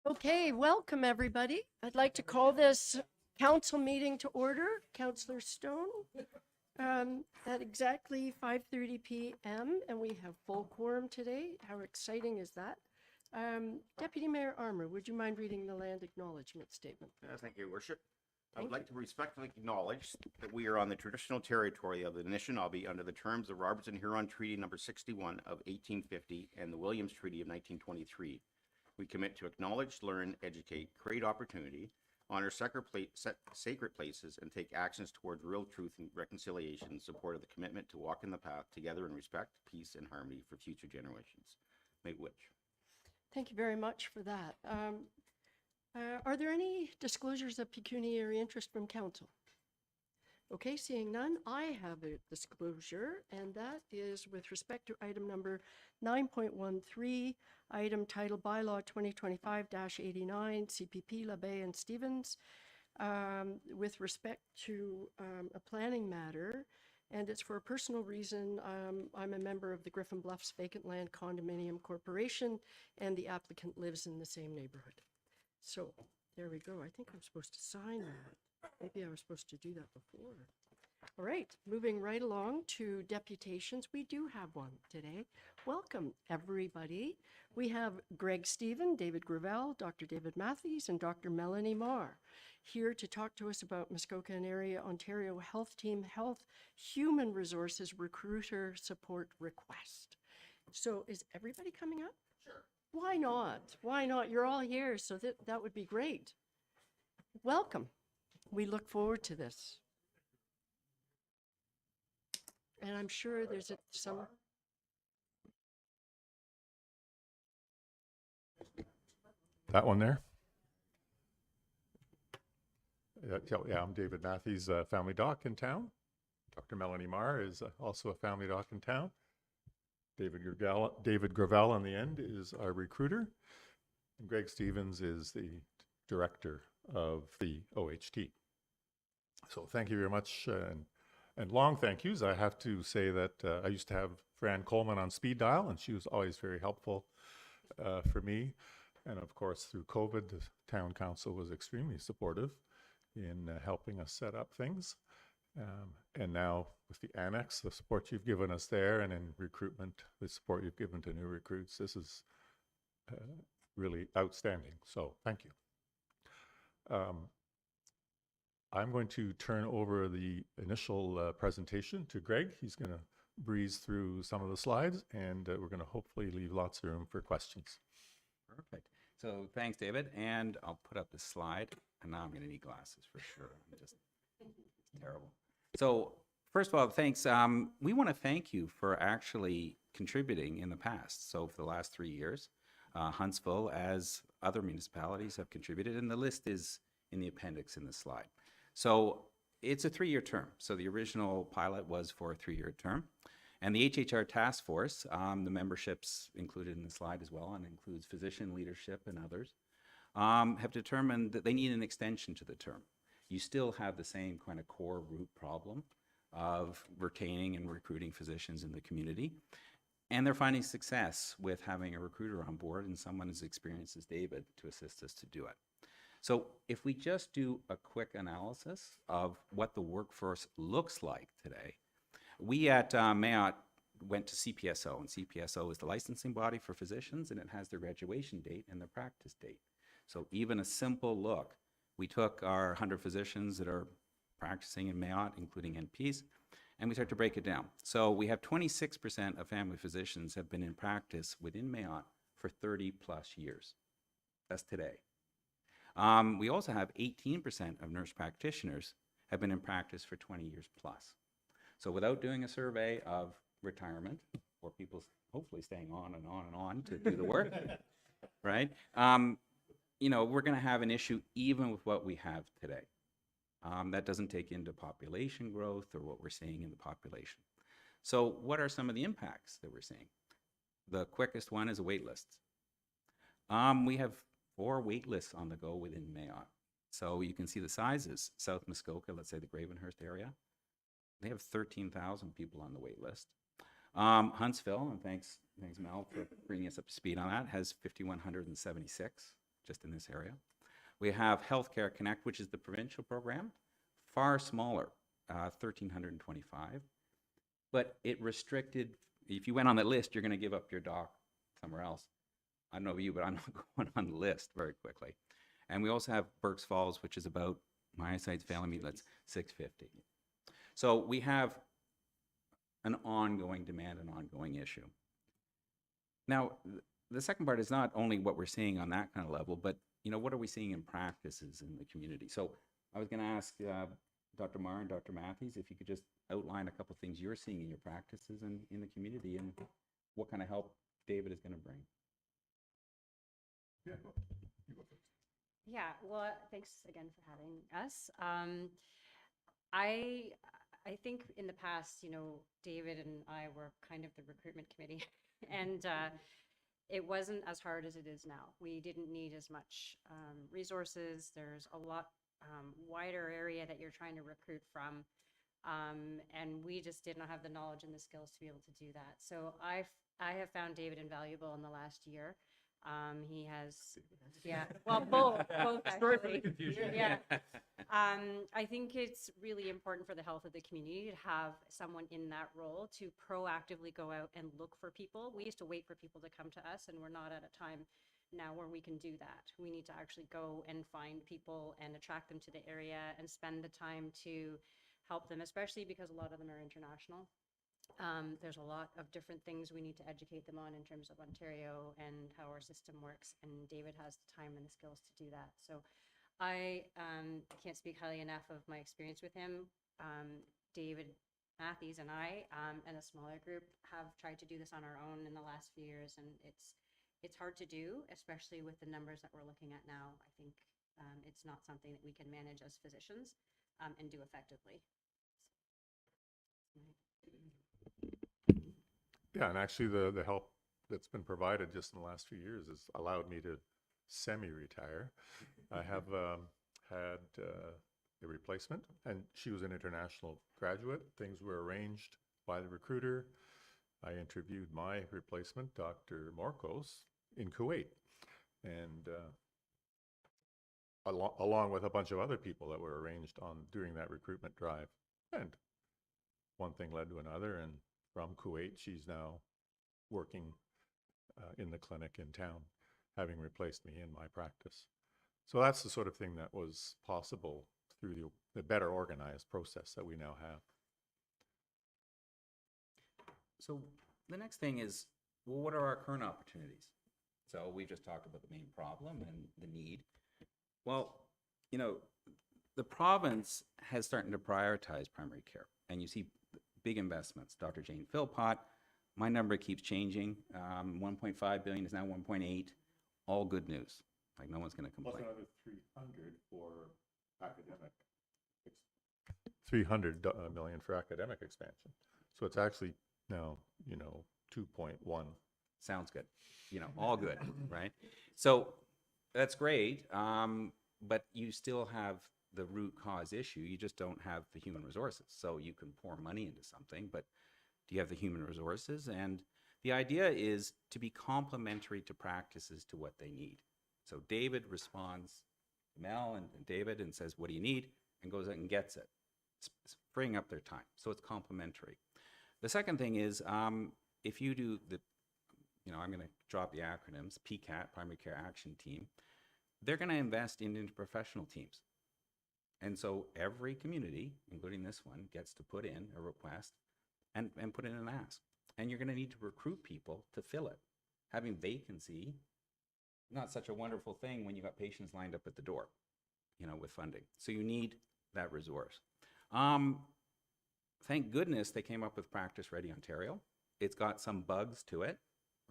Okay, welcome everybody. I'd like to call this council meeting to order. Councillor Stone, at exactly 5:30 p.m. and we have full quorum today. How exciting is that? Deputy Mayor Armour, would you mind reading the land acknowledgement statement? Thank you, Your Worship. I would Thank like to respectfully acknowledge that we are on the traditional territory of the Anishinaabe under the terms of Robertson Huron Treaty Number 61 of 1850 and the Williams Treaty of 1923. We commit to acknowledge, learn, educate, create opportunity, honor sacred places, and take actions towards real truth and reconciliation in support of the commitment to walk in the path together in respect, peace, and harmony for future generations. Make which. Thank you very much for that. Are there any disclosures of pecuniary interest from council? Okay, seeing none, I have a disclosure, and that is with respect to item number 9.13, item title Bylaw 2025-89, CPP, LeBay and Stevens, with respect to a planning matter, and it's for a personal reason. I'm a member of the Griffin Bluffs Vacant Land Condominium Corporation, and the applicant lives in the same neighborhood. So there we go. I think I'm supposed to sign that. Maybe I was supposed to do that before. All right, moving right along to deputations. We do have one today. Welcome, everybody. We have Greg Stephen, David Gravel, Dr. David Matthews, and Dr. Melanie Marr here to talk to us about Muskoka and Area Ontario Health Team Health Human Resources Recruiter Support Request. So is everybody coming up? Sure. Why not? Why not? You're all here, so that would be great. Welcome. We look forward to this. And I'm sure there's some. That one there? Yeah, I'm David Matthews, family doc in town. Dr. Melanie Marr is also a family doc in town. David Gravel on the end is our recruiter. And Greg Stevens is the director of the OHT. So thank you very much. And long thank yous. I have to say that I used to have Fran Coleman on speed dial, and she was always very helpful for me. And of course, through COVID, the town council was extremely supportive in helping us set up things. And now with the annex, the support you've given us there, and in recruitment, the support you've given to new recruits, this is really outstanding. So thank you. I'm going to turn over the initial presentation to Greg. He's going to breeze through some of the slides, and we're going to hopefully leave lots of room for questions. Perfect. So thanks, David. And I'll put up this slide. And now I'm going to need glasses for sure. It's terrible. So first of all, thanks. We want to thank you for actually contributing in the past. So for the last 3 years, Huntsville, as other municipalities, have contributed. And the list is in the appendix in the slide. So it's a 3-year term. So the original pilot was for a 3-year term. And the HHR task force, the memberships included in the slide as well, and includes physician leadership and others, have determined that they need an extension to the term. You still have the same kind of core root problem of retaining and recruiting physicians in the community. And they're finding success with having a recruiter on board and someone as experienced as David to assist us to do it. So if we just do a quick analysis of what the workforce looks like today, we at Mayotte went to CPSO, and CPSO is the licensing body for physicians, and it has their graduation date and their practice date. So even a simple look, we took our 100 physicians that are practicing in Mayotte, including NPs, and we start to break it down. So we have 26% of family physicians have been in practice within Mayotte for 30 plus years. That's today. We also have 18% of nurse practitioners have been in practice for 20 years plus. So without doing a survey of retirement, or people hopefully staying on and on and on to do the work, right? You know, we're going to have an issue even with what we have today. That doesn't take into population growth or what we're seeing in the population. So what are some of the impacts that we're seeing? The quickest one is a wait list. We have 4 wait lists on the go within Mayotte. So you can see the sizes. South Muskoka, let's say the Gravenhurst area, they have 13,000 people on the wait list. Huntsville, and thanks Mel for bringing us up to speed on that, has 5,176, just in this area. We have Healthcare Connect, which is the provincial program, far smaller, 1,325. But it restricted, if you went on that list, you're going to give up your doc somewhere else. I don't know about you, but I'm not going on the list very quickly. And we also have Burkes Falls, which is about, my eyesight's failing me, that's 650. So we have an ongoing demand, an ongoing issue. Now, the second part is not only what we're seeing on that kind of level, but what are we seeing in practices in the community? So I was going to ask Dr. Marr and Dr. Matthews if you could just outline a couple of things you're seeing in your practices and in the community, and what kind of help David is going to bring. Yeah, well, thanks again for having us. I think in the past, David and I were kind of the recruitment committee, and it wasn't as hard as it is now. We didn't need as much resources. There's a lot wider area that you're trying to recruit from, and we just did not have the knowledge and the skills to be able to do that. So I have found David invaluable in the last year. He has, yeah, well, both actually. Sorry for the confusion. Yeah. I think it's really important for the health of the community to have someone in that role to proactively go out and look for people. We used to wait for people to come to us, and we're not at a time now where we can do that. We need to actually go and find people and attract them to the area and spend the time to help them, especially because a lot of them are international. There's a lot of different things we need to educate them on in terms of Ontario and how our system works, and David has the time and the skills to do that. So I can't speak highly enough of my experience with him. David Matthews and I and a smaller group have tried to do this on our own in the last few years, and it's hard to do, especially with the numbers that we're looking at now. I think it's not something that we can manage as physicians and do effectively. Yeah, and actually the help that's been provided just in the last few years has allowed me to semi-retire. I have had a replacement, and she was an international graduate. Things were arranged by the recruiter. I interviewed my replacement, Dr. Morkos, in Kuwait, and along with a bunch of other people that were arranged during that recruitment drive. And one thing led to another, and from Kuwait, she's now working in the clinic in town, having replaced me in my practice. So that's the sort of thing that was possible through the better organized process that we now have. So the next thing is, well, what are our current opportunities? So we've just talked about the main problem and the need. Well, the province has started to prioritize primary care, and you see big investments. Dr. Jane Philpott, my number keeps changing. 1.5 billion is now 1.8. All good news. Like, no one's going to complain. Plus another 300 for academic. 300 million for academic expansion. So it's actually now, 2.1. Sounds good. All good, right? So that's great. But you still have the root cause issue. You just don't have the human resources. So you can pour money into something, but do you have the human resources? And the idea is to be complementary to practices to what they need. So David responds to Mel and David and says, what do you need? And goes out and gets it. It's freeing up their time. So it's complementary. The second thing is, if you do I'm going to drop the acronyms, PCAT, Primary Care Action Team, they're going to invest into professional teams. And so every community, including this one, gets to put in a request and put in an ask. And you're going to need to recruit people to fill it. Having vacancy, not such a wonderful thing when you got patients lined up at the door, with funding. So you need that resource. Thank goodness they came up with Practice Ready Ontario. It's got some bugs to it,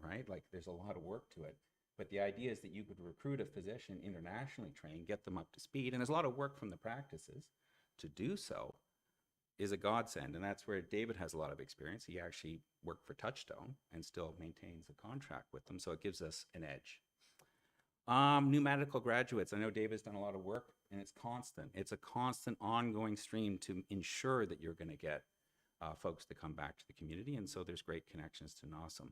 right? Like, there's a lot of work to it. But the idea is that you could recruit a physician internationally trained, get them up to speed, and there's a lot of work from the practices to do so is a godsend. And that's where David has a lot of experience. He actually worked for Touchstone and still maintains a contract with them. So it gives us an edge. New medical graduates. I know David's done a lot of work, and it's constant. It's a constant ongoing stream to ensure that you're going to get folks to come back to the community. And so there's great connections to NOSM.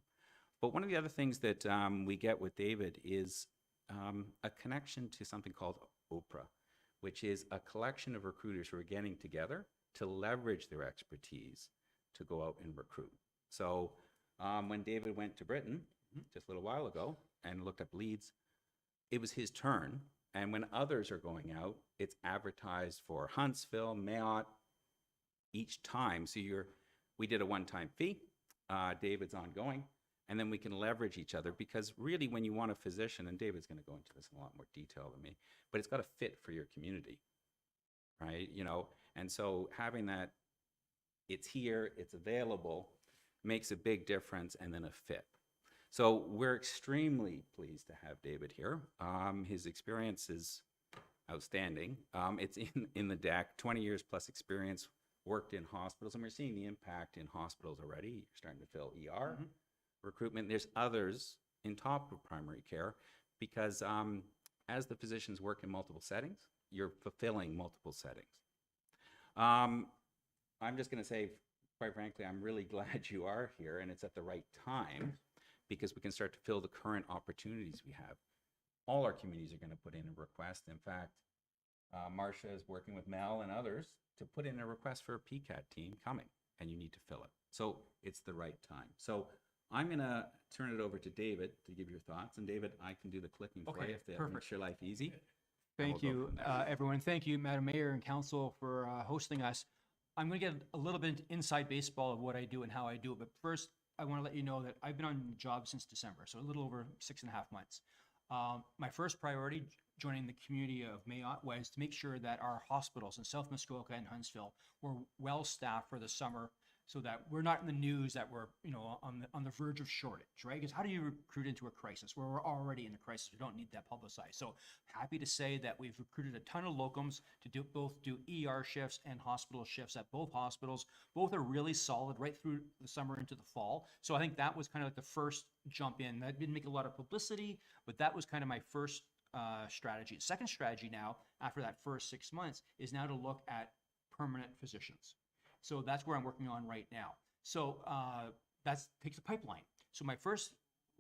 But one of the other things that we get with David is a connection to something called Oprah, which is a collection of recruiters who are getting together to leverage their expertise to go out and recruit. So when David went to Britain just a little while ago and looked up leads, it was his turn. And when others are going out, it's advertised for Huntsville, Mayotte each time. So we did a one-time fee. David's ongoing. And then we can leverage each other, because really when you want a physician, and David's going to go into this in a lot more detail than me, but it's got to fit for your community, right? You know, and so having that, it's here, it's available, makes a big difference, and then a fit. So we're extremely pleased to have David here. His experience is outstanding. It's in the deck, 20 years plus experience, worked in hospitals, and we're seeing the impact in hospitals already. You're starting to fill ER recruitment. There's others in top of primary care, because as the physicians work in multiple settings, you're fulfilling multiple settings. I'm just going to say, quite frankly, I'm really glad you are here, and it's at the right time, because we can start to fill the current opportunities we have. All our communities are going to put in a request. In fact, Marcia is working with Mel and others to put in a request for a PCAT team coming, and you need to fill it. So it's the right time. So I'm going to turn it over to David to give your thoughts. And David, I can do the clicking for Okay, you if that perfect. makes your life easy. Thank we'll go you, from there. everyone. Thank you, Madam Mayor and Council, for hosting us. I'm going to get a little bit inside baseball of what I do and how I do it. But first, I want to let you know that I've been on the job since December, so a little over 6.5 months. My first priority joining the community of Mayotte was to make sure that our hospitals in South Muskoka and Huntsville were well staffed for the summer, so that we're not in the news that we're, you know, on the verge of shortage, right? Because how do you recruit into a crisis where we're already in a crisis? We don't need that publicized. So happy to say that we've recruited a ton of locums to do ER shifts and hospital shifts at both hospitals. Both are really solid right through the summer into the fall. So I think that was kind of like the first jump in. That didn't make a lot of publicity, but that was kind of my first strategy. Second strategy now, after that first 6 months, is now to look at permanent physicians. So that's where I'm working on right now. So that takes a pipeline. So my first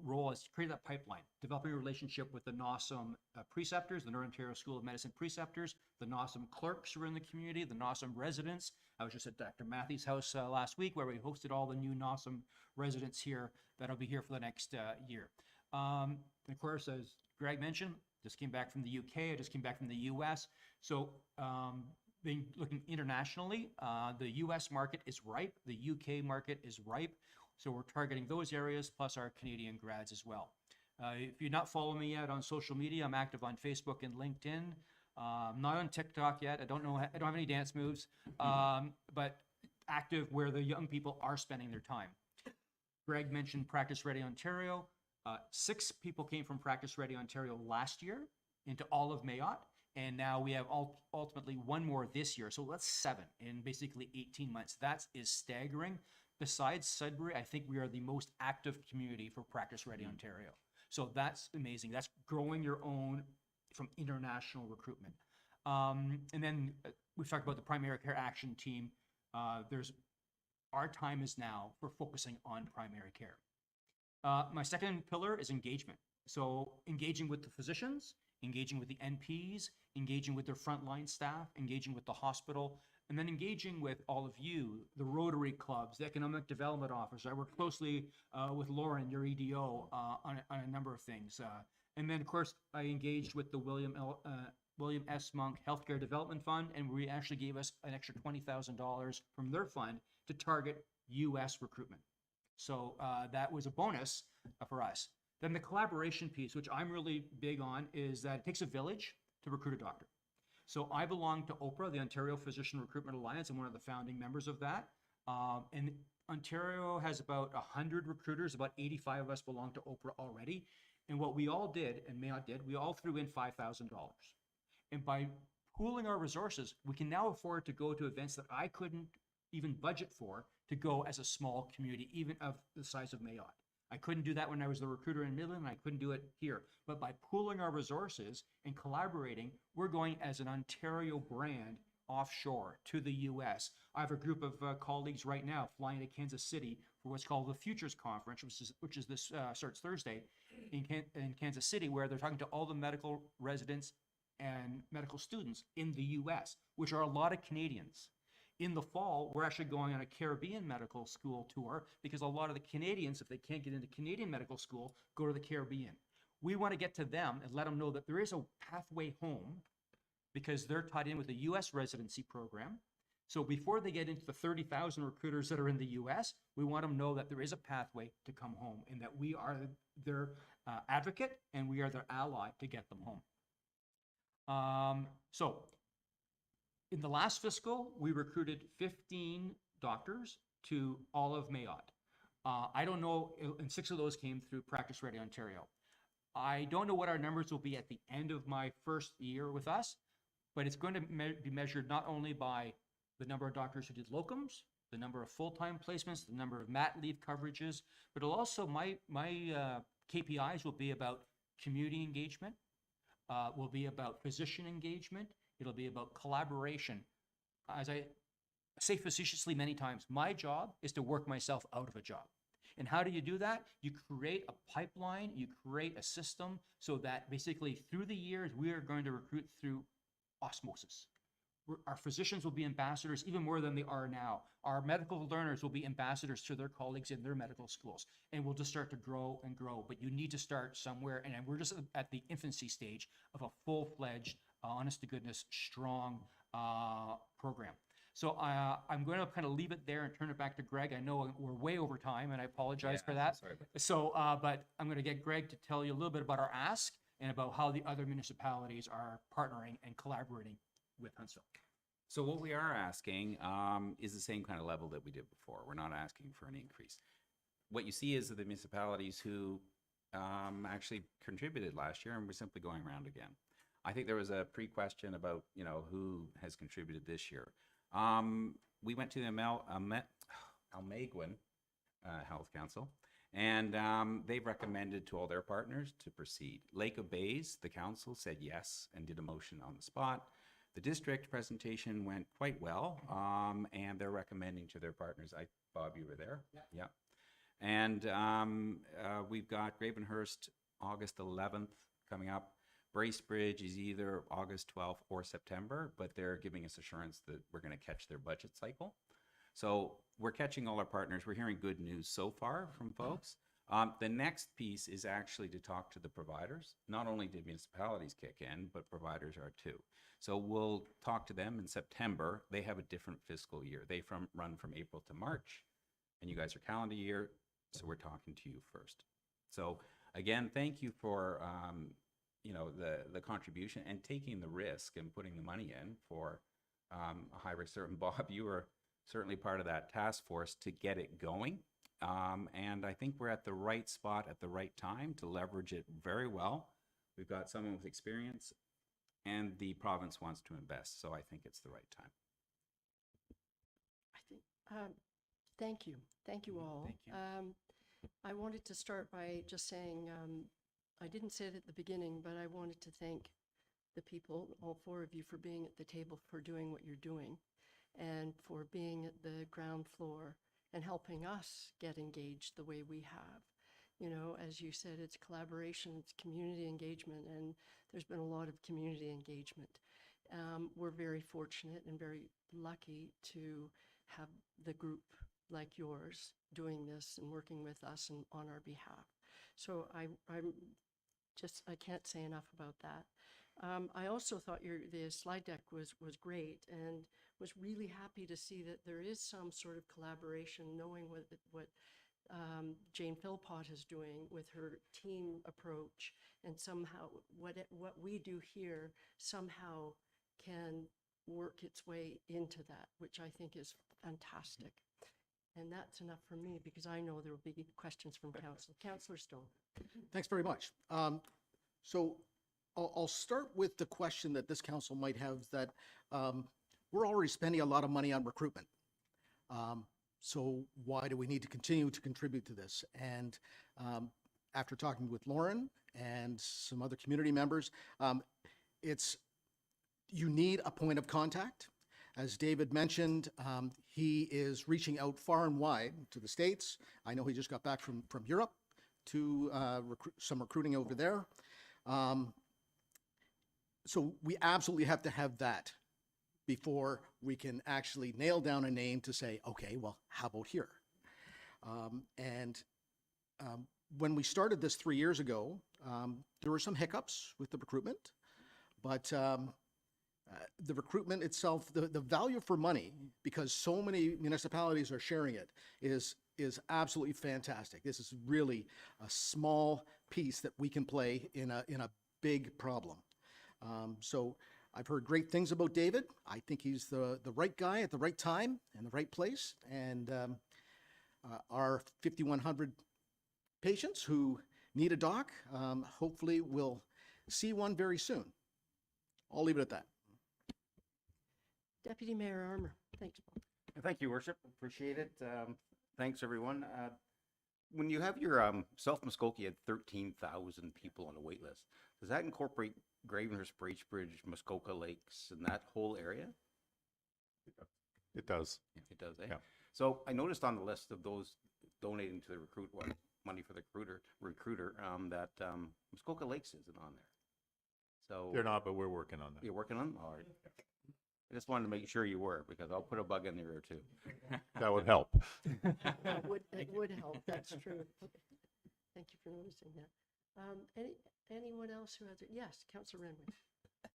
role is to create that pipeline, developing a relationship with the NOSM preceptors, the Northern Ontario School of Medicine preceptors, the NOSM clerks who are in the community, the NOSM residents. I was just at Dr. Matthews' house last week, where we hosted all the new NOSM residents here that'll be here for the next year. And of course, as Greg mentioned, just came back from the UK, I just came back from the US. So being looking internationally, the US market is ripe, the UK market is ripe. So we're targeting those areas, plus our Canadian grads as well. If you're not following me yet on social media, I'm active on Facebook and LinkedIn. Not on TikTok yet. I don't have any dance moves, but active where the young people are spending their time. Greg mentioned Practice Ready Ontario. 6 people came from Practice Ready Ontario last year into all of Mayotte. And now we have ultimately 1 more this year. So that's 7 in basically 18 months. That is staggering. Besides Sudbury, I think we are the most active community for Practice Ready Ontario. So that's amazing. That's growing your own from international recruitment. And then we've talked about the primary care action team. Our time is now for focusing on primary care. My second pillar is engagement. So engaging with the physicians, engaging with the NPs, engaging with their frontline staff, engaging with the hospital, and then engaging with all of you, the Rotary clubs, the economic development officer. I work closely with Lauren, your EDO, on a number of things. And then, of course, I engaged with the William S. Monk Healthcare Development Fund, and we actually gave us an extra $20,000 from their fund to target U.S. recruitment. So that was a bonus for us. Then the collaboration piece, which I'm really big on, is that it takes a village to recruit a doctor. So I belong to OPRA, the Ontario Physician Recruitment Alliance. I'm one of the founding members of that. And Ontario has about 100 recruiters. About 85 of us belong to OPRA already. And what we all did, and Mayotte did, we all threw in $5,000. And by pooling our resources, we can now afford to go to events that I couldn't even budget for to go as a small community, even of the size of Mayotte. I couldn't do that when I was the recruiter in Midland, and I couldn't do it here. But by pooling our resources and collaborating, we're going as an Ontario brand offshore to the US. I have a group of colleagues right now flying to Kansas City for what's called the Futures Conference, which is this starts Thursday. in Kansas City, where they're talking to all the medical residents and medical students in the US, which are a lot of Canadians. In the fall, we're actually going on a Caribbean medical school tour because a lot of the Canadians, if they can't get into Canadian medical school, go to the Caribbean. We want to get to them and let them know that there is a pathway home because they're tied in with the US residency program. So before they get into the 30,000 recruiters that are in the US, we want them to know that there is a pathway to come home and that we are their advocate and we are their ally to get them home. So in the last fiscal, we recruited 15 doctors to all of Mayotte. I don't know, and 6 of those came through Practice Ready Ontario. I don't know what our numbers will be at the end of my first year with us, but it's going to be measured not only by the number of doctors who did locums, the number of full-time placements, the number of mat leave coverages, but it'll also, my KPIs will be about community engagement, will be about physician engagement, it'll be about collaboration. As I say facetiously many times, my job is to work myself out of a job. And how do you do that? You create a pipeline, you create a system so that basically through the years, we are going to recruit through osmosis. Our physicians will be ambassadors even more than they are now. Our medical learners will be ambassadors to their colleagues in their medical schools. And we'll just start to grow and grow. But you need to start somewhere. And we're just at the infancy stage of a full-fledged, honest to goodness, strong program. So I'm going to kind of leave it there and turn it back to Greg. I know we're way over time, and I apologize for that. Sorry about that. So, but I'm going to get Greg to tell you a little bit about our ask and about how the other municipalities are partnering and collaborating with Huntsville. So what we are asking is the same kind of level that we did before. We're not asking for an increase. What you see is the municipalities who actually contributed last year, and we're simply going around again. I think there was a pre-question about, who has contributed this year. We went to the Almaguin Health Council, and they've recommended to all their partners to proceed. Lake of Bays, the council said yes and did a motion on the spot. The district presentation went quite well, and they're recommending to their partners. Bob, you were there? Yeah. And we've got Gravenhurst August 11th coming up. Bracebridge is either August 12th or September, but they're giving us assurance that we're going to catch their budget cycle. So we're catching all our partners. We're hearing good news so far from folks. The next piece is actually to talk to the providers. Not only did municipalities kick in, but providers are too. So we'll talk to them in September. They have a different fiscal year. They run from April to March, and you guys are calendar year, so we're talking to you first. So again, thank you for the contribution and taking the risk and putting the money in for a high risk. Certain Bob, you were certainly part of that task force to get it going. And I think we're at the right spot at the right time to leverage it very well. We've got someone with experience and the province wants to invest. So I think it's the right time. I think, thank you. Thank you all. Thank you. I wanted to start by just saying, I didn't say it at the beginning, but I wanted to thank the people, all 4 of you, for being at the table, for doing what you're doing, and for being at the ground floor and helping us get engaged the way we have. As you said, it's collaboration, it's community engagement, and there's been a lot of community engagement. We're very fortunate and very lucky to have the group like yours doing this and working with us and on our behalf. So I can't say enough about that. I also thought the slide deck was great, and was really happy to see that there is some sort of collaboration, knowing what Jane Philpott is doing with her team approach, and somehow what we do here somehow can work its way into that, which I think is fantastic. And that's enough for me, because I know there will be questions from council. Councillor Stone. Thanks very much. So I'll start with the question that this council might have, that we're already spending a lot of money on recruitment. So why do we need to continue to contribute to this? And after talking with Lauren and some other community members, you need a point of contact. As David mentioned, he is reaching out far and wide to the States. I know he just got back from Europe to some recruiting over there. So we absolutely have to have that before we can actually nail down a name to say, okay, well, how about here? When we started this 3 years ago, there were some hiccups with the recruitment, but the recruitment itself, the value for money, because so many municipalities are sharing it, is absolutely fantastic. This is really a small piece that we can play in a big problem. So I've heard great things about David. I think he's the right guy at the right time and the right place. And our 5,100 patients who need a doc, hopefully will see one very soon. I'll leave it at that. Deputy Mayor Armour. Thanks, Paul. Thank you, Worship. Appreciate it. Thanks, everyone. When you have your South Muskoka had 13,000 people on a wait list, does that incorporate Gravenhurst, Bracebridge, Muskoka Lakes, and that whole area? It does. It does, eh? Yeah. So I noticed on the list of those donating to the money for the recruiter, that Muskoka Lakes isn't on there. So They're not, but we're working on that. you're working on them? All right. I just wanted to make sure you were, because I'll put a bug in there too. That would help. It would help, that's true. Okay. Thank you for noticing that. Anyone else who has it? Yes, Councillor Renwick.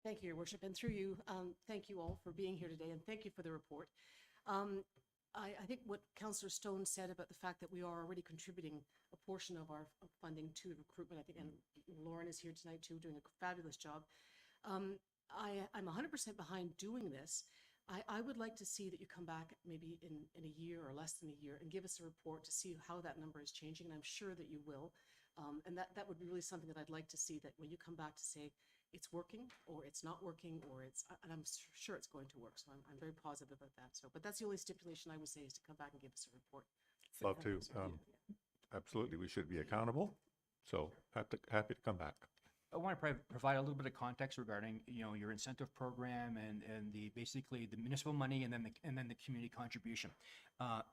Thank you, Your Worship, and through you, thank you all for being here today, and thank you for the report. I think what Councillor Stone said about the fact that we are already contributing a portion of our funding to recruitment, I think, and Lauren is here tonight too, doing a fabulous job. I'm 100% behind doing this. I would like to see that you come back maybe in a year or less than a year and give us a report to see how that number is changing, and I'm sure that you will. And that would be really something that I'd like to see, that when you come back to say it's working or it's not working, or and I'm sure it's going to work. So I'm very positive about that. So, but that's the only stipulation I would say, is to come back and give us a report. Love to. Absolutely. We should be accountable. So happy to come back. I want to provide a little bit of context regarding, your incentive program and basically the municipal money and then the community contribution.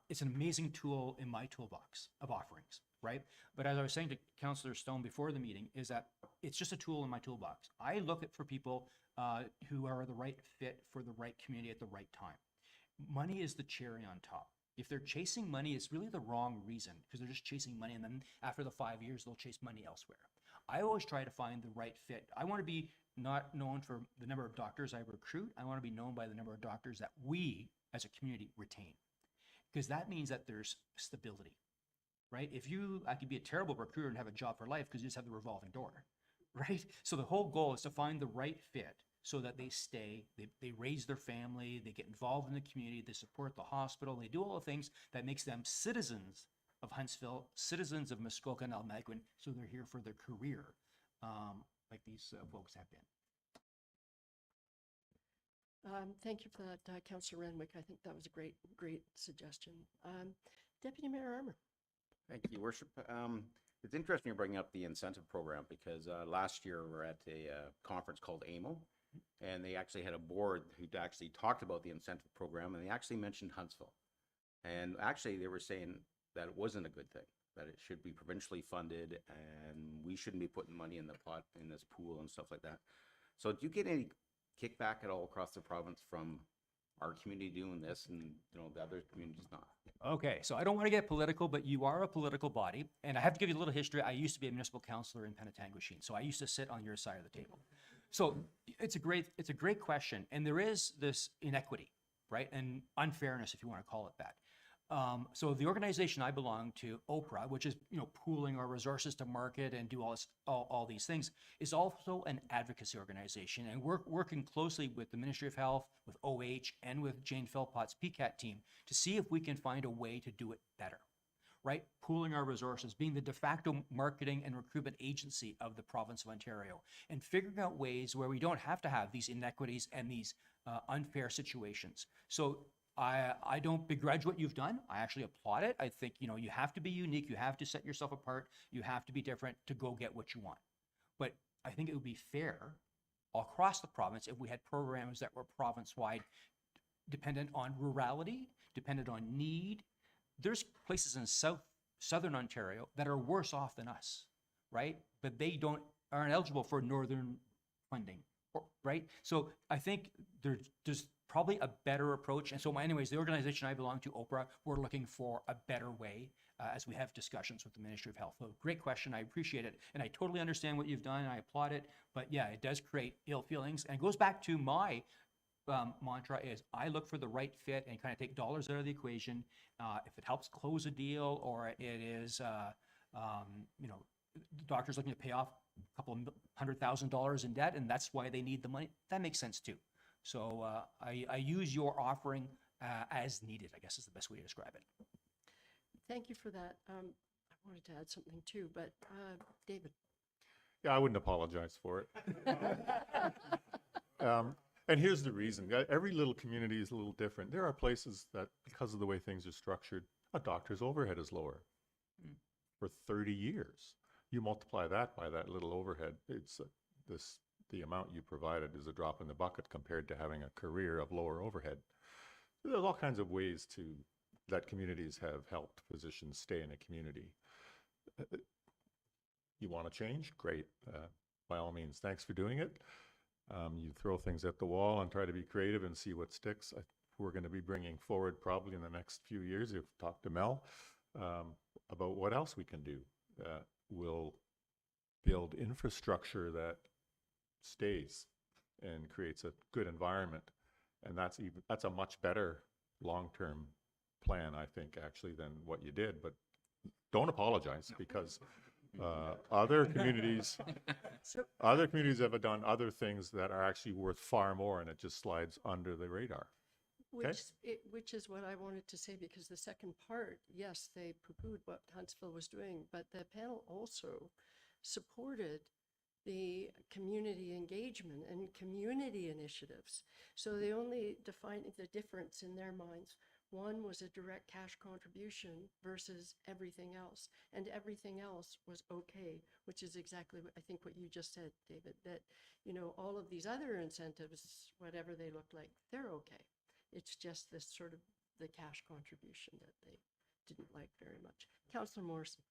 It's an amazing tool in my toolbox of offerings, right? But as I was saying to Councillor Stone before the meeting, is that it's just a tool in my toolbox. I look at for people who are the right fit for the right community at the right time. Money is the cherry on top. If they're chasing money, it's really the wrong reason, because they're just chasing money, and then after the 5 years, they'll chase money elsewhere. I always try to find the right fit. I want to be not known for the number of doctors I recruit. I want to be known by the number of doctors that we as a community retain, because that means that there's stability, right? I could be a terrible recruiter and have a job for life because you just have the revolving door, right? So the whole goal is to find the right fit so that they stay, they raise their family, they get involved in the community, they support the hospital, they do all the things that makes them citizens of Huntsville, citizens of Muskoka and Algonquin, so they're here for their career, like these folks have been. Thank you for that, Councillor Renwick. I think that was a great suggestion. Deputy Mayor Armour. Thank you, Worship. It's interesting you're bringing up the incentive program, because last year we were at a conference called AMO, and they actually had a board who actually talked about the incentive program, and they actually mentioned Huntsville. And actually they were saying that it wasn't a good thing, that it should be provincially funded and we shouldn't be putting money in the pot in this pool and stuff like that. So do you get any kickback at all across the province from our community doing this and the other communities not? Okay, so I don't want to get political, but you are a political body, and I have to give you a little history. I used to be a municipal councillor in Penetanguishene, so I used to sit on your side of the table. So it's a great question, and there is this inequity, right, and unfairness, if you want to call it that. So the organization I belong to, Oprah, which is pooling our resources to market and do all these things, is also an advocacy organization, and we're working closely with the Ministry of Health, with OH, and with Jane Philpott's PCAT team to see if we can find a way to do it better, right? Pooling our resources, being the de facto marketing and recruitment agency of the province of Ontario, and figuring out ways where we don't have to have these inequities and these unfair situations. So I don't begrudge what you've done. I actually applaud it. I think, you have to be unique. You have to set yourself apart. You have to be different to go get what you want. But I think it would be fair across the province if we had programs that were province-wide, dependent on rurality, dependent on need. There's places in South Southern Ontario that are worse off than us, right? But they aren't eligible for Northern funding, right? So I think there's probably a better approach. And so anyways, the organization I belong to, Oprah, we're looking for a better way as we have discussions with the Ministry of Health. So great question. I appreciate it. And I totally understand what you've done and I applaud it. But yeah, it does create ill feelings. And it goes back to my mantra is I look for the right fit and kind of take dollars out of the equation. If it helps close a deal or it is, you know, the doctor's looking to pay off a couple of $100,000 in debt and that's why they need the money, that makes sense too. So I use your offering as needed, I guess is the best way to describe it. Thank you for that. I wanted to add something too, but David. Yeah, I wouldn't apologize for it. And here's the reason. Every little community is a little different. There are places that, because of the way things are structured, a doctor's overhead is lower for 30 years. You multiply that by that little overhead, it's the amount you provided is a drop in the bucket compared to having a career of lower overhead. There's all kinds of ways that communities have helped physicians stay in a community. You want to change? Great. By all means, thanks for doing it. You throw things at the wall and try to be creative and see what sticks. We're going to be bringing forward probably in the next few years, if talk to Mel, about what else we can do. We'll build infrastructure that stays and creates a good environment. And that's a much better long-term plan, I think, actually, than what you did. But don't apologize because other communities have done other things that are actually worth far more, and it just slides under the radar. Which is what I wanted to say, because the second part, yes, they poo-pooed what Huntsville was doing, but the panel also supported the community engagement and community initiatives. So they only defined the difference in their minds. One was a direct cash contribution versus everything else, and everything else was okay, which is exactly what I think what you just said, David, that, you know, all of these other incentives, whatever they look like, they're okay. It's just this sort of the cash contribution that they didn't like very much. Councillor Morrison.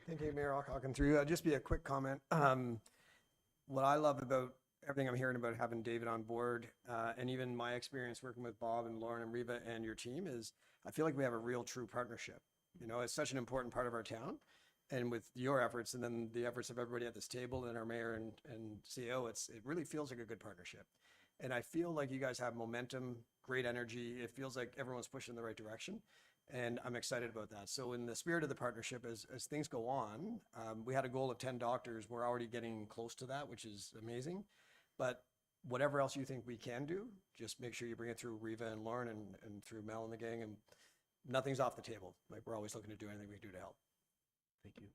Thank you, Mayor. I'll come through. Just be a quick comment. What I love about everything I'm hearing about having David on board, and even my experience working with Bob and Lauren and Reva and your team is, I feel like we have a real true partnership. You know, it's such an important part of our town, and with your efforts and then the efforts of everybody at this table and our mayor and CEO, it really feels like a good partnership. And I feel like you guys have momentum, great energy. It feels like everyone's pushing in the right direction. And I'm excited about that. So in the spirit of the partnership, as things go on, we had a goal of 10 doctors. We're already getting close to that, which is amazing. But whatever else you think we can do, just make sure you bring it through Reva and Lauren and through Mel and the gang. And nothing's off the table. Like, we're always looking to do anything we can do to help. Thank you.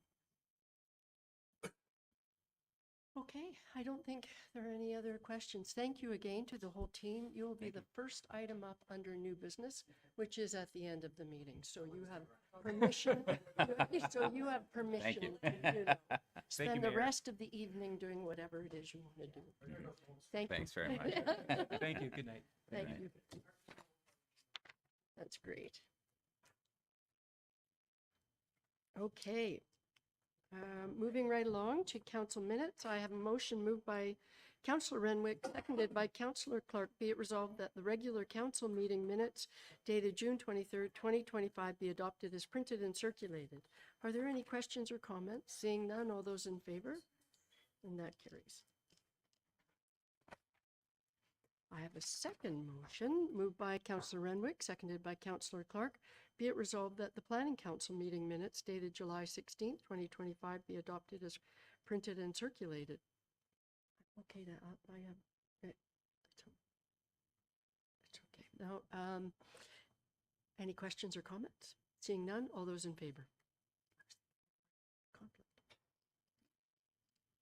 Okay, I don't think there are any other questions. Thank you again to the whole team. You will be the first item up under new business, which is at the end of the meeting. So you have permission. So you have permission to, you know, spend the Mayor. rest of the evening doing whatever it is you want to do. Thank you. Thanks very much. Thank you. Good night. Thank night. you. That's great. Okay. Moving right along to council minutes, I have a motion moved by Councillor Renwick, seconded by Councillor Clark. Be it resolved that the regular council meeting minutes dated June 23rd, 2025 be adopted as printed and circulated. Are there any questions or comments? Seeing none, all those in favor? And that carries. I have a second motion moved by Councillor Renwick, seconded by Councillor Clark. Be it resolved that the Planning Council meeting minutes dated July 16th, 2025 be adopted as printed and circulated. Okay, I have, it's okay. Now, any questions or comments? Seeing none, all those in favor? Conflict.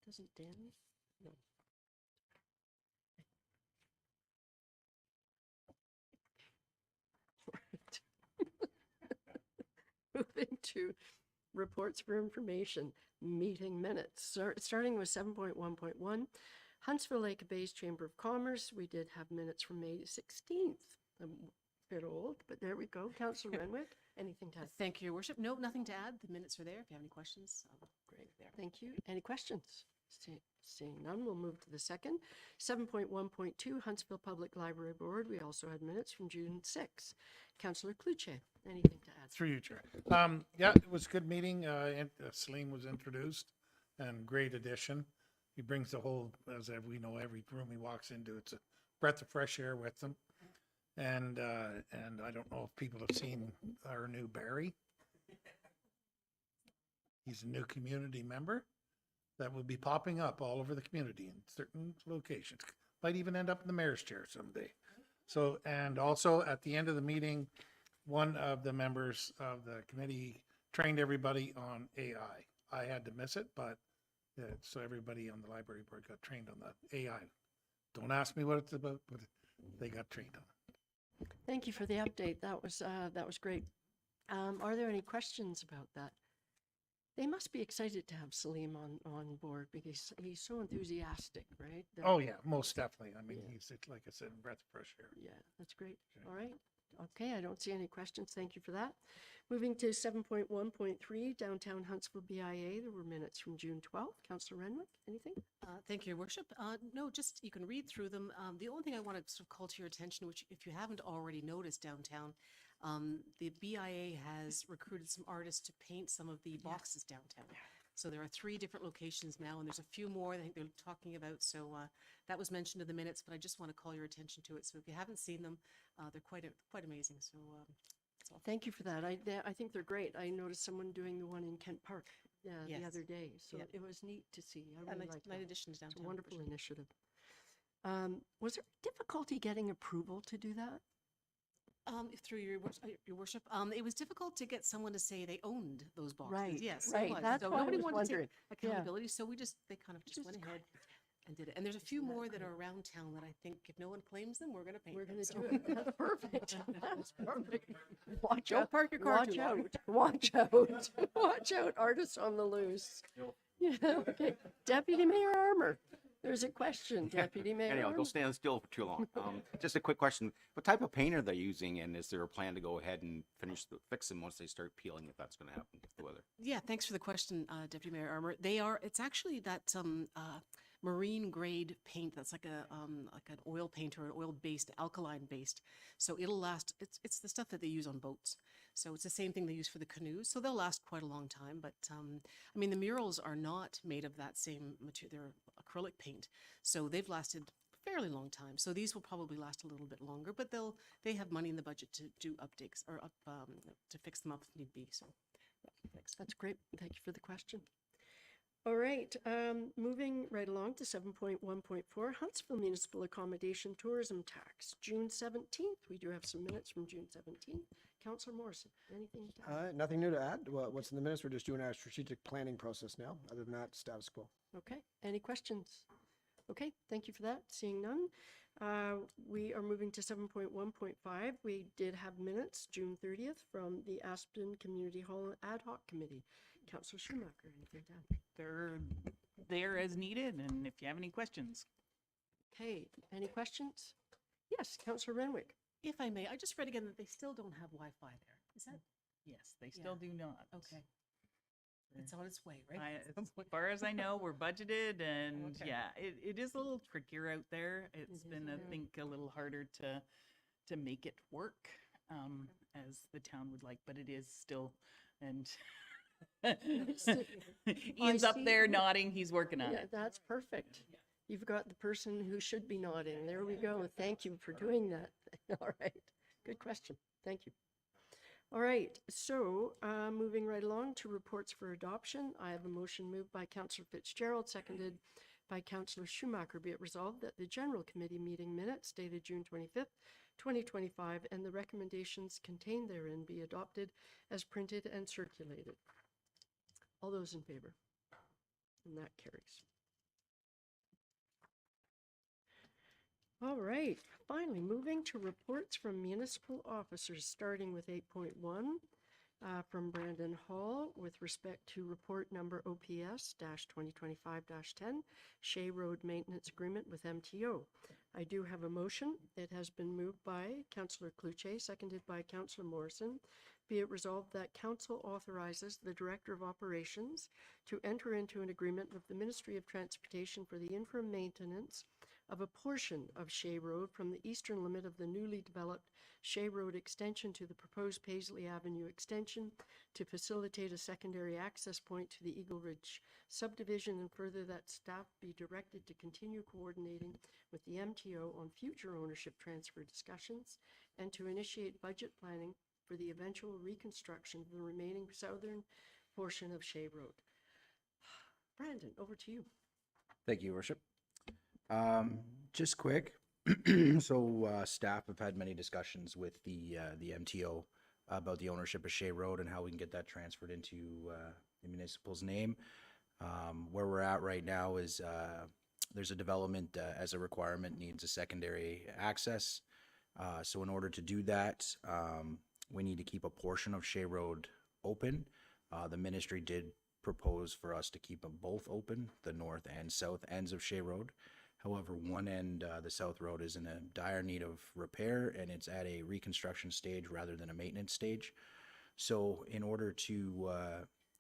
Doesn't Dan? No. Moving to reports for information, meeting minutes. Starting with 7.1.1, Huntsville Lake Bays Chamber of Commerce. We did have minutes from May 16th. bit old, but there we go. Councillor Renwick, anything to add? Thank you, Your Worship. No, nothing to add. The minutes are there. If you have any questions, great there. Thank you. Any questions? Seeing none, we'll move to the second. 7.1.2 Huntsville Public Library Board. We also had minutes from June 6. Councillor Cluche, anything to add? Through you, Chair. Yeah, it was a good meeting. Celine was introduced and great addition. He brings the whole, as we know, every room he walks into, it's a breath of fresh air with them. And I don't know if people have seen our new Barry. He's a new community member that will be popping up all over the community in certain locations. Might even end up in the mayor's chair someday. So, and also at the end of the meeting, one of the members of the committee trained everybody on AI. I had to miss it, but so everybody on the library board got trained on the AI. Don't ask me what it's about, but they got trained on it. Thank you for the update. That was great. Are there any questions about that? They must be excited to have Salim on board because he's so enthusiastic, right? Oh yeah, most definitely. I mean, Yeah. he's like I said, a breath of fresh air. Yeah, that's great. All right. Okay, I don't see any questions. Thank you for that. Moving to 7.1.3 Downtown Huntsville BIA. There were minutes from June 12th. Councillor Renwick, anything? Thank you, Your Worship. No, just you can read through them. The only thing I want to sort of call to your attention, which if you haven't already noticed downtown, the BIA has recruited some artists to paint some of the boxes downtown. So there are 3 different locations now, and there's a few more I think they're talking about. So that was mentioned in the minutes, but I just want to call your attention to it. So if you haven't seen them, they're quite amazing. So that's all. Thank you for that. I think they're great. I noticed someone doing the one in Kent Park the Yes. other day. So Yep. it was neat to see. I Yeah, really nice, like nice that. addition to It's downtown. a for wonderful sure. initiative. Was there difficulty getting approval to do that? Through your worship, it was difficult to get someone to say they owned those boxes. Right, Yes, it right. was. That's So why I nobody was wanted to wondering. take Yeah. accountability, so they kind of just Just went ahead and did it. And there's a few more that are around town that I think if no one claims them, we're going to paint We're them. going to So- do it. That's perfect. That's perfect. Watch Don't out. park your car Watch too long. out. Watch out. Watch out. Artists on the loose. Yeah, okay. Deputy Mayor Armour. There's a question, Deputy Mayor Anyhow, Armour. don't stand still for too long. Just a quick question. What type of paint are they using, and is there a plan to go ahead and fix them once they start peeling, if that's going to happen with the weather? Yeah, thanks for the question, Deputy Mayor Armour. It's actually that marine grade paint that's like an oil paint or an oil based, alkaline based. So it'll last. It's the stuff that they use on boats. So it's the same thing they use for the canoes. So they'll last quite a long time. But I mean, the murals are not made of that same material. They're acrylic paint, so they've lasted a fairly long time. So these will probably last a little bit longer. But they have money in the budget to do updates or to fix them up if need be. So. Yeah, thanks. That's great. Thank you for the question. All right, moving right along to 7.1.4, Huntsville Municipal Accommodation Tourism Tax, June 17th. We do have some minutes from June 17th. Councillor Morrison, anything to add? Nothing new to add. What's in the minutes? We're just doing our strategic planning process now. Other than that, status quo. Okay, any questions? Okay, thank you for that. Seeing none. We are moving to 7.1.5. We did have minutes, June 30th, from the Aspen Community Hall Ad Hoc Committee. Councillor Schumacher, anything to add? They're there as needed, and if you have any questions. Okay, any questions? Yes, Councillor Renwick. If I may, I just read again that they still don't have Wi-Fi there. Is that Yes, they still do not. okay? It's on its way, right? As far as I know, we're budgeted, and Okay. yeah, it is a little trickier out there. It's is, been, I yeah. think, a little harder to make it work as the town would like, but it is still, and Ian's up see. there nodding. He's working on Yeah, it. that's perfect. You've got the person who should be nodding. There we go. Thank you for doing that. All right. Good question. Thank you. All right. So moving right along to reports for adoption. I have a motion moved by Councillor Fitzgerald, seconded by Councillor Schumacher. Be it resolved that the General Committee meeting minutes dated June 25th, 2025, and the recommendations contained therein be adopted as printed and circulated. All those in favor? And that carries. All right, finally, moving to reports from municipal officers, starting with 8.1. from Brandon Hall with respect to report number OPS-2025-10, Shea Road Maintenance Agreement with MTO. I do have a motion. It has been moved by Councillor Cluche, seconded by Councillor Morrison. Be it resolved that Council authorizes the Director of Operations to enter into an agreement with the Ministry of Transportation for the interim maintenance of a portion of Shea Road from the eastern limit of the newly developed Shea Road extension to the proposed Paisley Avenue extension to facilitate a secondary access point to the Eagle Ridge subdivision, and further that staff be directed to continue coordinating with the MTO on future ownership transfer discussions and to initiate budget planning for the eventual reconstruction of the remaining southern portion of Shea Road. Brandon, over to you. Thank you, Your Worship. Just quick. So staff have had many discussions with the MTO about the ownership of Shea Road and how we can get that transferred into the municipal's name. Where we're at right now is there's a development as a requirement needs a secondary access. So in order to do that, we need to keep a portion of Shea Road open. The ministry did propose for us to keep them both open, the north and south ends of Shea Road. However, one end, the South Road, is in a dire need of repair, and it's at a reconstruction stage rather than a maintenance stage. So in order to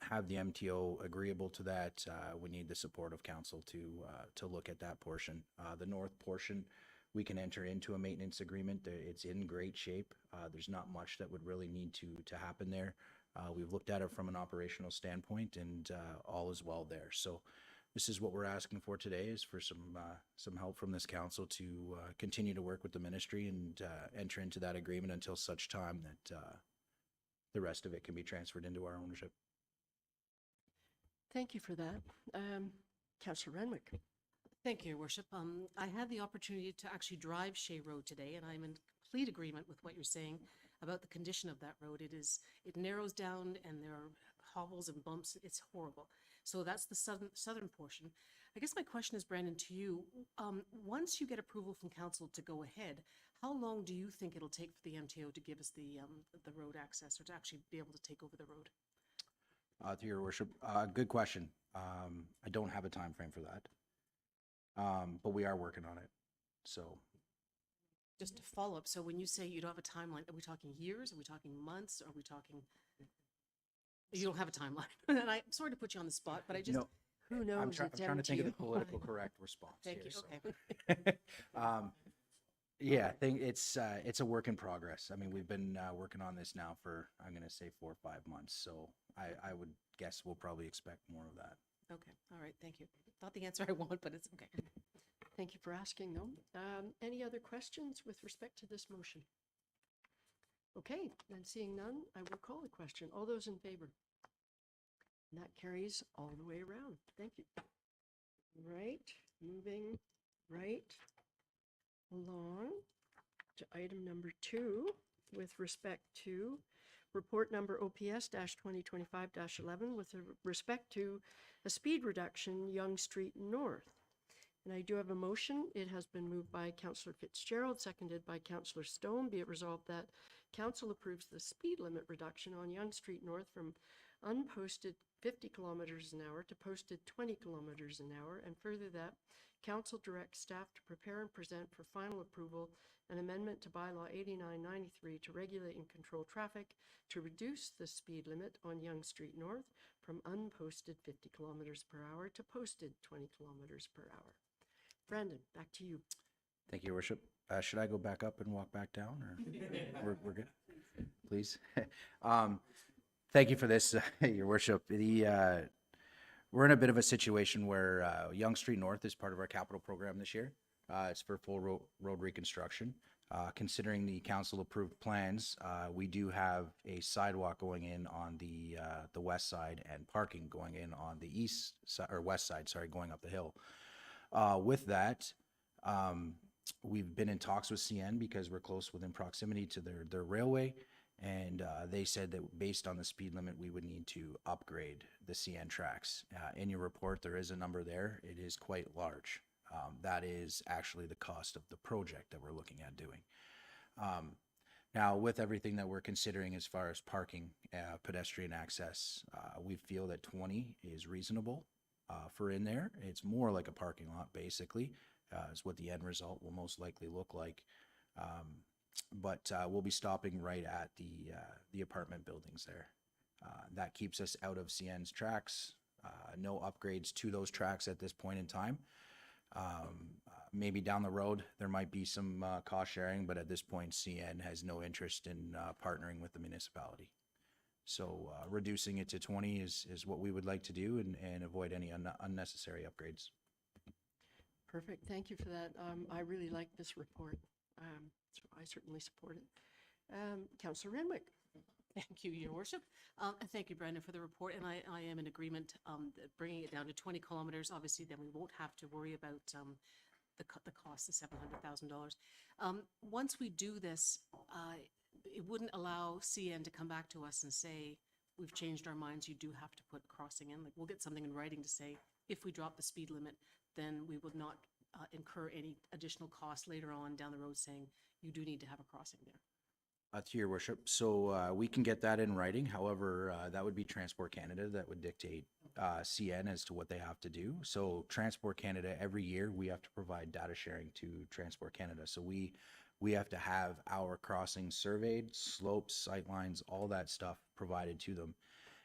have the MTO agreeable to that, we need the support of council to look at that portion. The north portion, we can enter into a maintenance agreement. It's in great shape. There's not much that would really need to happen there. We've looked at it from an operational standpoint, and all is well there. So this is what we're asking for today, is for some help from this council to continue to work with the ministry and enter into that agreement until such time that the rest of it can be transferred into our ownership. Thank you for that. Councillor Renwick. Thank you, Your Worship. I had the opportunity to actually drive Shea Road today, and I'm in complete agreement with what you're saying about the condition of that road. It narrows down, and there are hobbles and bumps. It's horrible. So that's the southern portion. I guess my question is, Brandon, to you. Once you get approval from council to go ahead, how long do you think it'll take for the MTO to give us the road access, or to actually be able to take over the road? To Your Worship, good question. I don't have a time frame for that, but we are working on it. So Just to follow up, so when you say you don't have a timeline, are we talking years? Are we talking months? Are we talking? You don't have a timeline. And I'm sorry to put you on the spot, but I just. No, Who knows? I'm trying to think of the MTO. political correct response Thank here. you. so. Okay. Yeah, I think it's a work in progress. I mean, we've been working on this now for, I'm going to say 4 or 5 months. So I would guess we'll probably expect more of that. Okay. All right. Thank you. Not the answer I want, but it's okay. Thank you for asking, though. Any other questions with respect to this motion? Okay, then seeing none, I will call the question. All those in favor? And that carries all the way around. Thank you. Right, moving right along to item number 2 with respect to report number OPS-2025-11 with respect to a speed reduction Yonge Street North. And I do have a motion. It has been moved by Councillor Fitzgerald, seconded by Councillor Stone. Be it resolved that Council approves the speed limit reduction on Yonge Street North from unposted 50 kilometers an hour to posted 20 kilometers an hour, and further that Council directs staff to prepare and present for final approval an amendment to bylaw 8993 to regulate and control traffic to reduce the speed limit on Yonge Street North from unposted 50 kilometers per hour to posted 20 kilometers per hour. Brandon, back to you. Thank you, Your Worship. Should I go back up and walk back down, or we're good? Please. Thank you for this, Your Worship. We're in a bit of a situation where Yonge Street North is part of our capital program this year. It's for full road reconstruction. Considering the council-approved plans, we do have a sidewalk going in on the west side and parking going in on the east side, or west side, sorry, going up the hill. With that, we've been in talks with CN because we're close within proximity to their railway, and they said that based on the speed limit, we would need to upgrade the CN tracks. In your report, there is a number there. It is quite large. That is actually the cost of the project that we're looking at doing. Now, with everything that we're considering as far as parking, pedestrian access, we feel that 20 is reasonable for in there. It's more like a parking lot, basically, is what the end result will most likely look like. But we'll be stopping right at the apartment buildings there. That keeps us out of CN's tracks. No upgrades to those tracks at this point in time. Maybe down the road, there might be some cost sharing, but at this point, CN has no interest in partnering with the municipality. So reducing it to 20 is what we would like to do and avoid any unnecessary upgrades. Perfect. Thank you for that. I really like this report. So I certainly support it. Councillor Renwick. Thank you, Your Worship. And thank you, Brandon, for the report. And I am in agreement that bringing it down to 20 kilometers. Obviously, then we won't have to worry about the cost of $700,000. Once we do this, it wouldn't allow CN to come back to us and say, we've changed our minds, you do have to put crossing in. Like, we'll get something in writing to say, if we drop the speed limit, then we would not incur any additional cost later on down the road saying, you do need to have a crossing there. To your worship, so we can get that in writing. However, that would be Transport Canada that would dictate CN as to what they have to do. So Transport Canada, every year we have to provide data sharing to Transport Canada. So we have to have our crossings surveyed, slopes, sightlines, all that stuff provided to them.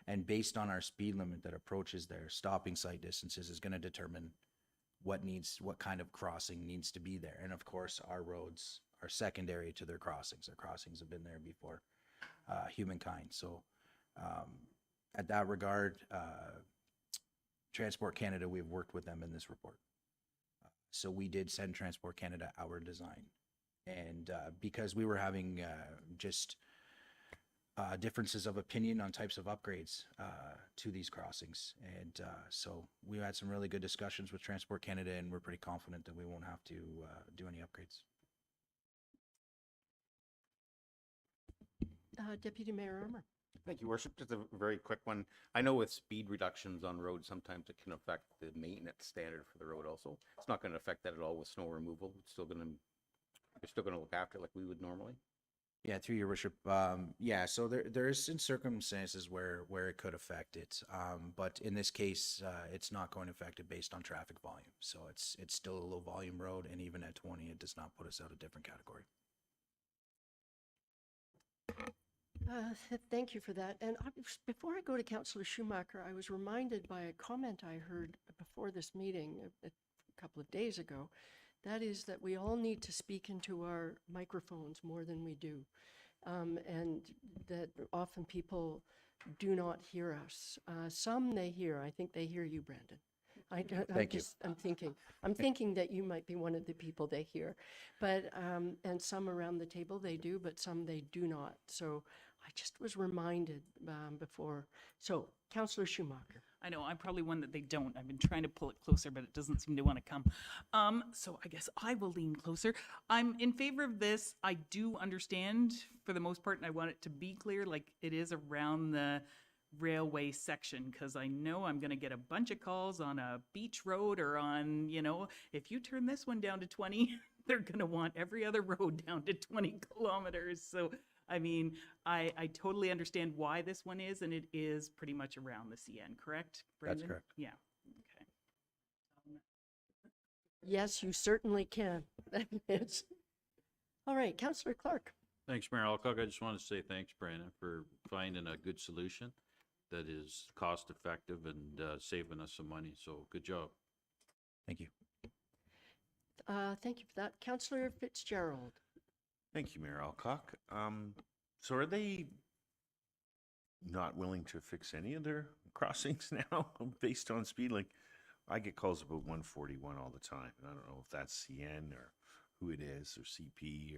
And based on our speed limit that approaches their stopping sight distances is going to determine what kind of crossing needs to be there. And of course, our roads are secondary to their crossings. Their crossings have been there before humankind. So at that regard, Transport Canada, we've worked with them in this report. So we did send Transport Canada our design. And because we were having just differences of opinion on types of upgrades to these crossings. And so we had some really good discussions with Transport Canada, and we're pretty confident that we won't have to do any upgrades. Deputy Mayor Armour. Thank you, Worship. Just a very quick one. I know with speed reductions on roads, sometimes it can affect the maintenance standard for the road also. It's not going to affect that at all with snow removal. It's still going to, you're still going to look after it like we would normally. Yeah, through your worship. Yeah, so there is some circumstances where it could affect it, but in this case, it's not going to affect it based on traffic volume. So it's still a low volume road, and even at 20, it does not put us out a different category. Thank you for that. And before I go to Councillor Schumacher, I was reminded by a comment I heard before this meeting a couple of days ago. That is that we all need to speak into our microphones more than we do. And that often people do not hear us. Some they hear. I think they hear you, Brandon. Thank you. I'm thinking that you might be one of the people they hear, but and some around the table they do, but some they do not. So I just was reminded before. So, Councillor Schumacher. I know, I'm probably one that they don't. I've been trying to pull it closer, but it doesn't seem to want to come. So I guess I will lean closer. I'm in favor of this. I do understand for the most part, and I want it to be clear, like it is around the railway section, because I know I'm going to get a bunch of calls on a beach road or on, you know, if you turn this one down to 20, they're going to want every other road down to 20 kilometers. So I mean, I totally understand why this one is, and it is pretty much around the CN, correct, Brendan? That's correct. Yeah, okay. Yes, you certainly can. Yes. All right, Councillor Clark. Thanks, Mayor Alcock. I just want to say thanks, Brandon, for finding a good solution that is cost effective and saving us some money. So good job. Thank you. Thank you for that. Councillor Fitzgerald. Thank you, Mayor Alcock. So are they not willing to fix any of their crossings now based on speed? Like, I get calls about 141 all the time. And I don't know if that's CN or who it is or CP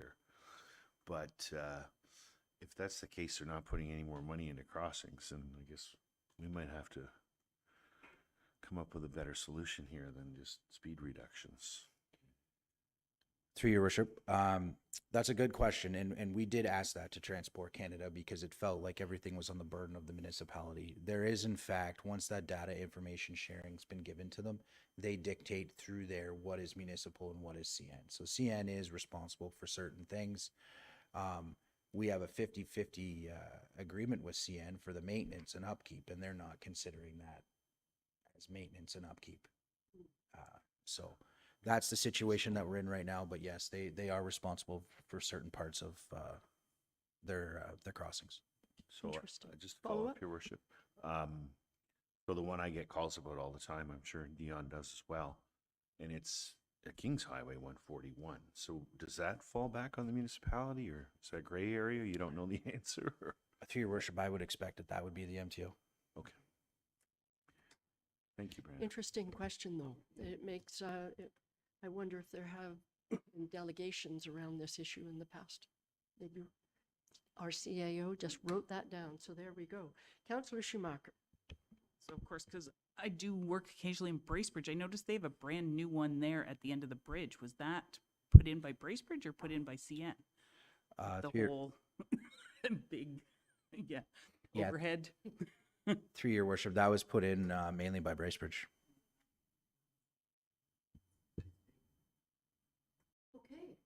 but if that's the case, they're not putting any more money into crossings, and I guess we might have to come up with a better solution here than just speed reductions. Through your worship, that's a good question, and we did ask that to Transport Canada because it felt like everything was on the burden of the municipality. There is, in fact, once that data information sharing's been given to them, they dictate through there what is municipal and what is CN. So CN is responsible for certain things. we have a 50-50 agreement with CN for the maintenance and upkeep, and they're not considering that as maintenance and upkeep. So that's the situation that we're in right now. But yes, they are responsible for certain parts of their crossings. So Interesting. just to follow Follow-up? up, Your Worship. So the one I get calls about all the time, I'm sure Dion does as well, and it's a Kings Highway 141. So does that fall back on the municipality, or is that gray area? You don't know the answer? Or? Through your worship, I would expect that would be the MTO. Okay. Thank you, Brandon. Interesting question, though. It makes, I wonder if there have been delegations around this issue in the past. Maybe our CAO just wrote that down, so there we go. Councillor Schumacher. So of course, because I do work occasionally in Bracebridge, I noticed they have a brand new one there at the end of the bridge. Was that put in by Bracebridge or put in by CN? The Through your- whole big, yeah, Yeah. overhead. Through your worship, that was put in mainly by Bracebridge. Okay.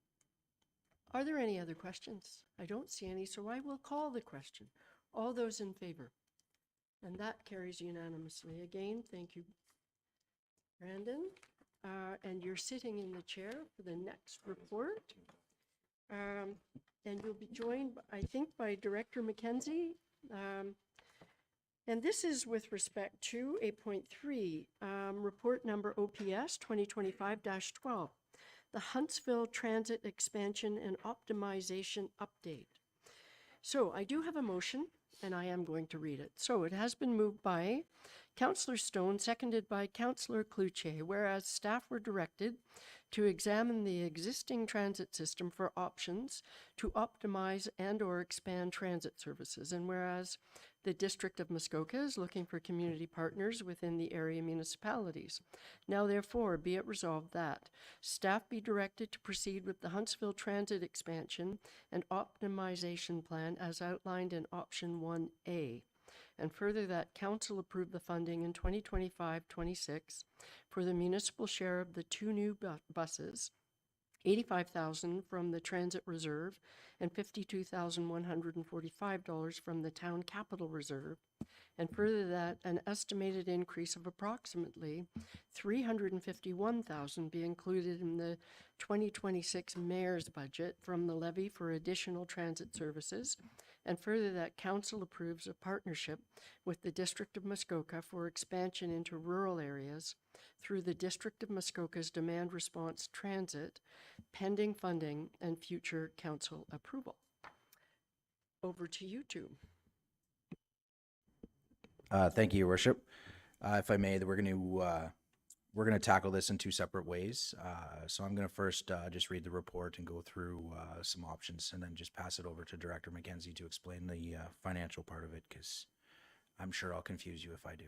Are there any other questions? I don't see any, so I will call the question. All those in favor? And that carries unanimously. Again, thank you, Brandon. And you're sitting in the chair for the next report. And you'll be joined, I think, by Director Mackenzie. And this is with respect to 8.3, report number OPS 2025-12, the Huntsville Transit Expansion and Optimization Update. So I do have a motion, and I am going to read it. So it has been moved by Councillor Stone, seconded by Councillor Cloutier, whereas staff were directed to examine the existing transit system for options to optimize and/or expand transit services, and whereas the District of Muskoka is looking for community partners within the area municipalities. Now therefore be it resolved that staff be directed to proceed with the Huntsville Transit Expansion and Optimization Plan as outlined in option 1A. And further that council approve the funding in 2025-26 for the municipal share of the 2 new buses, $85,000 from the Transit Reserve and $52,145 from the Town Capital Reserve, and further that an estimated increase of approximately $351,000 be included in the 2026 mayor's budget from the levy for additional transit services, and further that council approves a partnership with the District of Muskoka for expansion into rural areas through the District of Muskoka's Demand Response Transit, pending funding and future council approval. Over to you two. Thank you, Your Worship. If I may, we're going to tackle this in 2 separate ways. So I'm going to first just read the report and go through some options, and then just pass it over to Director Mackenzie to explain the financial part of it, because I'm sure I'll confuse you if I do.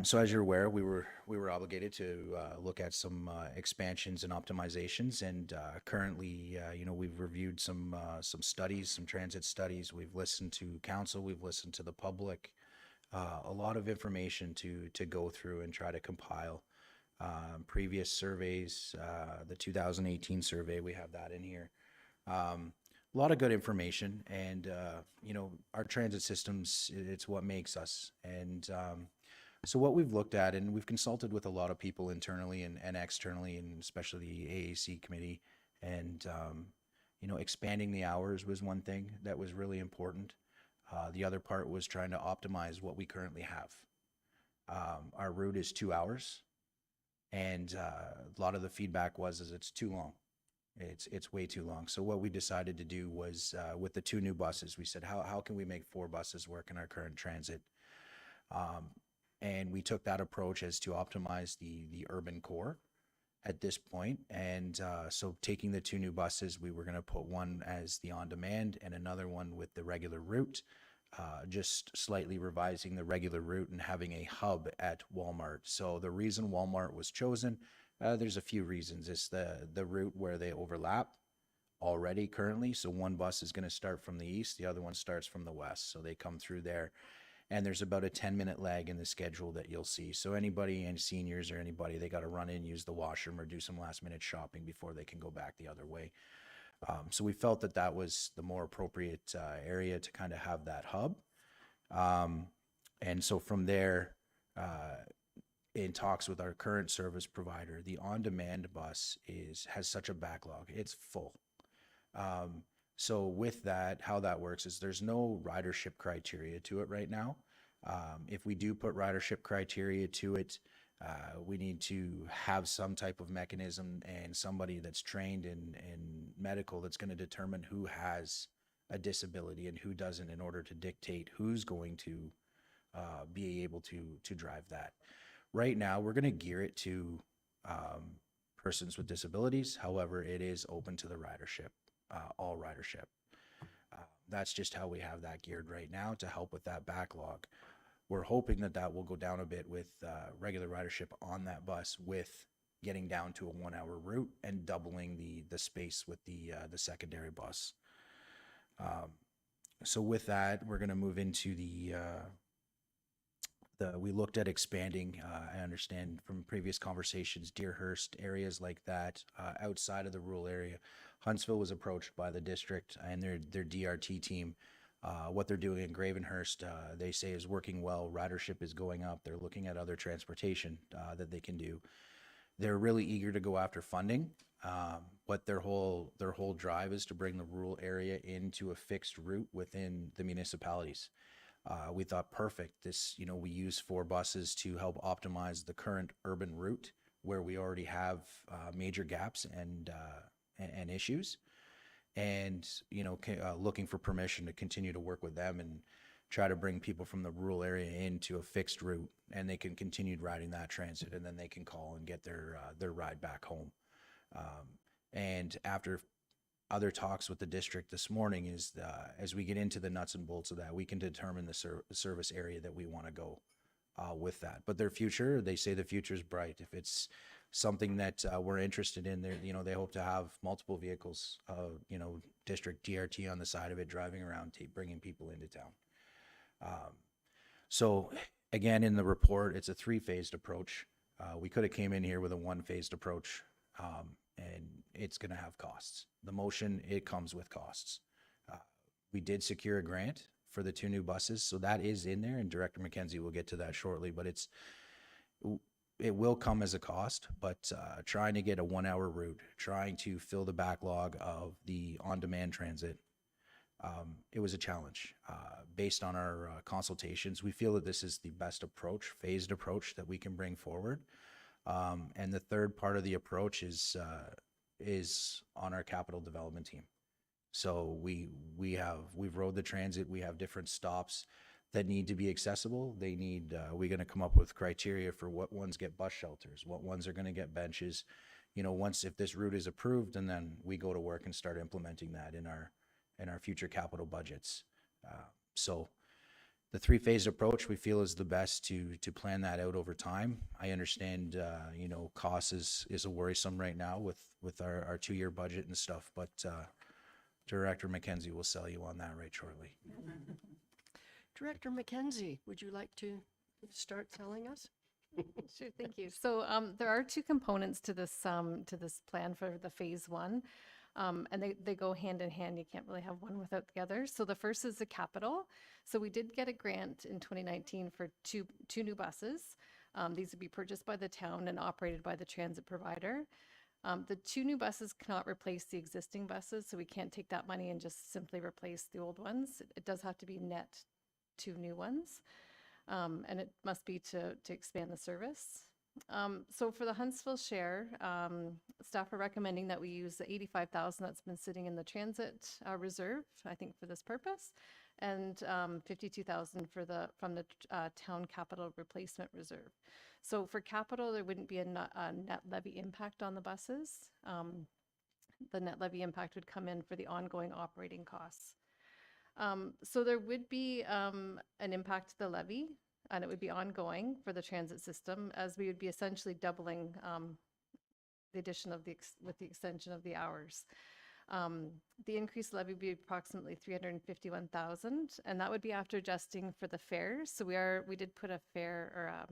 So as you're aware, we were obligated to look at some expansions and optimizations, and currently, we've reviewed some studies, some transit studies. We've listened to council, we've listened to the public, a lot of information to go through and try to compile. Previous surveys, the 2018 survey, we have that in here. A lot of good information, and our transit systems, it's what makes us. And so what we've looked at, and we've consulted with a lot of people internally and externally, and especially the AAC committee, and expanding the hours was one thing that was really important. The other part was trying to optimize what we currently have. Our route is 2 hours, and a lot of the feedback was it's too long. It's way too long. So what we decided to do was, with the 2 new buses, we said, how can we make 4 buses work in our current transit? And we took that approach as to optimize the urban core at this point. And so taking the 2 new buses, we were going to put one as the on-demand and another one with the regular route, just slightly revising the regular route and having a hub at Walmart. So the reason Walmart was chosen, there's a few reasons. It's the route where they overlap already currently. So one bus is going to start from the east, the other one starts from the west. So they come through there. And there's about a 10-minute lag in the schedule that you'll see. So anybody, and seniors or anybody, they got to run in, use the washroom, or do some last-minute shopping before they can go back the other way. So we felt that that was the more appropriate area to kind of have that hub. And so from there, in talks with our current service provider, the on-demand bus has such a backlog. It's full. So with that, how that works is there's no ridership criteria to it right now. If we do put ridership criteria to it, we need to have some type of mechanism and somebody that's trained in medical that's going to determine who has a disability and who doesn't in order to dictate who's going to be able to drive that. Right now, we're going to gear it to persons with disabilities. However, it is open to the ridership, all ridership. That's just how we have that geared right now to help with that backlog. We're hoping that that will go down a bit with regular ridership on that bus, with getting down to a 1-hour route and doubling the space with the secondary bus. So with that, we're going to move into we looked at expanding, I understand from previous conversations, Deerhurst, areas like that, outside of the rural area. Huntsville was approached by the district and their DRT team. What they're doing in Gravenhurst, they say is working well. Ridership is going up. They're looking at other transportation that they can do. They're really eager to go after funding, but their whole drive is to bring the rural area into a fixed route within the municipalities. We thought, perfect. This, we use 4 buses to help optimize the current urban route where we already have major gaps and issues, and looking for permission to continue to work with them and try to bring people from the rural area into a fixed route, and they can continue riding that transit, and then they can call and get their ride back home. And after other talks with the district this morning is as we get into the nuts and bolts of that, we can determine the service area that we want to go with that. But their future, they say the future is bright. If it's something that we're interested in, they hope to have multiple vehicles, district DRT on the side of it, driving around, bringing people into town. So again, in the report, it's a 3-phased approach. We could have came in here with a 1-phased approach, and it's going to have costs. The motion, it comes with costs. We did secure a grant for the 2 new buses, so that is in there, and Director McKenzie will get to that shortly, but it will come as a cost. But trying to get a 1-hour route, trying to fill the backlog of the on-demand transit, it was a challenge. Based on our consultations, we feel that this is the best approach, phased approach that we can bring forward. And the third part of the approach is on our capital development team. So we've rode the transit. We have different stops that need to be accessible. We're going to come up with criteria for what ones get bus shelters, what ones are going to get benches. If this route is approved, and then we go to work and start implementing that in our future capital budgets. So the 3-phase approach we feel is the best to plan that out over time. I understand, cost is a worrisome right now with our 2-year budget and stuff, but Director McKenzie will sell you on that right shortly. Director McKenzie, would you like to start telling us? Sure, thank you. So there are 2 components to this plan for the phase 1. And they go hand in hand. You can't really have one without the other. So the first is the capital. So we did get a grant in 2019 for two new buses. These would be purchased by the town and operated by the transit provider. The 2 new buses cannot replace the existing buses, so we can't take that money and just simply replace the old ones. It does have to be net 2 new ones, and it must be to expand the service. So for the Huntsville share, staff are recommending that we use the $85,000 that's been sitting in the transit reserve, I think, for this purpose, and $52,000 from the town capital replacement reserve. So for capital, there wouldn't be a net levy impact on the buses. The net levy impact would come in for the ongoing operating costs. So there would be an impact to the levy, and it would be ongoing for the transit system, as we would be essentially doubling the addition of with the extension of the hours. The increased levy would be approximately $351,000, and that would be after adjusting for the fares. So we did put a fare or a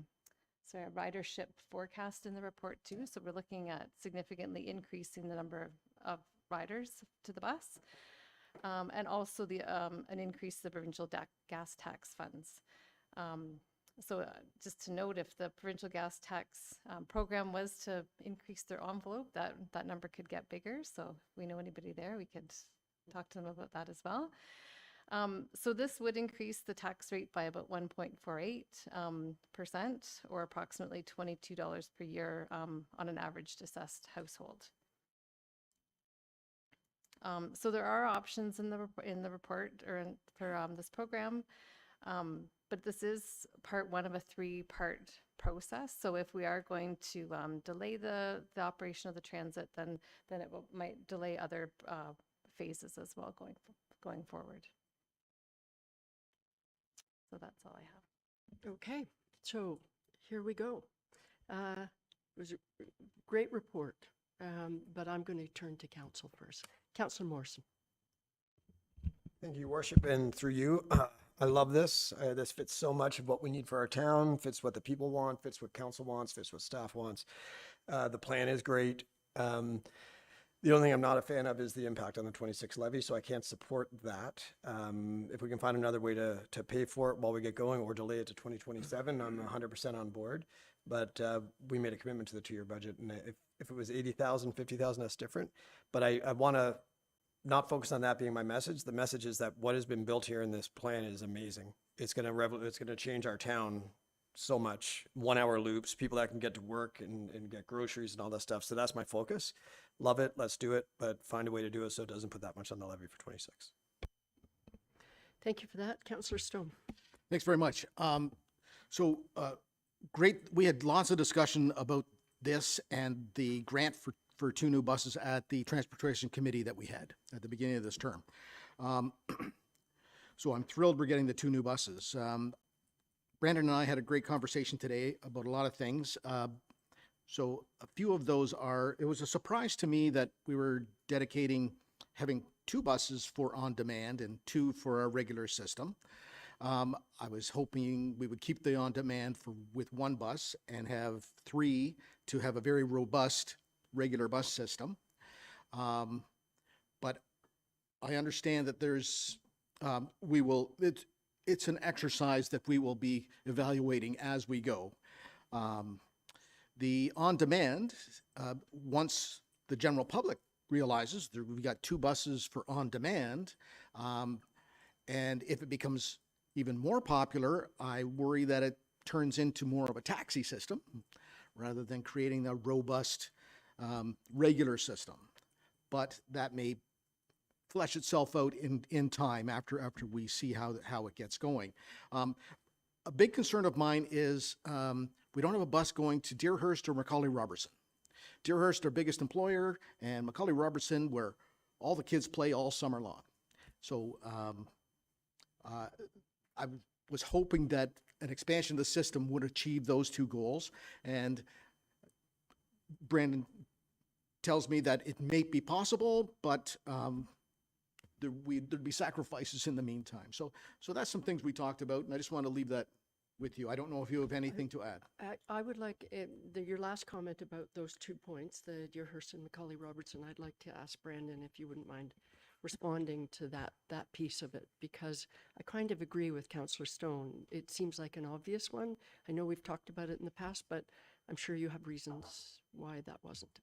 ridership forecast in the report too. So we're looking at significantly increasing the number of riders to the bus. And also an increase to the provincial gas tax funds. So just to note, if the provincial gas tax program was to increase their envelope, that number could get bigger. So if we know anybody there, we could talk to them about that as well. So this would increase the tax rate by about 1.48%, or approximately $22 per year on an average assessed household. So there are options in the report or for this program, but this is part one of a 3-part process. So if we are going to delay the operation of the transit, then it might delay other phases as well going forward. So that's all I have. Okay, so here we go. It was a great report, but I'm going to turn to council first. Councillor Morrison. Thank you, Your Worship, and through you, I love this. This fits so much of what we need for our town, fits what the people want, fits what council wants, fits what staff wants. The plan is great. The only thing I'm not a fan of is the impact on the 26 levy, so I can't support that. If we can find another way to pay for it while we get going or delay it to 2027, I'm 100% on board. But we made a commitment to the 2-year budget, and if it was 80,000, 50,000, that's different. But I want to not focus on that being my message. The message is that what has been built here in this plan is amazing. It's going to change our town so much. 1-hour loops, people that can get to work and get groceries and all that stuff. So that's my focus. Love it. Let's do it, but find a way to do it so it doesn't put that much on the levy for 26. Thank you for that. Councillor Stone. Thanks very much. Great. We had lots of discussion about this and the grant for 2 new buses at the Transportation Committee that we had at the beginning of this term. So I'm thrilled we're getting the 2 new buses. Brandon and I had a great conversation today about a lot of things. So a few of those it was a surprise to me that we were having 2 buses for on-demand and 2 for our regular system. I was hoping we would keep the on-demand with 1 bus and have 3 to have a very robust regular bus system. But I understand that it's an exercise that we will be evaluating as we go. The on-demand, once the general public realizes that we've got 2 buses for on-demand, and if it becomes even more popular, I worry that it turns into more of a taxi system rather than creating a robust regular system. But that may flesh itself out in time after we see how it gets going. A big concern of mine is we don't have a bus going to Deerhurst or Macaulay Robertson. Deerhurst, our biggest employer, and Macaulay Robertson, where all the kids play all summer long. So I was hoping that an expansion of the system would achieve those 2 goals. And Brandon tells me that it may be possible, but there'd be sacrifices in the meantime. So that's some things we talked about, and I just want to leave that with you. I don't know if you have anything to add. I would like your last comment about those 2 points, the Deerhurst and Macaulay Robertson. I'd like to ask Brandon if you wouldn't mind responding to that piece of it, because I kind of agree with Councillor Stone. It seems like an obvious one. I know we've talked about it in the past, but I'm sure you have reasons why that wasn't.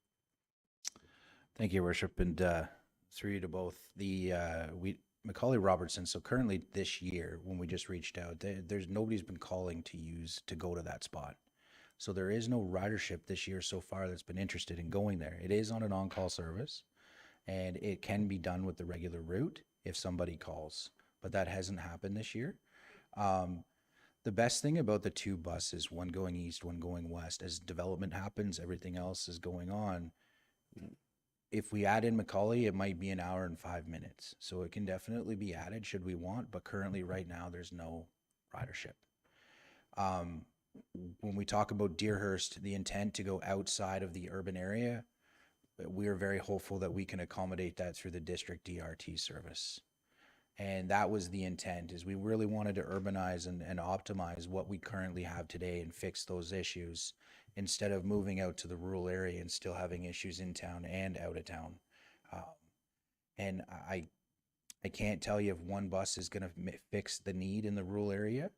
Thank you, Your Worship, and through you to both. Macaulay Robertson, so currently this year, when we just reached out, nobody's been calling to go to that spot. So there is no ridership this year so far that's been interested in going there. It is on an on-call service, and it can be done with the regular route if somebody calls, but that hasn't happened this year. The best thing about the 2 buses, one going east, one going west, as development happens, everything else is going on. If we add in Macaulay, it might be 1 hour and 5 minutes. So it can definitely be added should we want, but currently right now there's no ridership. When we talk about Deerhurst, the intent to go outside of the urban area, we are very hopeful that we can accommodate that through the district DRT service. And that was the intent, is we really wanted to urbanize and optimize what we currently have today and fix those issues instead of moving out to the rural area and still having issues in town and out of town. And I can't tell you if one bus is going to fix the need in the rural area.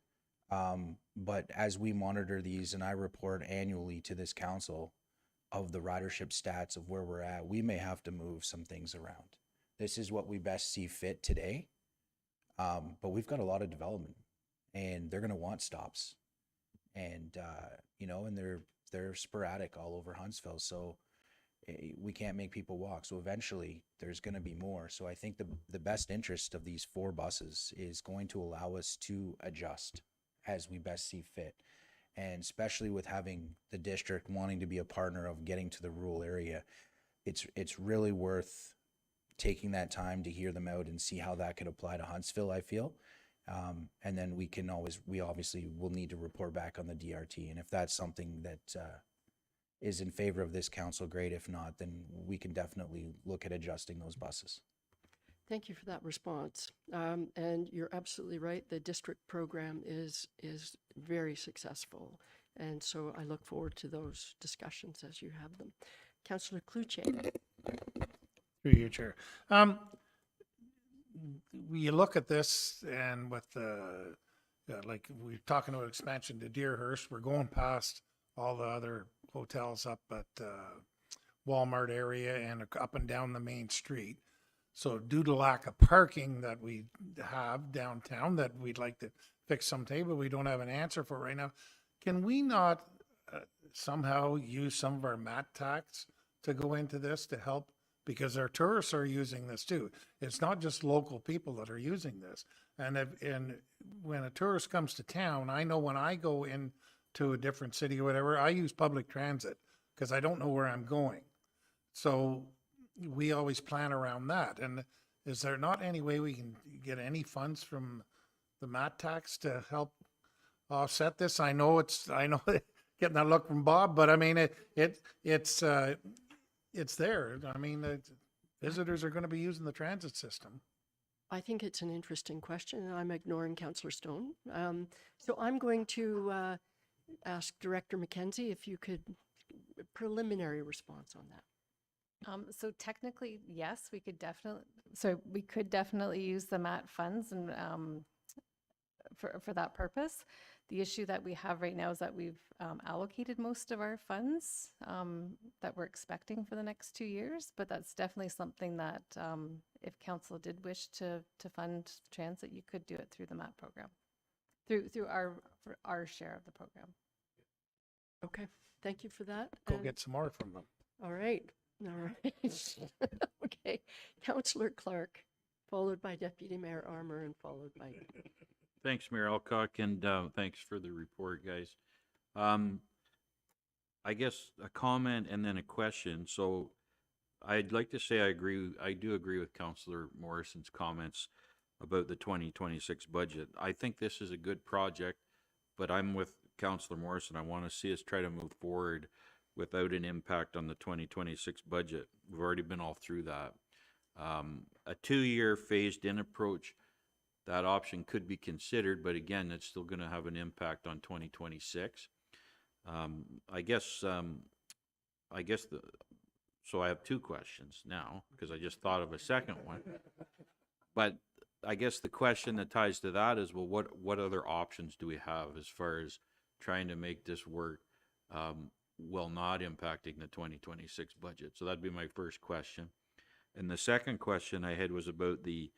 But as we monitor these and I report annually to this council of the ridership stats of where we're at, we may have to move some things around. This is what we best see fit today. But we've got a lot of development and they're going to want stops. And, you know, and they're sporadic all over Huntsville. So we can't make people walk. So eventually there's going to be more. So I think the best interest of these 4 buses is going to allow us to adjust as we best see fit. And especially with having the district wanting to be a partner of getting to the rural area, it's really worth taking that time to hear them out and see how that could apply to Huntsville, I feel. And then we obviously will need to report back on the DRT. And if that's something that is in favor of this council, great. If not, then we can definitely look at adjusting those buses. Thank you for that response. And you're absolutely right. The district program is very successful. And so I look forward to those discussions as you have them. Councillor Cluche. Through you, Chair. You look at this and with the, like we're talking about expansion to Deerhurst, we're going past all the other hotels up at Walmart area and up and down the main street. So due to lack of parking that we have downtown that we'd like to fix someday, but we don't have an answer for right now, can we not somehow use some of our MAT tax to go into this to help? Because our tourists are using this too. It's not just local people that are using this. And when a tourist comes to town, I know when I go into a different city or whatever, I use public transit because I don't know where I'm going. So we always plan around that. And is there not any way we can get any funds from the MAT tax to help offset this? I know getting that look from Bob, but I mean, it's there. I mean, visitors are going to be using the transit system. I think it's an interesting question, and I'm ignoring Councillor Stone. So I'm going to ask Director McKenzie if you could preliminary response on that. So technically, yes, we could definitely use the MAT funds and for that purpose. The issue that we have right now is that we've allocated most of our funds that we're expecting for the next 2 years, but that's definitely something that if council did wish to fund transit, you could do it through the MAT program, through our share of the program. Okay, thank you for that. Go And- get some more from them. All right. Okay, Councillor Clark, followed by Deputy Mayor Armour and followed by Thanks, Mayor Alcock, and thanks for the report, guys. I guess a comment and then a question. So I'd like to say I do agree with Councillor Morrison's comments about the 2026 budget. I think this is a good project, but I'm with Councillor Morrison. I want to see us try to move forward without an impact on the 2026 budget. We've already been all through that. A 2-year phased-in approach, that option could be considered, but again, it's still going to have an impact on 2026. So I have 2 questions now because I just thought of a second one. But I guess the question that ties to that is, well, what other options do we have as far as trying to make this work while not impacting the 2026 budget? So that'd be my first question. And the second question I had was about the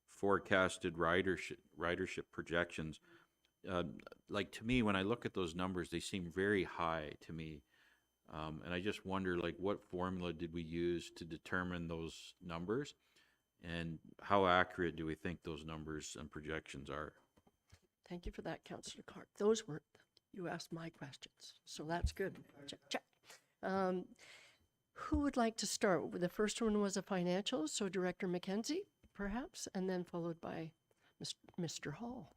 forecasted ridership projections. Like, to me, when I look at those numbers, they seem very high to me. And I just wonder, like, what formula did we use to determine those numbers? And how accurate do we think those numbers and projections are? Thank you for that, Councillor Clark. Those weren't, you asked my questions, so that's good. Check, check. Who would like to start? The first one was a financial, so Director McKenzie, perhaps, and then followed by Mr. Hall.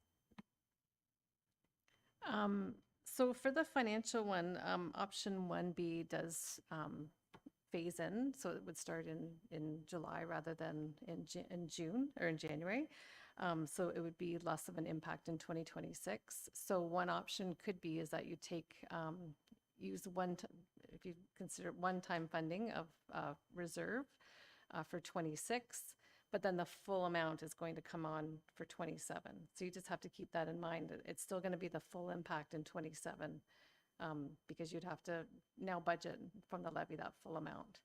So for the financial one, option 1B does phase in, so it would start in July rather than in June or in January. So it would be less of an impact in 2026. So one option could be is that you take if you consider one-time funding of reserve for 26, but then the full amount is going to come on for 27. So you just have to keep that in mind. It's still going to be the full impact in 27, because you'd have to now budget from the levy that full amount.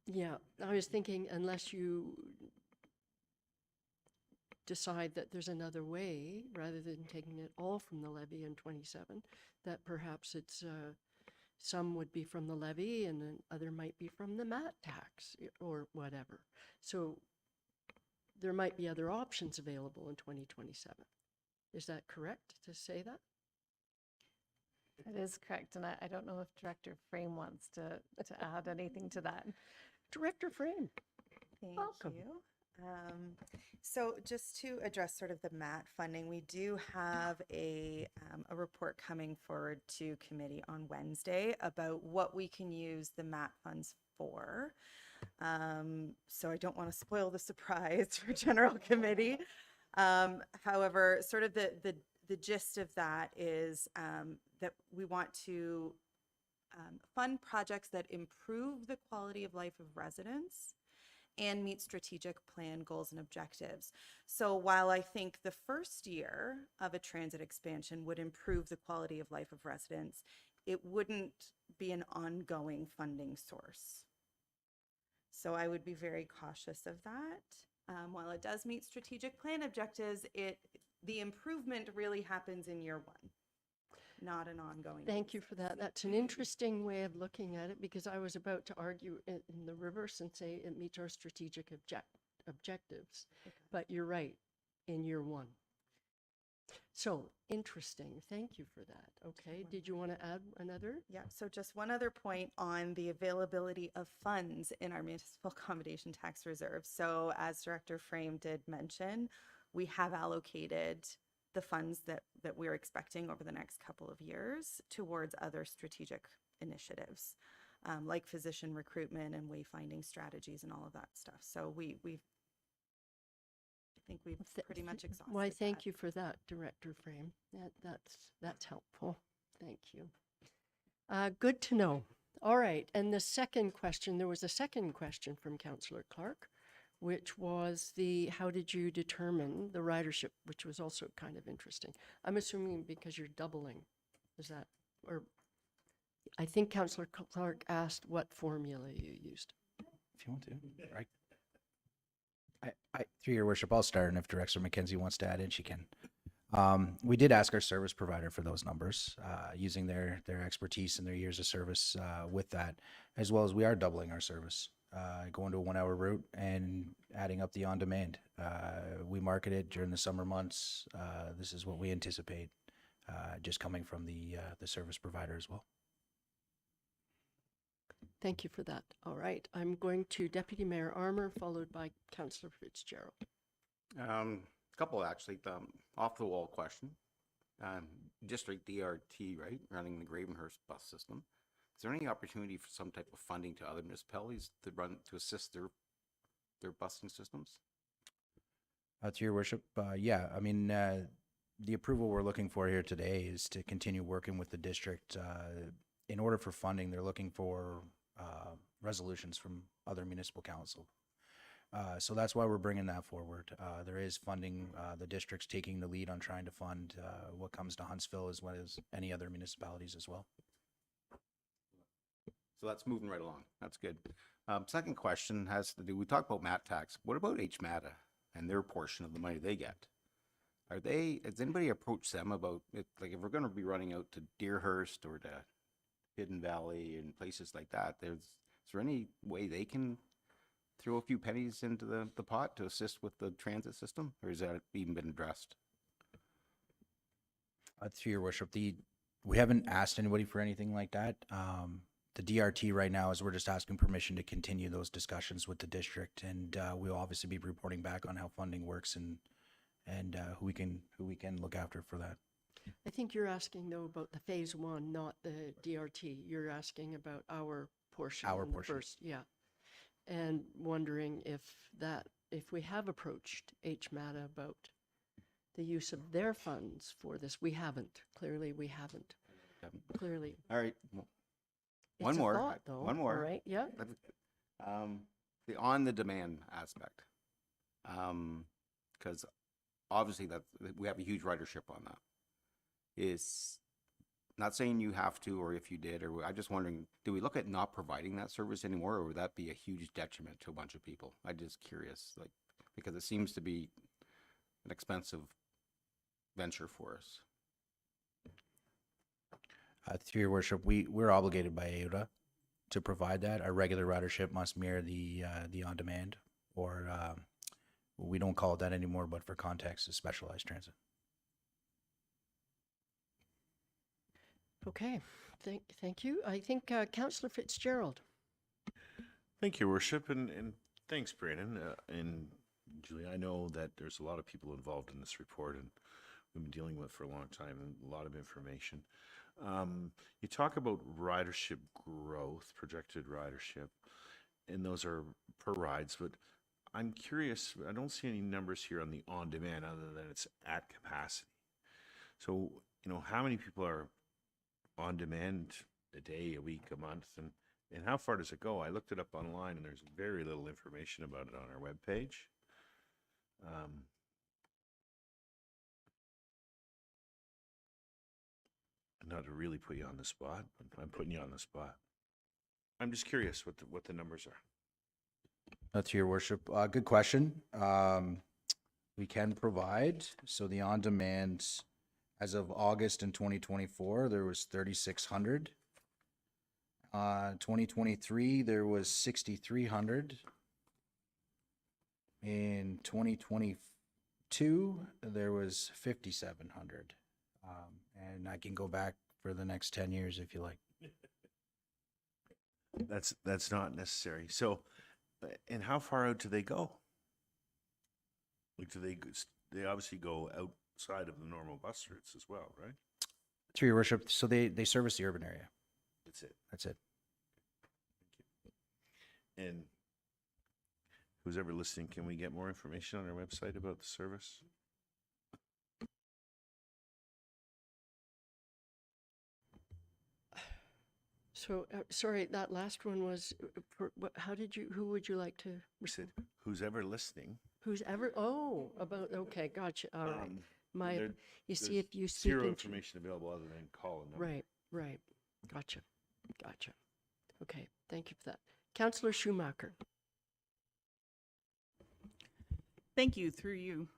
Yeah, I was thinking unless you decide that there's another way, rather than taking it all from the levy in 27, that perhaps it's, some would be from the levy and then other might be from the MAT tax or whatever. So there might be other options available in 2027. Is that correct to say that? It is correct, and I don't know if Director Frame wants to add anything to that. Director Frame. Thank Welcome. you. So just to address sort of the MAT funding, we do have a report coming forward to committee on Wednesday about what we can use the MAT funds for. So I don't want to spoil the surprise for general committee. However, sort of the gist of that is that we want to fund projects that improve the quality of life of residents and meet strategic plan goals and objectives. So while I think the first year of a transit expansion would improve the quality of life of residents, it wouldn't be an ongoing funding source. So I would be very cautious of that. While it does meet strategic plan objectives, the improvement really happens in year one, not an ongoing. Thank you for that. That's an interesting way of looking at it, because I was about to argue in the reverse and say it meets our strategic objectives. But you're right, in year one. So interesting. Thank you for that. Okay. Did you want to add another? Yeah, so just one other point on the availability of funds in our municipal accommodation tax reserve. So as Director Frame did mention, we have allocated the funds that we're expecting over the next couple of years towards other strategic initiatives, like physician recruitment and wayfinding strategies and all of that stuff. So I think we've pretty much exhausted. Why, thank you for that, Director Frame. That's helpful. Thank you. Good to know. All right. And the second question, there was a second question from Councillor Clark, which was how did you determine the ridership, which was also kind of interesting. I'm assuming because you're doubling, is that, or I think Councillor Clark asked what formula you used. If you want to, right? Through your worship, I'll start, and if Director McKenzie wants to add in, she can. We did ask our service provider for those numbers, using their expertise and their years of service with that, as well as we are doubling our service, going to a 1 hour route and adding up the on-demand. We market it during the summer months. This is what we anticipate, just coming from the service provider as well. Thank you for that. All right. I'm going to Deputy Mayor Armour, followed by Councillor Fitzgerald. Couple actually, off the wall question. District DRT, right, running the Gravenhurst bus system. Is there any opportunity for some type of funding to other municipalities to assist their busing systems? To your worship, yeah, I mean, the approval we're looking for here today is to continue working with the district. In order for funding, they're looking for resolutions from other municipal council. So that's why we're bringing that forward. There is funding. The district's taking the lead on trying to fund what comes to Huntsville, as well as any other municipalities as well. So that's moving right along. That's good. Second question has to do, we talked about MAT tax. What about HMATA and their portion of the money they get? Has anybody approached them about it? Like if we're going to be running out to Deerhurst or to Hidden Valley and places like that, is there any way they can throw a few pennies into the pot to assist with the transit system, or has that even been addressed? Through your worship, we haven't asked anybody for anything like that. The DRT right now is we're just asking permission to continue those discussions with the district, and we'll obviously be reporting back on how funding works and who we can look after for that. I think you're asking though about the phase one, not the DRT. You're asking about our portion. Our in the portion. First, yeah. And wondering if we have approached HMATA about the use of their funds for this. We haven't. Clearly, we haven't. Clearly. All right. Well, One It's a more, thought, though. one more. All right, yeah. The on-the-demand aspect. Because obviously we have a huge ridership on that. Is not saying you have to, or if you did, or I'm just wondering, do we look at not providing that service anymore, or would that be a huge detriment to a bunch of people? I'm just curious, like, because it seems to be an expensive venture for us. Through your worship, we're obligated by AUDA to provide that. Our regular ridership must mirror the on-demand, or we don't call it that anymore, but for context, is specialized transit. Okay, thank you. I think Councillor Fitzgerald. Thank you, Worship, and thanks, Brandon. And Julie, I know that there's a lot of people involved in this report, and we've been dealing with it for a long time, and a lot of information. You talk about ridership growth, projected ridership, and those are per rides, but I'm curious, I don't see any numbers here on the on-demand other than it's at capacity. So, how many people are on demand a day, a week, a month, and how far does it go? I looked it up online, and there's very little information about it on our webpage. Not to really put you on the spot, but I'm putting you on the spot. I'm just curious what the numbers are. To your worship, good question. We can provide, so the on-demand, as of August in 2024, there was 3,600. 2023, there was 6,300. In 2022, there was 5,700. And I can go back for the next 10 years if you like. That's not necessary. So, and how far out do they go? Like, they obviously go outside of the normal bus routes as well, right? Through your worship, so they service the urban area. That's it. That's it. And who's ever listening, can we get more information on our website about the service? So, sorry, that last one was, who would you like to? We said, who's ever listening? Who's ever, okay, gotcha, all right. There- You see, there's if you speak zero into. information available other than call a number. Right, gotcha. Okay, thank you for that. Councillor Schumacher. Thank you, through you,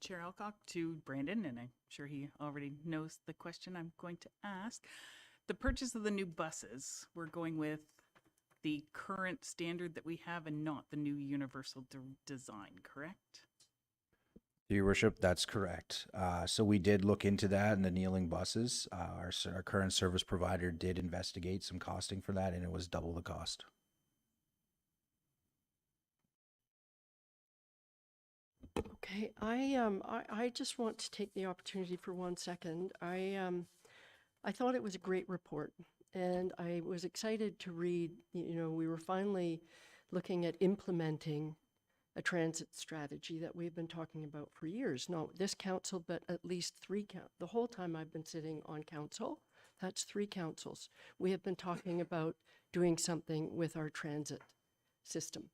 Chair Alcock, to Brandon, and I'm sure he already knows the question I'm going to ask. The purchase of the new buses, we're going with the current standard that we have and not the new universal design, correct? Your worship, that's correct. So we did look into that and the kneeling buses. Our current service provider did investigate some costing for that, and it was double the cost. Okay, I just want to take the opportunity for 1 second. I thought it was a great report, and I was excited to read, we were finally looking at implementing a transit strategy that we've been talking about for years. Not this council, but at least the whole time I've been sitting on council, that's 3 councils. We have been talking about doing something with our transit system.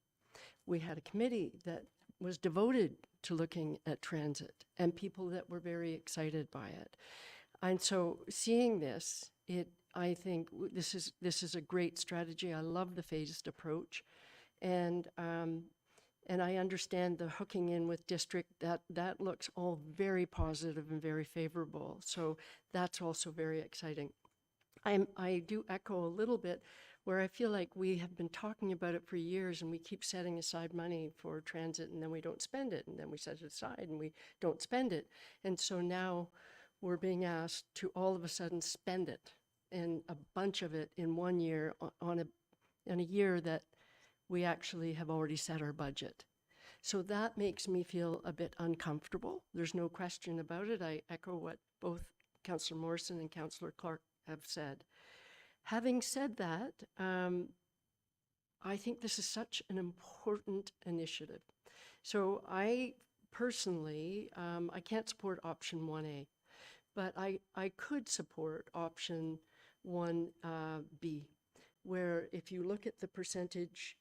We had a committee that was devoted to looking at transit and people that were very excited by it. And so seeing this, I think this is a great strategy. I love the phased approach. And I understand the hooking in with district, that looks all very positive and very favorable. So that's also very exciting. I do echo a little bit where I feel like we have been talking about it for years and we keep setting aside money for transit and then we don't spend it, and then we set it aside and we don't spend it. And so now we're being asked to all of a sudden spend it, and a bunch of it in 1 year in a year that we actually have already set our budget. So that makes me feel a bit uncomfortable. There's no question about it. I echo what both Councillor Morrison and Councillor Clark have said. Having said that, I think this is such an important initiative. So I personally, I can't support option 1A, but I could support option 1B, where if you look at the percentage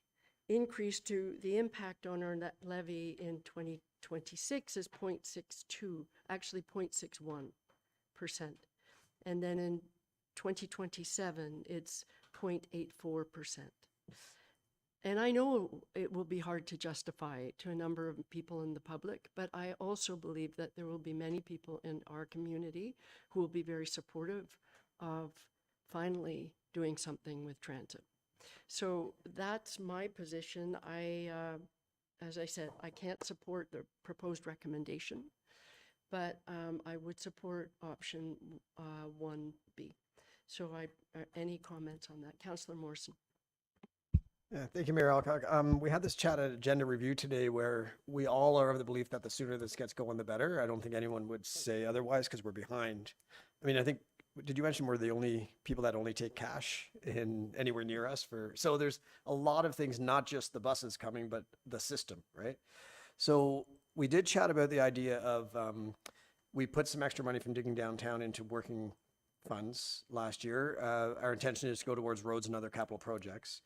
increase to the impact on our net levy in 2026 is 0.62, actually 0.61%. And then in 2027, it's 0.84%. And I know it will be hard to justify to a number of people in the public, but I also believe that there will be many people in our community who will be very supportive of finally doing something with transit. So that's my position. As I said, I can't support the proposed recommendation, but I would support option 1B. So any comments on that? Councillor Morrison. Yeah, thank you, Mayor Alcock. We had this chat at agenda review today where we all are of the belief that the sooner this gets going, the better. I don't think anyone would say otherwise because we're behind. I mean, I think, did you mention we're the only people that only take cash in anywhere near us so there's a lot of things, not just the buses coming, but the system, right? So we did chat about the idea of, we put some extra money from Digging Downtown into working funds last year. Our intention is to go towards roads and other capital projects.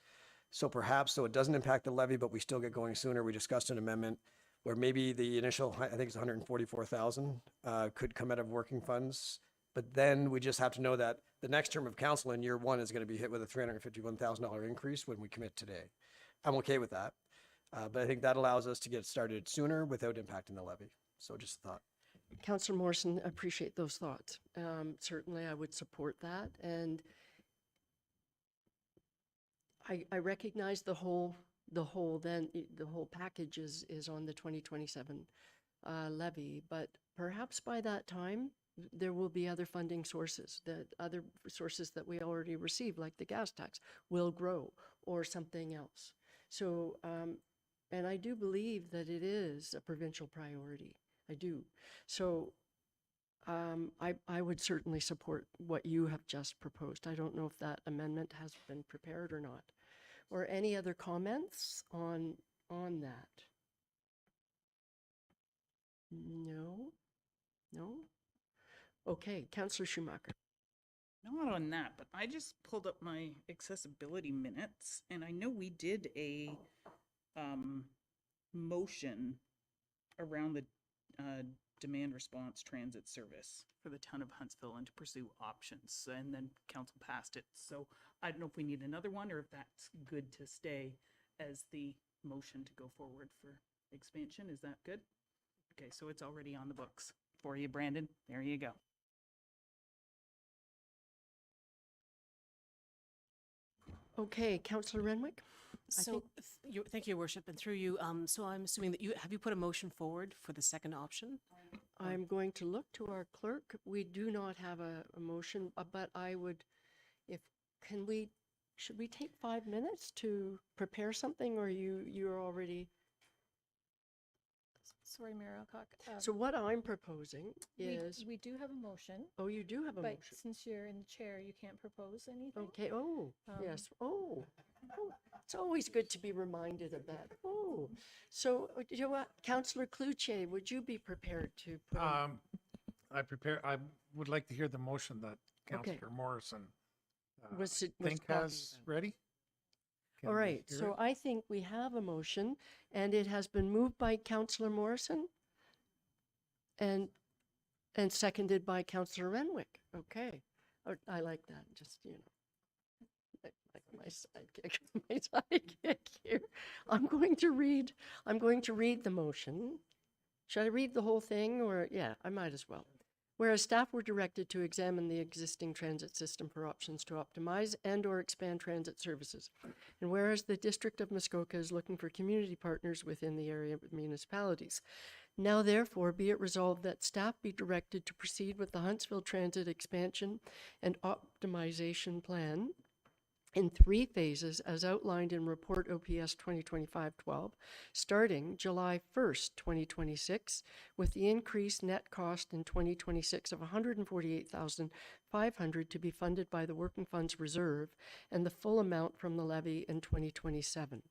So perhaps, so it doesn't impact the levy, but we still get going sooner. We discussed an amendment where maybe the initial, I think it's 144,000, could come out of working funds. But then we just have to know that the next term of council in year one is going to be hit with a $351,000 increase when we commit today. I'm okay with that. But I think that allows us to get started sooner without impacting the levy. So just a thought. Councillor Morrison, appreciate those thoughts. Certainly I would support that. And I recognize the whole package is on the 2027 levy, but perhaps by that time there will be other funding sources, that other sources that we already receive, like the gas tax, will grow or something else. So, and I do believe that it is a provincial priority. I do. So I would certainly support what you have just proposed. I don't know if that amendment has been prepared or not. Or any other comments on that? No? No? Okay, Councillor Schumacher. Not on that, but I just pulled up my accessibility minutes, and I know we did a motion around the demand response transit service for the town of Huntsville and to pursue options, and then council passed it. So I don't know if we need another one or if that's good to stay as the motion to go forward for expansion. Is that good? Okay, so it's already on the books for you, Brandon. There you go. Okay, Councillor Renwick. So, thank you, Your Worship, and through you, so I'm assuming that have you put a motion forward for the second option? I'm going to look to our clerk. We do not have a motion, but I would, should we take 5 minutes to prepare something, or you're already? Sorry, Mayor Alcock. So what I'm proposing is. We do have a motion, Oh, you do have a but motion. since you're in the chair, you can't propose anything. Okay, yes, it's always good to be reminded of that. So, you know what, Councillor Cloutier, would you be prepared to put? I would like to hear the motion that Okay. Councillor Morrison Was think talking has about. ready. Can All we right, hear so it? I think we have a motion, and it has been moved by Councillor Morrison and seconded by Councillor Renwick. Okay, I like that, just, like my sidekick, here. I'm going to read the motion. Should I read the whole thing, or, yeah, I might as well. Whereas staff were directed to examine the existing transit system for options to optimize and or expand transit services. And whereas the District of Muskoka is looking for community partners within the area of municipalities. Now therefore be it resolved that staff be directed to proceed with the Huntsville Transit Expansion and Optimization Plan in 3 phases as outlined in Report OPS 2025-12, starting July 1st, 2026, with the increased net cost in 2026 of $148,500 to be funded by the Working Funds Reserve and the full amount from the levy in 2027.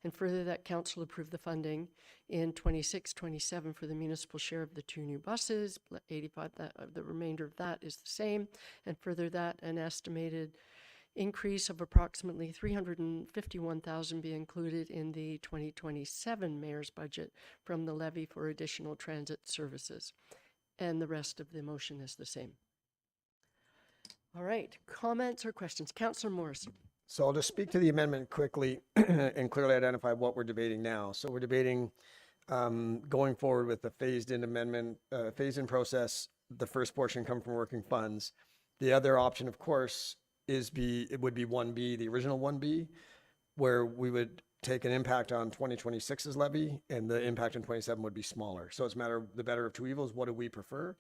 And further, that council approve the funding in 26-27 for the municipal share of the 2 new buses, 85, the remainder of that is the same, and further that an estimated increase of approximately 351,000 be included in the 2027 mayor's budget from the levy for additional transit services. And the rest of the motion is the same. All right, comments or questions? Councillor Morrison. So I'll just speak to the amendment quickly and clearly identify what we're debating now. So we're debating going forward with the phased-in amendment, phased-in process. The first portion come from working funds. The other option, of course, it would be 1B, the original 1B, where we would take an impact on 2026's levy and the impact in 27 would be smaller. So it's a matter of the better of two evils. What do we prefer?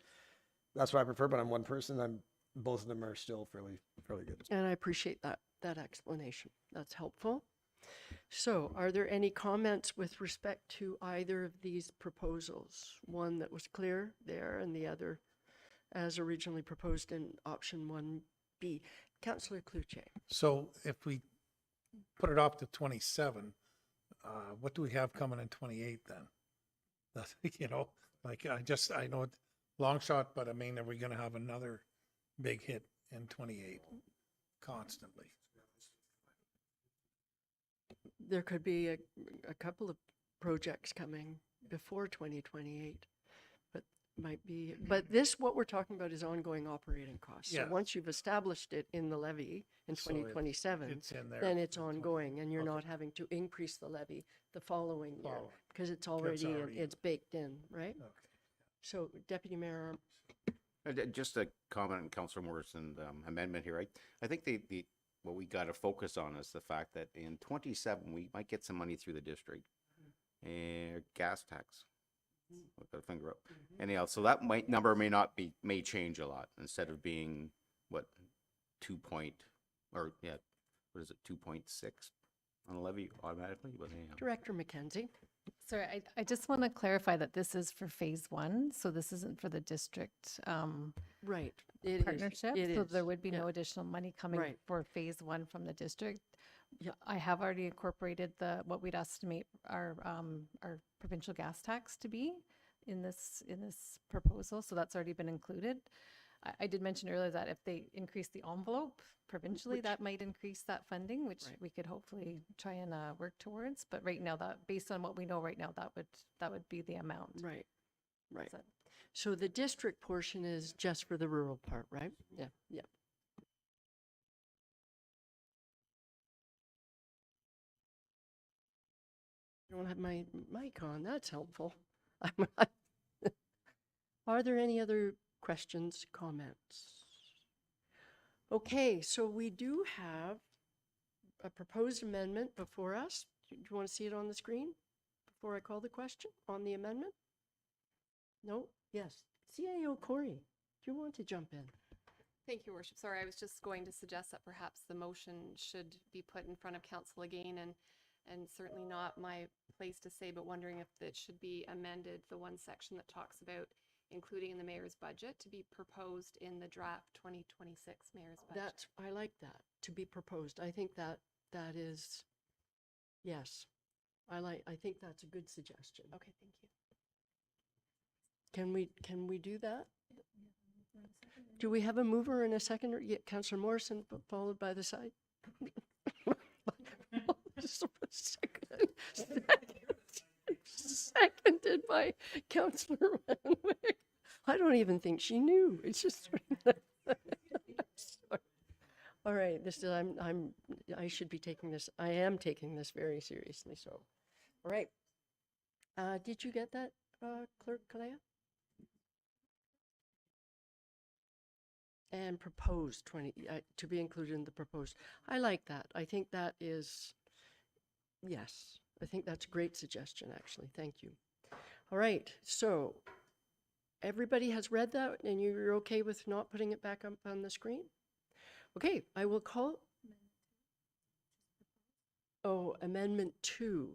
That's what I prefer, but I'm one person. Both of them are still fairly good. And I appreciate that explanation. That's helpful. So are there any comments with respect to either of these proposals? One that was clear there and the other as originally proposed in option 1B. Councillor Cloutier. So if we put it off to 27, what do we have coming in 28 then? You know, like I know it's long shot, but I mean, are we going to have another big hit in 28 constantly? There could be a couple of projects coming before 2028, but what we're talking about is ongoing operating costs. Yeah. So once you've established it in the levy in So 2027, it's in there then it's for 20. ongoing and you're Okay. not having to increase the levy the following year Following. because it's already already, in. it's baked in, right? Okay. So Deputy Mayor, Just a comment on Councillor Morrison's amendment here. I think what we got to focus on is the fact that in 27, we might get some money through the district and gas tax. I've got a finger up. Anyhow, so that number may change a lot instead of being what 2.6 on a levy automatically. But anyhow. Director McKenzie. Sorry, I just want to clarify that this is for phase one, so this isn't for the district Right. It is. partnership. It So is. there would be Yeah. no additional money coming Right. for phase one from the district. Yeah. I have already incorporated what we'd estimate our provincial gas tax to be in this proposal, so that's already been included. I did mention earlier that if they increase the envelope provincially, that might increase that funding, which Right. we could hopefully try and work towards. But right now, based on what we know right now, that would be the amount. Right. Right. So- So the district portion is just for the rural part, right? Yeah. Yeah. I don't have my mic on. That's helpful. Are there any other questions, comments? Okay, so we do have a proposed amendment before us. Do you want to see it on the screen before I call the question on the amendment? No? Yes. CAO Corey, do you want to jump in? Thank you, Worship. Sorry, I was just going to suggest that perhaps the motion should be put in front of council again, and certainly not my place to say, but wondering if it should be amended, the one section that talks about including in the mayor's budget to be proposed in the draft 2026 mayor's budget. I like that, to be proposed. I think that is, yes. I think that's a good suggestion. Okay, thank you. Can we do that? Do we have a mover and a seconder? Yeah, Councillor Morrison, followed by the side. Seconded by Councillor Renwick. I don't even think she knew. It's just. Sorry. All right, I should be taking this. I am taking this very seriously. So, all right. Did you get that, Clerk Kalea? And proposed 20 to be included in the proposed. I like that. I think that is, yes, I think that's a great suggestion, actually. Thank you. All right, so everybody has read that and you're okay with not putting it back up on the screen? Okay, I will call. Oh, Amendment 2.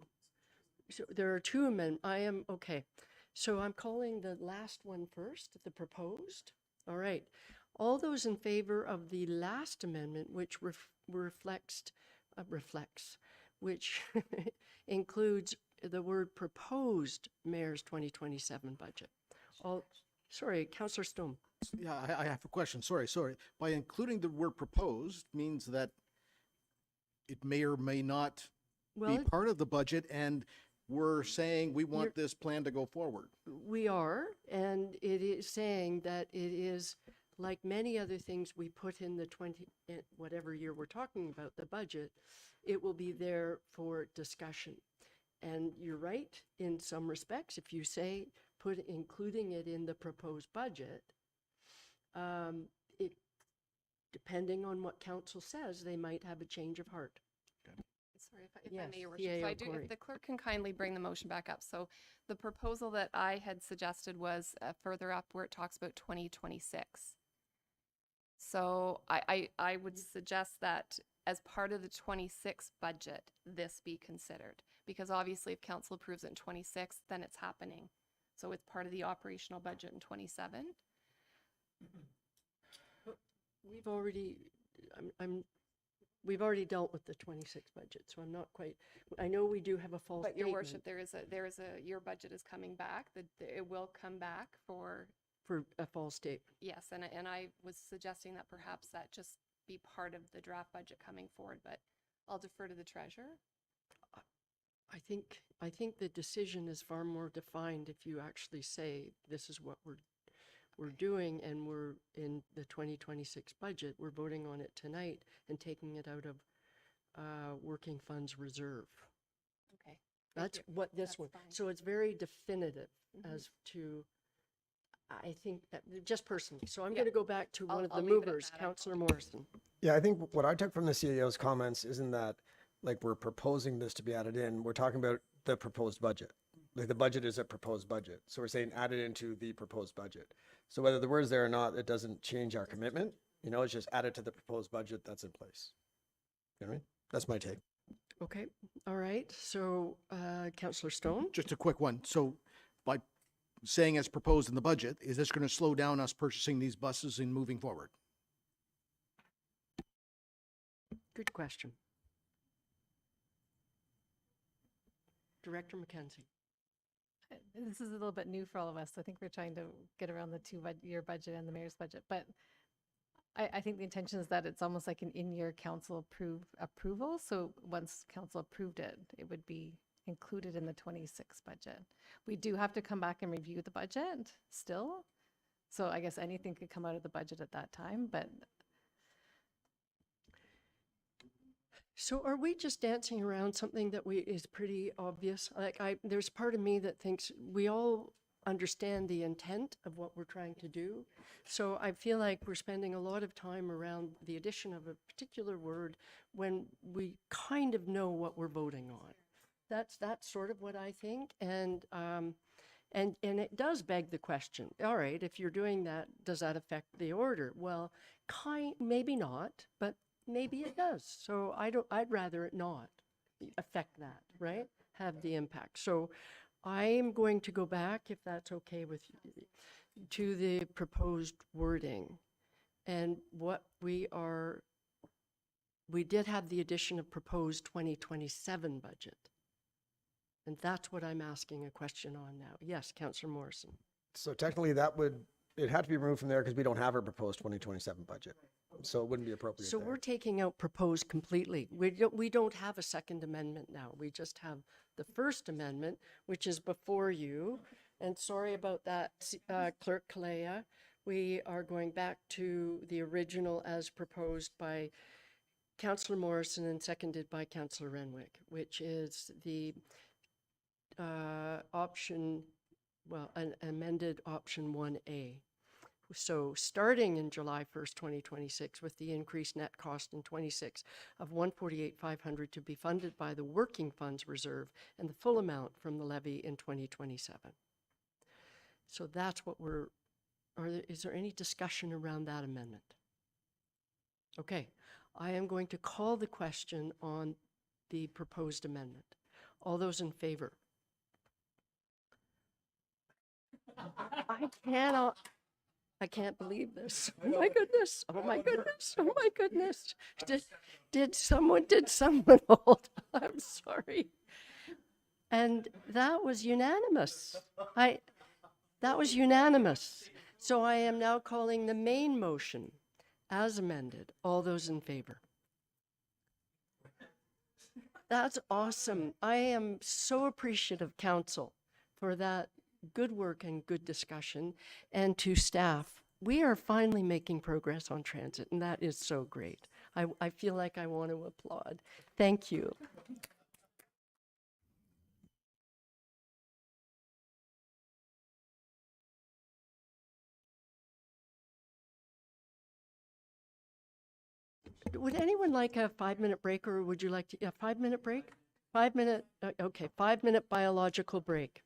So there are two amendments. Okay. So I'm calling the last one first, the proposed. All right. All those in favor of the last amendment, which reflects, which includes the word proposed mayor's 2027 budget. Sorry, Councillor Stone. Yeah, I have a question. Sorry. By including the word proposed means that it may or may not be Well, part of the budget, and we're saying we want You're- this plan to go forward. we are, and it is saying that it is like many other things we put in the whatever year we're talking about, the budget, it will be there for discussion. And you're right, in some respects, if you say including it in the proposed budget, it, depending on what council says, they might have a change of heart. Sorry, if I Yes, may, Your Worship. So CAO I do, Corey. if the clerk can kindly bring the motion back up. So the proposal that I had suggested was further up where it talks about 2026. So I would suggest that as part of the 26 budget, this be considered. Because obviously if council approves it in 26, then it's happening. So it's part of the operational budget in 27. We've already, we've already dealt with the 26 budget, so I'm not quite, I know we do have a false But Your statement Worship, your budget is coming back, it will come back for, for a false statement. yes, and I was suggesting that perhaps that just be part of the draft budget coming forward, but I'll defer to the treasurer. I think the decision is far more defined if you actually say, this is what we're doing, and we're in the 2026 budget, we're voting on it tonight and taking it out of working funds reserve. Okay. That's you. what this That's one, fine. so it's very definitive Mhm. as to, I think, just personally. So I'm Yeah. going to go back to one of I'll the leave it at movers, that, I Councillor Morrison. Yeah, I think what I took from the CAO's comments isn't that like we're proposing this to be added in. We're talking about the proposed budget. Like the budget is a proposed budget. So we're saying add it into the proposed budget. So whether the word's there or not, it doesn't change our commitment. You know, it's just added to the proposed budget that's in place. You know what I mean? That's my take. Okay, all right. So Councillor Stone? Just a quick one. So by saying as proposed in the budget, is this going to slow down us purchasing these buses and moving forward? Good question. Director McKenzie. This is a little bit new for all of us. I think we're trying to get around the two-year budget and the mayor's budget, but I think the intention is that it's almost like an in-year council approval. So once council approved it, it would be included in the 26 budget. We do have to come back and review the budget still. So I guess anything could come out of the budget at that time, but So are we just dancing around something that is pretty obvious? Like there's part of me that thinks we all understand the intent of what we're trying to do. So I feel like we're spending a lot of time around the addition of a particular word when we kind of know what we're voting on. That's sort of what I think. And it does beg the question. All right, if you're doing that, does that affect the order? Well, maybe not, but maybe it does. So I'd rather it not affect that, right? Have the impact. So I am going to go back, if that's okay with you, to the proposed wording. And what we did have the addition of proposed 2027 budget. And that's what I'm asking a question on now. Yes, Councillor Morrison. So technically it had to be removed from there because we don't have a proposed 2027 budget. So it wouldn't be appropriate So there. we're taking out proposed completely. We don't have a second amendment now. We just have the first amendment, which is before you. And sorry about that, Clerk Kalea. We are going back to the original as proposed by Councillor Morrison and seconded by Councillor Renwick, which is the an amended option 1A. So starting in July 1st, 2026, with the increased net cost in 26 of $148,500 to be funded by the working funds reserve and the full amount from the levy in 2027. So that's what is there any discussion around that amendment? Okay, I am going to call the question on the proposed amendment. All those in favor? I can't believe this. Oh my goodness. Oh my goodness. Oh my goodness. Did someone hold? I'm sorry. And that was unanimous. That was unanimous. So I am now calling the main motion as amended. All those in favor? That's awesome. I am so appreciative, council, for that good work and good discussion. And to staff, we are finally making progress on transit, and that is so great. I feel like I want to applaud. Thank you. Would anyone like a 5-minute break, or would you like to, a 5-minute break? 5-minute, okay, 5-minute biological break.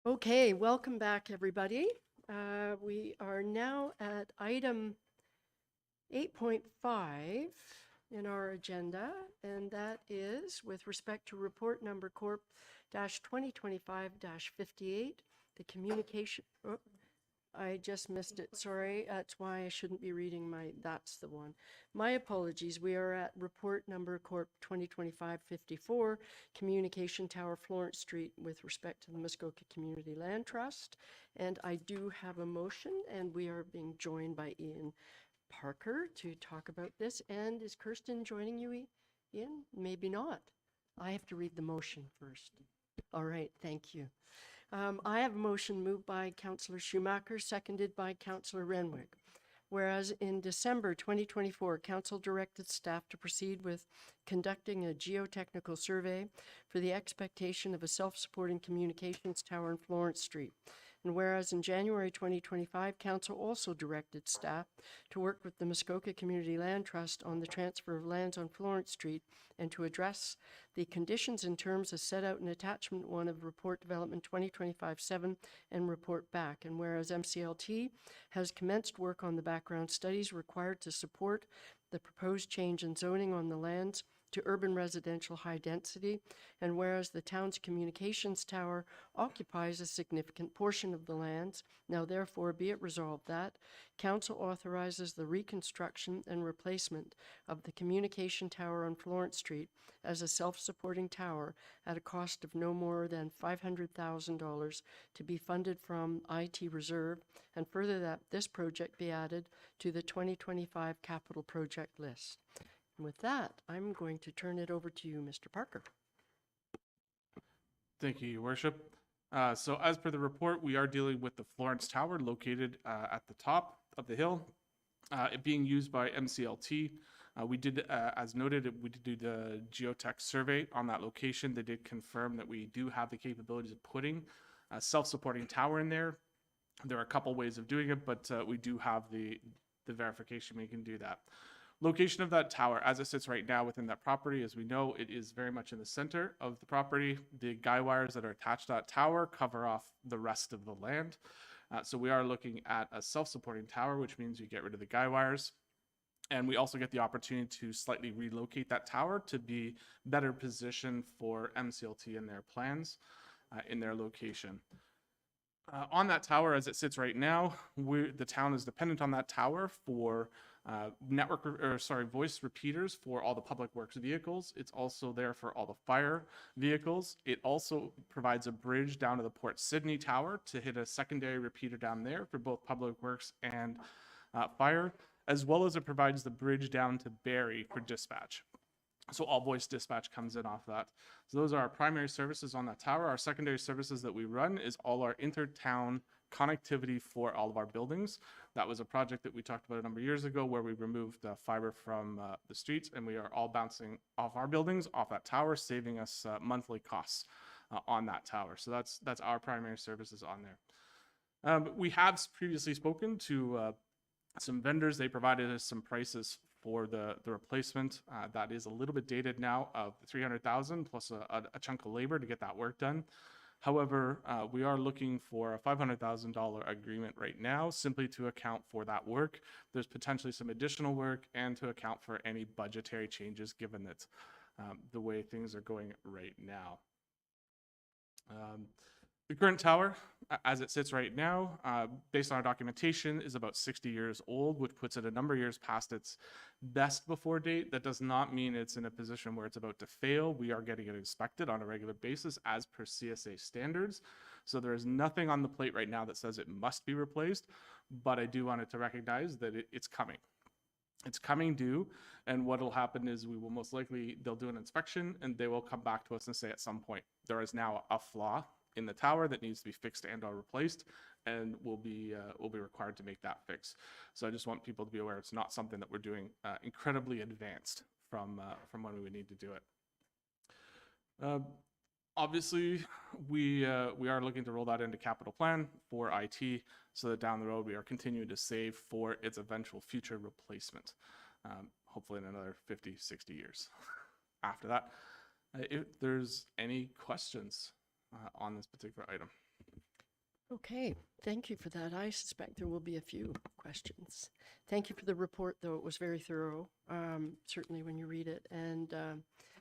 Okay, welcome back, everybody. We are now at item 8.5 in our agenda, and that is with respect to report number Corp dash 2025-58, the communication. Oh, I just missed it. Sorry. That's why I shouldn't be reading that's the one. My apologies. We are at report number Corp 2025-54, Communication Tower, Florence Street, with respect to the Muskoka Community Land Trust. And I do have a motion, and we are being joined by Ian Parker to talk about this. And is Kirsten joining you, Ian? Maybe not. I have to read the motion first. All right. Thank you. I have a motion moved by Councillor Schumacher, seconded by Councillor Renwick. Whereas in December 2024, Council directed staff to proceed with conducting a geotechnical survey for the expectation of a self-supporting communications tower in Florence Street. And whereas in January 2025, Council also directed staff to work with the Muskoka Community Land Trust on the transfer of lands on Florence Street and to address the conditions and terms as set out in Attachment 1 of Report Development 2025-7 and report back. And whereas MCLT has commenced work on the background studies required to support the proposed change in zoning on the lands to urban residential high density, and whereas the town's communications tower occupies a significant portion of the lands, now therefore be it resolved that Council authorizes the reconstruction and replacement of the communication tower on Florence Street as a self-supporting tower at a cost of no more than $500,000 to be funded from IT Reserve, and further that this project be added to the 2025 capital project list. With that, I'm going to turn it over to you, Mr. Parker. Thank you, Your Worship. So as per the report, we are dealing with the Florence Tower located at the top of the hill, it being used by MCLT. We did, as noted, we did do the geotech survey on that location. They did confirm that we do have the capabilities of putting a self-supporting tower in there. There are a couple ways of doing it, but we do have the verification we can do that. Location of that tower, as it sits right now within that property, as we know, it is very much in the center of the property. The guy wires that are attached to that tower cover off the rest of the land. So we are looking at a self-supporting tower, which means you get rid of the guy wires. And we also get the opportunity to slightly relocate that tower to be better positioned for MCLT in their plans, in their location. On that tower, as it sits right now, the town is dependent on that tower for voice repeaters for all the public works vehicles. It's also there for all the fire vehicles. It also provides a bridge down to the Port Sydney Tower to hit a secondary repeater down there for both public works and fire, as well as it provides the bridge down to Barrie for dispatch. So all voice dispatch comes in off that. So those are our primary services on that tower. Our secondary services that we run is all our intertown connectivity for all of our buildings. That was a project that we talked about a number of years ago where we removed fiber from the streets, and we are all bouncing off our buildings, off that tower, saving us monthly costs on that tower. So that's our primary services on there. We have previously spoken to some vendors. They provided us some prices for the replacement. That is a little bit dated now, of $300,000 plus a chunk of labor to get that work done. However, we are looking for a $500,000 agreement right now, simply to account for that work. There's potentially some additional work and to account for any budgetary changes, given that the way things are going right now. The current tower, as it sits right now, based on our documentation, is about 60 years old, which puts it a number of years past its best before date. That does not mean it's in a position where it's about to fail. We are getting it inspected on a regular basis as per CSA standards. So there is nothing on the plate right now that says it must be replaced, but I do want it to recognize that it's coming. It's coming due, and what will happen is we will most likely, they'll do an inspection and they will come back to us and say at some point, there is now a flaw in the tower that needs to be fixed and or replaced, and we'll be required to make that fix. So I just want people to be aware it's not something that we're doing incredibly advanced from when we would need to do it. Obviously, we are looking to roll that into capital plan for IT, so that down the road we are continuing to save for its eventual future replacement, hopefully in another 50, 60 years after that. If there's any questions on this particular item. Okay, thank you for that. I suspect there will be a few questions. Thank you for the report, though. It was very thorough, certainly when you read it. And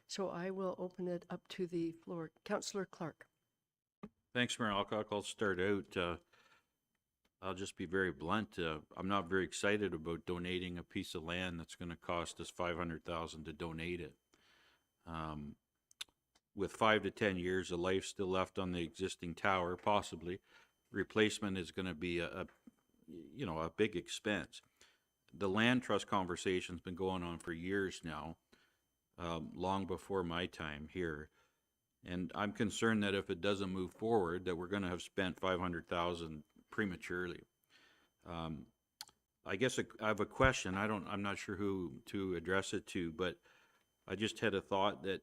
so I will open it up to the floor. Councillor Clark. Thanks, Mayor Alcock. I'll start out. I'll just be very blunt. I'm not very excited about donating a piece of land that's going to cost us $500,000 to donate it. With 5 to 10 years of life still left on the existing tower, possibly, replacement is going to be a big expense. The land trust conversation's been going on for years now, long before my time here. And I'm concerned that if it doesn't move forward, that we're going to have spent $500,000 prematurely. I guess I have a question. I'm not sure who to address it to, but I just had a thought that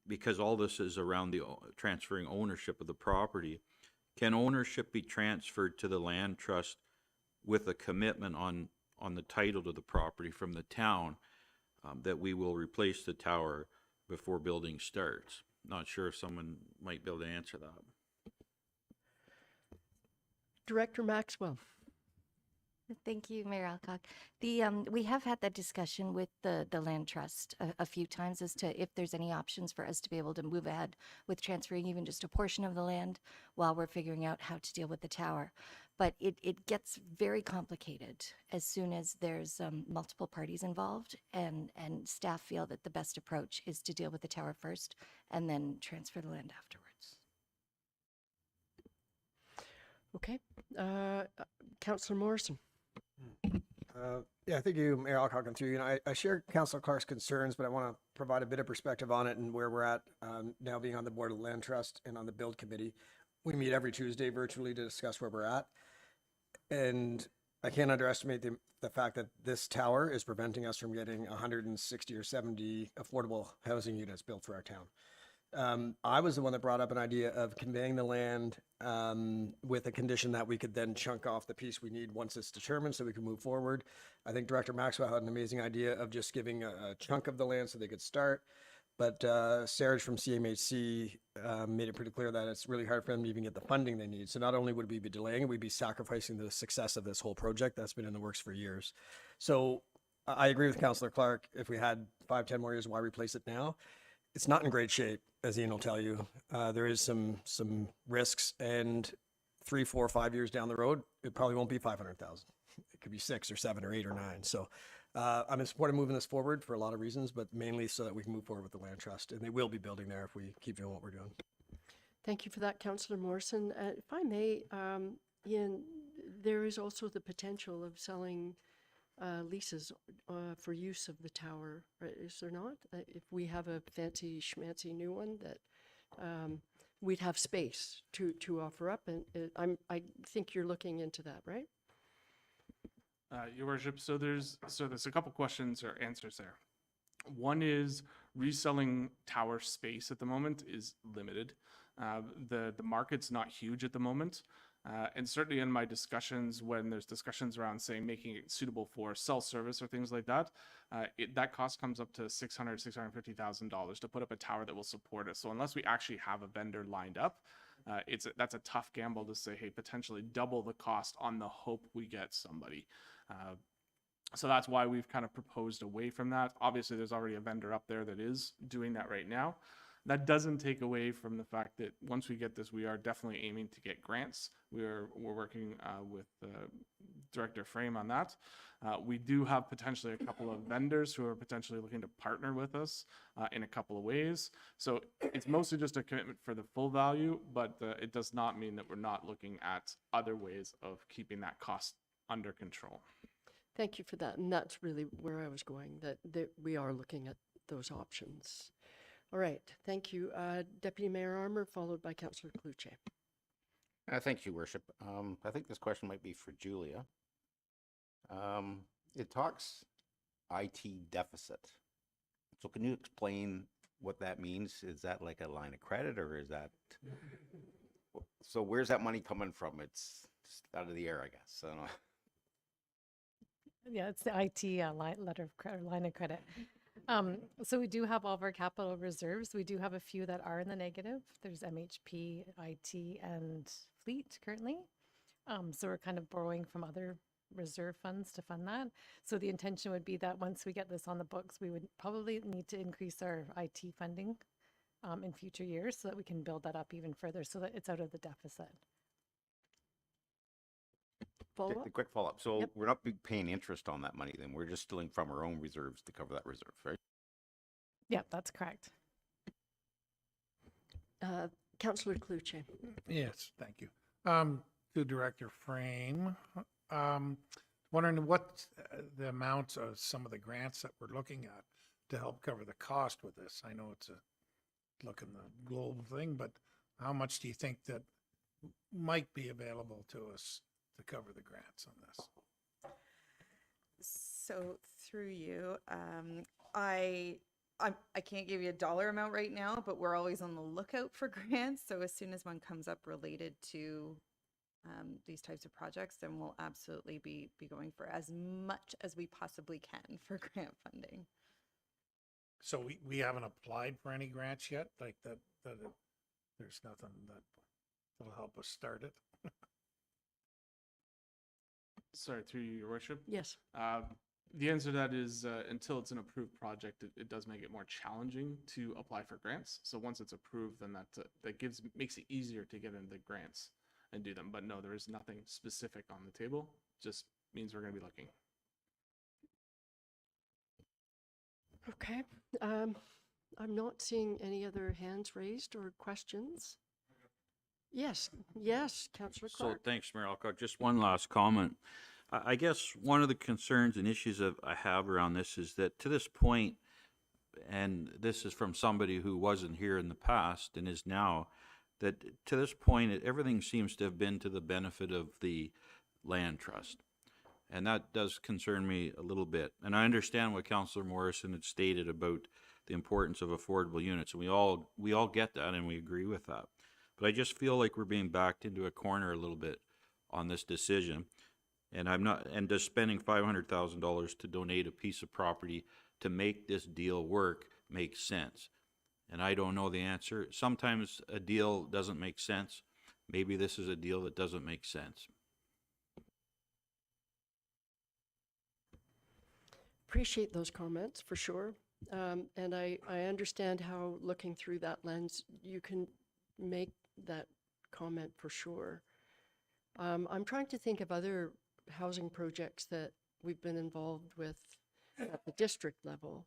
because all this is around the transferring ownership of the property, can ownership be transferred to the land trust with a commitment on the title to the property from the town that we will replace the tower before building starts? Not sure if someone might be able to answer that. Director Maxwell. Thank you, Mayor Alcock. We have had that discussion with the land trust a few times as to if there's any options for us to be able to move ahead with transferring even just a portion of the land while we're figuring out how to deal with the tower. But it gets very complicated as soon as there's multiple parties involved, and staff feel that the best approach is to deal with the tower first and then transfer the land afterwards. Okay. Councillor Morrison. Yeah, thank you, Mayor Alcock and through you. And I share Councillor Clark's concerns, but I want to provide a bit of perspective on it and where we're at now being on the board of the Land Trust and on the Build Committee. We meet every Tuesday virtually to discuss where we're at. And I can't underestimate the fact that this tower is preventing us from getting 160 or 70 affordable housing units built for our town. I was the one that brought up an idea of conveying the land with a condition that we could then chunk off the piece we need once it's determined so we can move forward. I think Director Maxwell had an amazing idea of just giving a chunk of the land so they could start. But Sarge from CMHC made it pretty clear that it's really hard for them to even get the funding they need. So not only would we be delaying it, we'd be sacrificing the success of this whole project that's been in the works for years. So I agree with Councillor Clark. If we had 5-10 more years, why replace it now? It's not in great shape, as Ian will tell you. There is some risks, and 3, 4, 5 years down the road, it probably won't be 500,000. It could be 6 or 7 or 8 or 9. So I'm in support of moving this forward for a lot of reasons, but mainly so that we can move forward with the land trust, and they will be building there if we keep doing what we're doing. Thank you for that, Councillor Morrison. If I may, Ian, there is also the potential of selling leases for use of the tower, right? Is there not? If we have a fancy schmancy new one that we'd have space to offer up, and I think you're looking into that, right? Your Worship, so there's a couple questions or answers there. One is reselling tower space at the moment is limited. The market's not huge at the moment. And certainly in my discussions, when there's discussions around, say, making it suitable for cell service or things like that, that cost comes up to $650,000 to put up a tower that will support it. So unless we actually have a vendor lined up, that's a tough gamble to say, hey, potentially double the cost on the hope we get somebody. So that's why we've kind of proposed away from that. Obviously, there's already a vendor up there that is doing that right now. That doesn't take away from the fact that once we get this, we are definitely aiming to get grants. We're working with Director Frame on that. We do have potentially a couple of vendors who are potentially looking to partner with us in a couple of ways. So it's mostly just a commitment for the full value, but it does not mean that we're not looking at other ways of keeping that cost under control. Thank you for that. And that's really where I was going, that we are looking at those options. All right, thank you. Deputy Mayor Armour, followed by Councillor Cluche. Thank you, Worship. I think this question might be for Julia. It talks IT deficit. So can you explain what that means? Is that like a line of credit, or is that... So where's that money coming from? It's just out of the air, I guess. I don't know. Yeah, it's the IT line of credit. So we do have all of our capital reserves. We do have a few that are in the negative. There's MHP, IT, and fleet currently. So we're kind of borrowing from other reserve funds to fund that. So the intention would be that once we get this on the books, we would probably need to increase our IT funding in future years so that we can build that up even further so that it's out of the deficit. Follow-up? A quick follow-up. So Yep. we're not paying interest on that money then. We're just stealing from our own reserves to cover that reserve, right? Yeah, that's correct. Councillor Cluche. Yes, thank you. To Director Frame, wondering what the amounts of some of the grants that we're looking at to help cover the cost with this. I know it's a look in the global thing, but how much do you think that might be available to us to cover the grants on this? So through you, I can't give you a dollar amount right now, but we're always on the lookout for grants. So as soon as one comes up related to these types of projects, then we'll absolutely be going for as much as we possibly can for grant funding. So we haven't applied for any grants yet, like there's nothing that will help us start it. Sorry, through you, Your Worship. Yes. The answer to that is until it's an approved project, it does make it more challenging to apply for grants. So once it's approved, then that makes it easier to get into the grants and do them. But no, there is nothing specific on the table. Just means we're going to be looking. Okay. I'm not seeing any other hands raised or questions. Yes, Councillor So Clark. thanks, Mayor Alcock. Just one last comment. I guess one of the concerns and issues that I have around this is that to this point, and this is from somebody who wasn't here in the past and is now, that to this point, everything seems to have been to the benefit of the land trust. And that does concern me a little bit. And I understand what Councillor Morrison had stated about the importance of affordable units. And we all get that and we agree with that. But I just feel like we're being backed into a corner a little bit on this decision. And just spending $500,000 to donate a piece of property to make this deal work makes sense. And I don't know the answer. Sometimes a deal doesn't make sense. Maybe this is a deal that doesn't make sense. Appreciate those comments for sure. And I understand how looking through that lens, you can make that comment for sure. I'm trying to think of other housing projects that we've been involved with at the district level.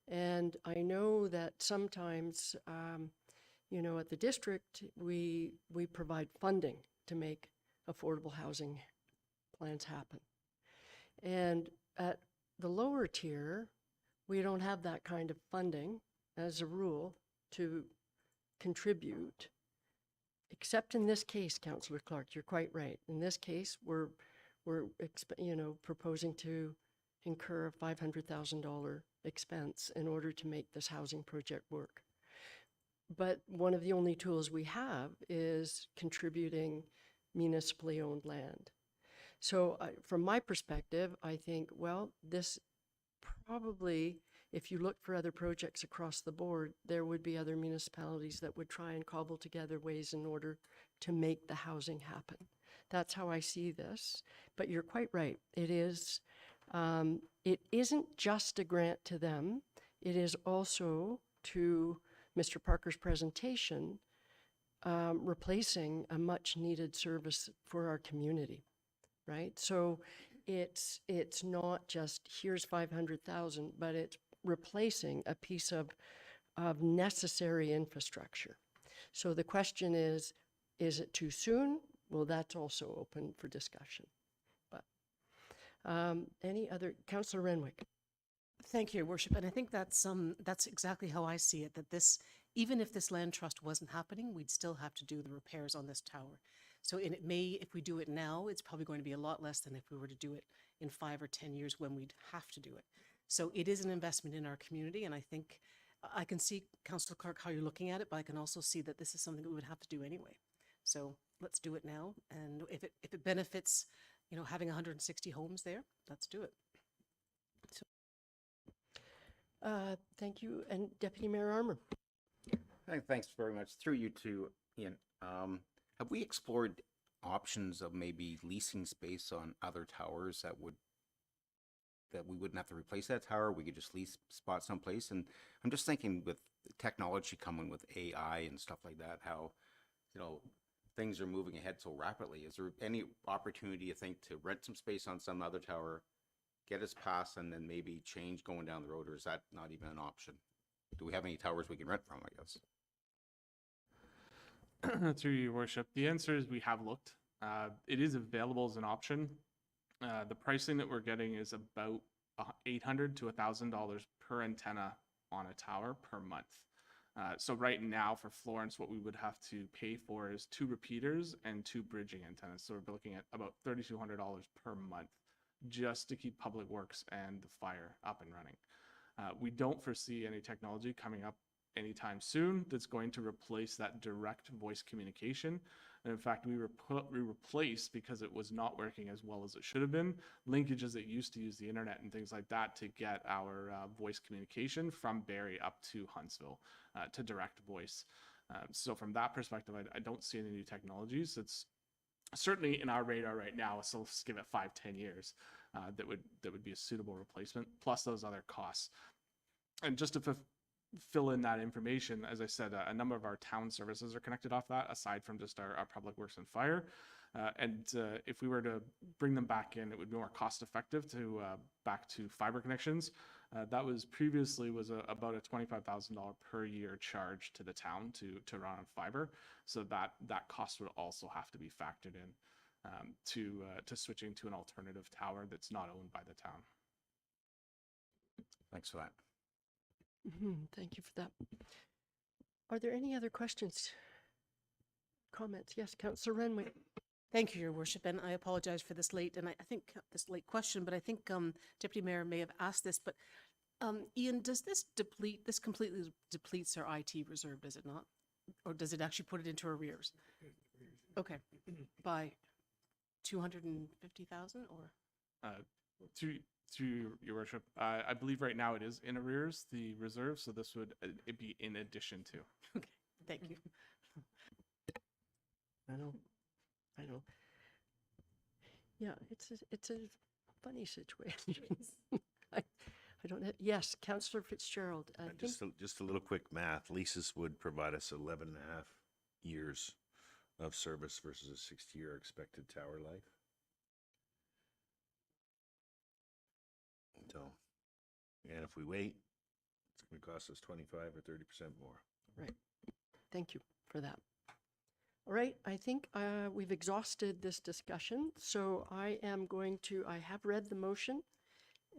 And I know that sometimes, at the district, we provide funding to make affordable housing plans happen. And at the lower tier, we don't have that kind of funding as a rule to contribute, except in this case, Councillor Clark, you're quite right. In this case, we're proposing to incur a $500,000 expense in order to make this housing project work. But one of the only tools we have is contributing municipally owned land. So from my perspective, I think, well, this probably, if you look for other projects across the board, there would be other municipalities that would try and cobble together ways in order to make the housing happen. That's how I see this. But you're quite right. It isn't just a grant to them. It is also, to Mr. Parker's presentation, replacing a much needed service for our community, right? So it's not just here's 500,000, but it's replacing a piece of necessary infrastructure. So the question is it too soon? Well, that's also open for discussion. But any other, Councillor Renwick? Thank you, Your Worship. And I think that's exactly how I see it, that this, even if this land trust wasn't happening, we'd still have to do the repairs on this tower. So it may, if we do it now, it's probably going to be a lot less than if we were to do it in 5 or 10 years when we'd have to do it. So it is an investment in our community, and I think I can see, Councillor Clark, how you're looking at it, but I can also see that this is something we would have to do anyway. So let's do it now, and if it benefits, having 160 homes there, let's do it. Thank you. And Deputy Mayor Armour. Thanks very much. Through you to Ian. Have we explored options of maybe leasing space on other towers that we wouldn't have to replace that tower? We could just lease spots someplace. And I'm just thinking with technology coming with AI and stuff like that, how, things are moving ahead so rapidly. Is there any opportunity, you think, to rent some space on some other tower, get us past, and then maybe change going down the road, or is that not even an option? Do we have any towers we can rent from, I guess? Through your worship, the answer is we have looked. It is available as an option. The pricing that we're getting is about $800 to $1,000 per antenna on a tower per month. So right now for Florence, what we would have to pay for is 2 repeaters and 2 bridging antennas. So we're looking at about $3,200 per month just to keep Public Works and the fire up and running. We don't foresee any technology coming up anytime soon that's going to replace that direct voice communication. And in fact, we replaced, because it was not working as well as it should have been, linkages that used to use the internet and things like that to get our voice communication from Barrie up to Huntsville to direct voice. So from that perspective, I don't see any new technologies. It's certainly in our radar right now. So let's give it 5-10 years that would be a suitable replacement, plus those other costs. And just to fill in that information, as I said, a number of our town services are connected off that, aside from just our Public Works and Fire. If we were to bring them back in, it would be more cost effective to back to fiber connections. That was previously about a $25,000 per year charge to the town to run on fiber. So that cost would also have to be factored in to switching to an alternative tower that's not owned by the town. Thanks for that. Thank you for that. Are there any other questions? Comments? Yes, Councillor Renwick. Thank you, Your Worship, and I apologize for this late, and I think this late question, but I think Deputy Mayor may have asked this, but Ian, does this completely depletes our IT reserve, does it not? Or does it actually put it into arrears? Okay, by 250,000 or? To your worship, I believe right now it is in arrears, the reserve, so this would it be in addition to. Okay, thank you. I know. Yeah, it's a funny situation. I don't have, yes, Councillor Fitzgerald. I think, Just a little quick math. Leases would provide us 11.5 years of service versus a 60-year expected tower life. So, and if we wait, it's going to cost us 25 or 30% more. right. Thank you for that. All right, I think we've exhausted this discussion, so I have read the motion,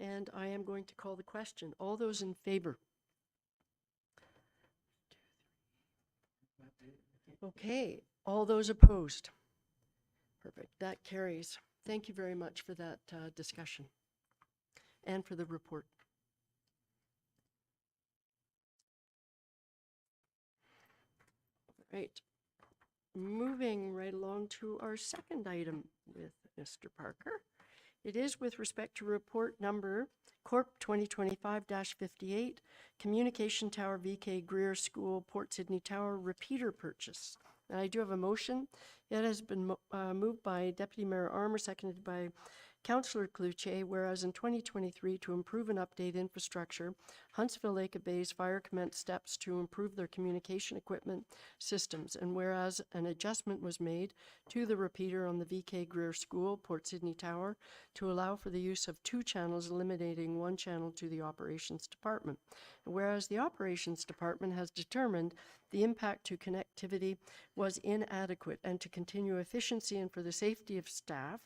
and I am going to call the question. All those in favor? Okay, all those opposed? Perfect, that carries. Thank you very much for that discussion and for the report. Right. Moving right along to our second item with Mr. Parker. It is with respect to report number Corp 2025-58, Communication Tower VK Greer School Port Sydney Tower repeater purchase. And I do have a motion. It has been moved by Deputy Mayor Armour, seconded by Councillor Cloutier, whereas in 2023, to improve and update infrastructure, Huntsville Lake Bay's fire commenced steps to improve their communication equipment systems, and whereas an adjustment was made to the repeater on the VK Greer School, Port Sydney Tower, to allow for the use of 2 channels, eliminating 1 channel to the Operations Department. And whereas the Operations Department has determined the impact to connectivity was inadequate, and to continue efficiency and for the safety of staff,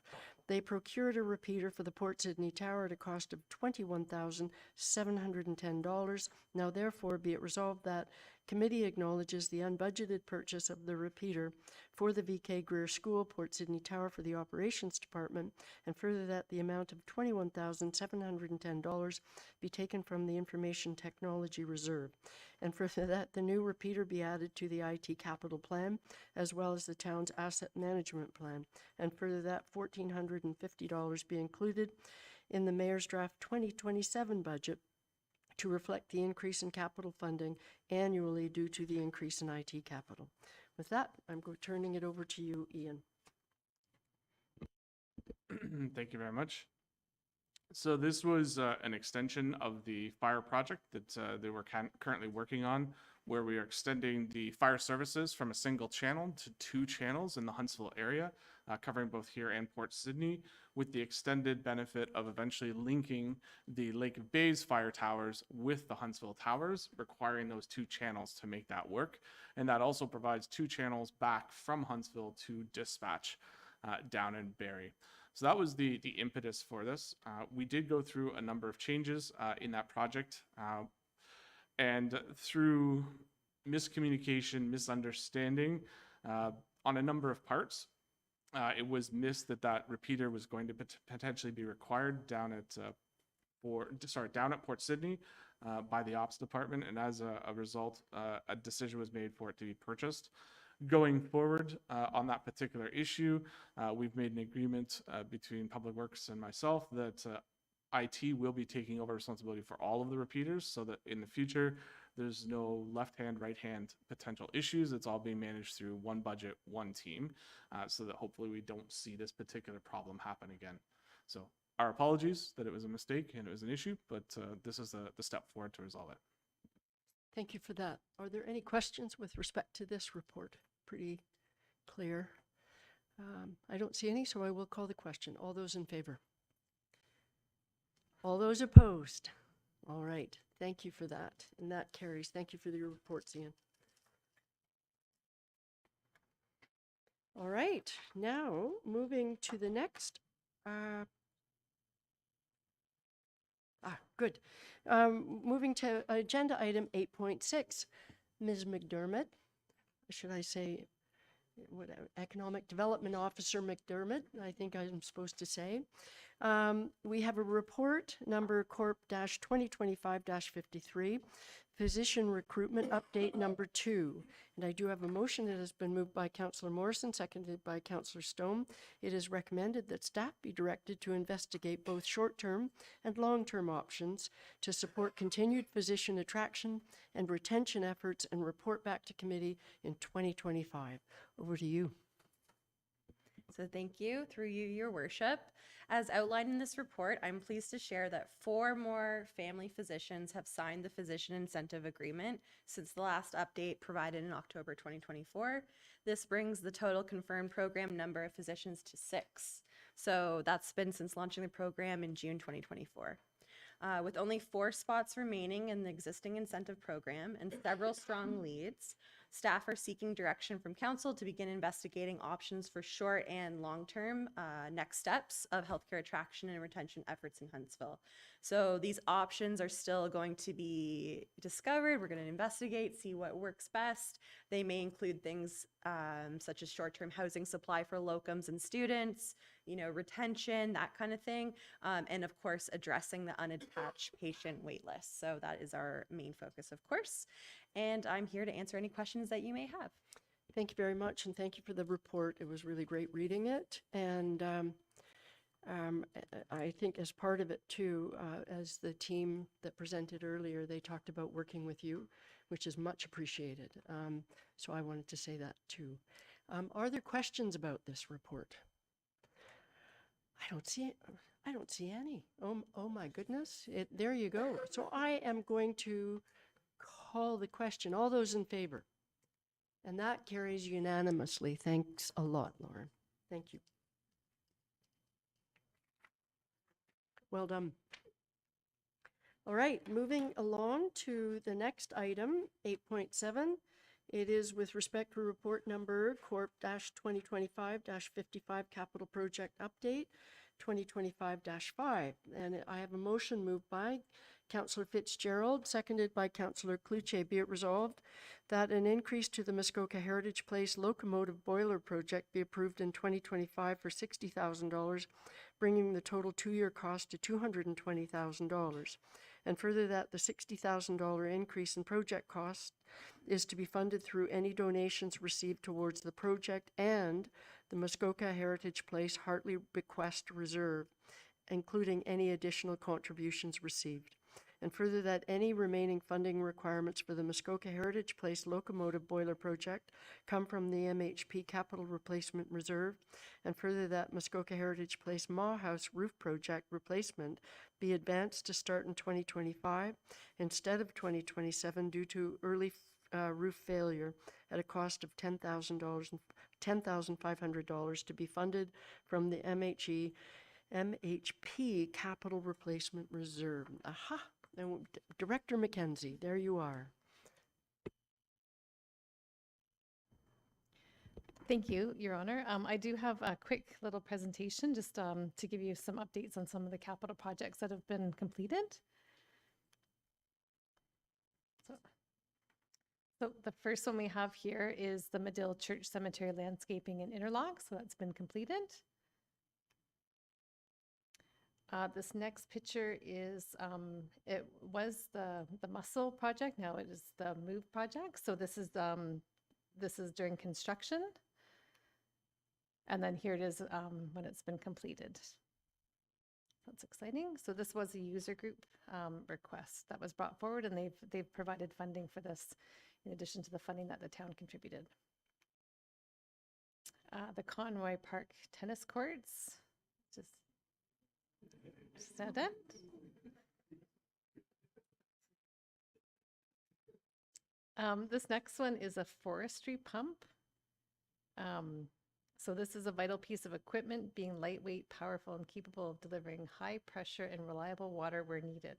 they procured a repeater for the Port Sydney Tower at a cost of $21,710. Now therefore be it resolved that committee acknowledges the unbudgeted purchase of the repeater for the VK Greer School, Port Sydney Tower for the Operations Department, and further that the amount of $21,710 be taken from the Information Technology Reserve, and further that the new repeater be added to the IT capital plan, as well as the town's asset management plan, and further that $1,450 be included in the Mayor's draft 2027 budget to reflect the increase in capital funding annually due to the increase in IT capital. With that, I'm turning it over to you, Ian. Thank you very much. So this was an extension of the fire project that they were currently working on, where we are extending the fire services from a single channel to 2 channels in the Huntsville area, covering both here and Port Sydney, with the extended benefit of eventually linking the Lake of Bays fire towers with the Huntsville towers, requiring those 2 channels to make that work. And that also provides 2 channels back from Huntsville to dispatch down in Barrie. So that was the impetus for this. We did go through a number of changes in that project, and through miscommunication, misunderstanding on a number of parts, it was missed that repeater was going to potentially be required down at Port Sydney by the ops department, and as a result, a decision was made for it to be purchased. Going forward on that particular issue, we've made an agreement between Public Works and myself that IT will be taking over responsibility for all of the repeaters, so that in the future, there's no left-hand, right-hand potential issues. It's all being managed through one budget, one team, so that hopefully we don't see this particular problem happen again. So our apologies that it was a mistake and it was an issue, but this is the step forward to resolve it. Thank you for that. Are there any questions with respect to this report? Pretty clear. I don't see any, so I will call the question. All those in favor? All those opposed? All right. Thank you for that. And that carries. Thank you for your reports, Ian. All right. Now, moving to the next. Good. Moving to agenda item 8.6. Ms. McDermott, should I say, Economic Development Officer McDermott, I think I'm supposed to say. We have a report number Corp-2025-53, Physician Recruitment Update number 2. And I do have a motion that has been moved by Councillor Morrison, seconded by Councillor Stone. It is recommended that staff be directed to investigate both short-term and long-term options to support continued physician attraction and retention efforts and report back to committee in 2025. Over to you. So thank you, through you, Your Worship. As outlined in this report, I'm pleased to share that 4 more family physicians have signed the Physician Incentive Agreement since the last update provided in October 2024. This brings the total confirmed program number of physicians to 6. So that's been since launching the program in June 2024. With only 4 spots remaining in the existing incentive program and several strong leads, staff are seeking direction from council to begin investigating options for short and long-term next steps of healthcare attraction and retention efforts in Huntsville. So these options are still going to be discovered. We're going to investigate, see what works best. They may include things such as short-term housing supply for locums and students, retention, that kind of thing. And of course, addressing the unattached patient wait list. So that is our main focus, of course. And I'm here to answer any questions that you may have. Thank you very much, and thank you for the report. It was really great reading it. And I think as part of it too, as the team that presented earlier, they talked about working with you, which is much appreciated. So I wanted to say that too. Are there questions about this report? I don't see any. Oh my goodness. There you go. So I am going to call the question. All those in favor? And that carries unanimously. Thanks a lot, Lauren. Thank you. Well done. All right, moving along to the next item, 8.7. It is with respect to report number Corp-2025-55 Capital Project Update 2025-5. And I have a motion moved by Councillor Fitzgerald, seconded by Councillor Cloutier. Be it resolved that an increase to the Muskoka Heritage Place locomotive boiler project be approved in 2025 for $60,000, bringing the total 2-year cost to $220,000. And further, that the $60,000 increase in project cost is to be funded through any donations received towards the project and the Muskoka Heritage Place Hartley Bequest Reserve, including any additional contributions received. and further that any remaining funding requirements for the Muskoka Heritage Place locomotive boiler project come from the MHP Capital Replacement Reserve, and further that Muskoka Heritage Place Maw House roof project replacement be advanced to start in 2025 instead of 2027 due to early roof failure at a cost of $10,500 to be funded from the MHP Capital Replacement Reserve. Aha! And Director McKenzie, there you are. Thank you, Your Honor. I do have a quick little presentation just to give you some updates on some of the capital projects that have been completed. So the first one we have here is the Medill Church Cemetery landscaping and interlock. So that's been completed. This next picture is, it was the Muscle project. Now it is the Move project. So this is during construction. And then here it is when it's been completed. That's exciting. So this was a user group request that was brought forward, and they've provided funding for this in addition to the funding that the town contributed. The Conroy Park tennis courts, just stand up. This next one is a forestry pump. So this is a vital piece of equipment, being lightweight, powerful, and capable of delivering high pressure and reliable water where needed.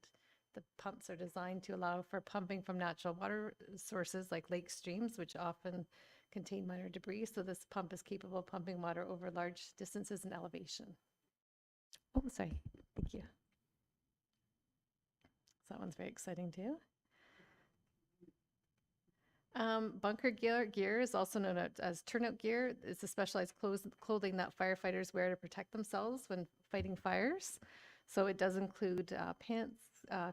The pumps are designed to allow for pumping from natural water sources like lakes, streams, which often contain minor debris. So this pump is capable of pumping water over large distances and elevation. Oh, sorry. Thank you. So that one's very exciting too. Bunker gear is also known as turnout gear. It's a specialized clothing that firefighters wear to protect themselves when fighting fires. So it does include pants,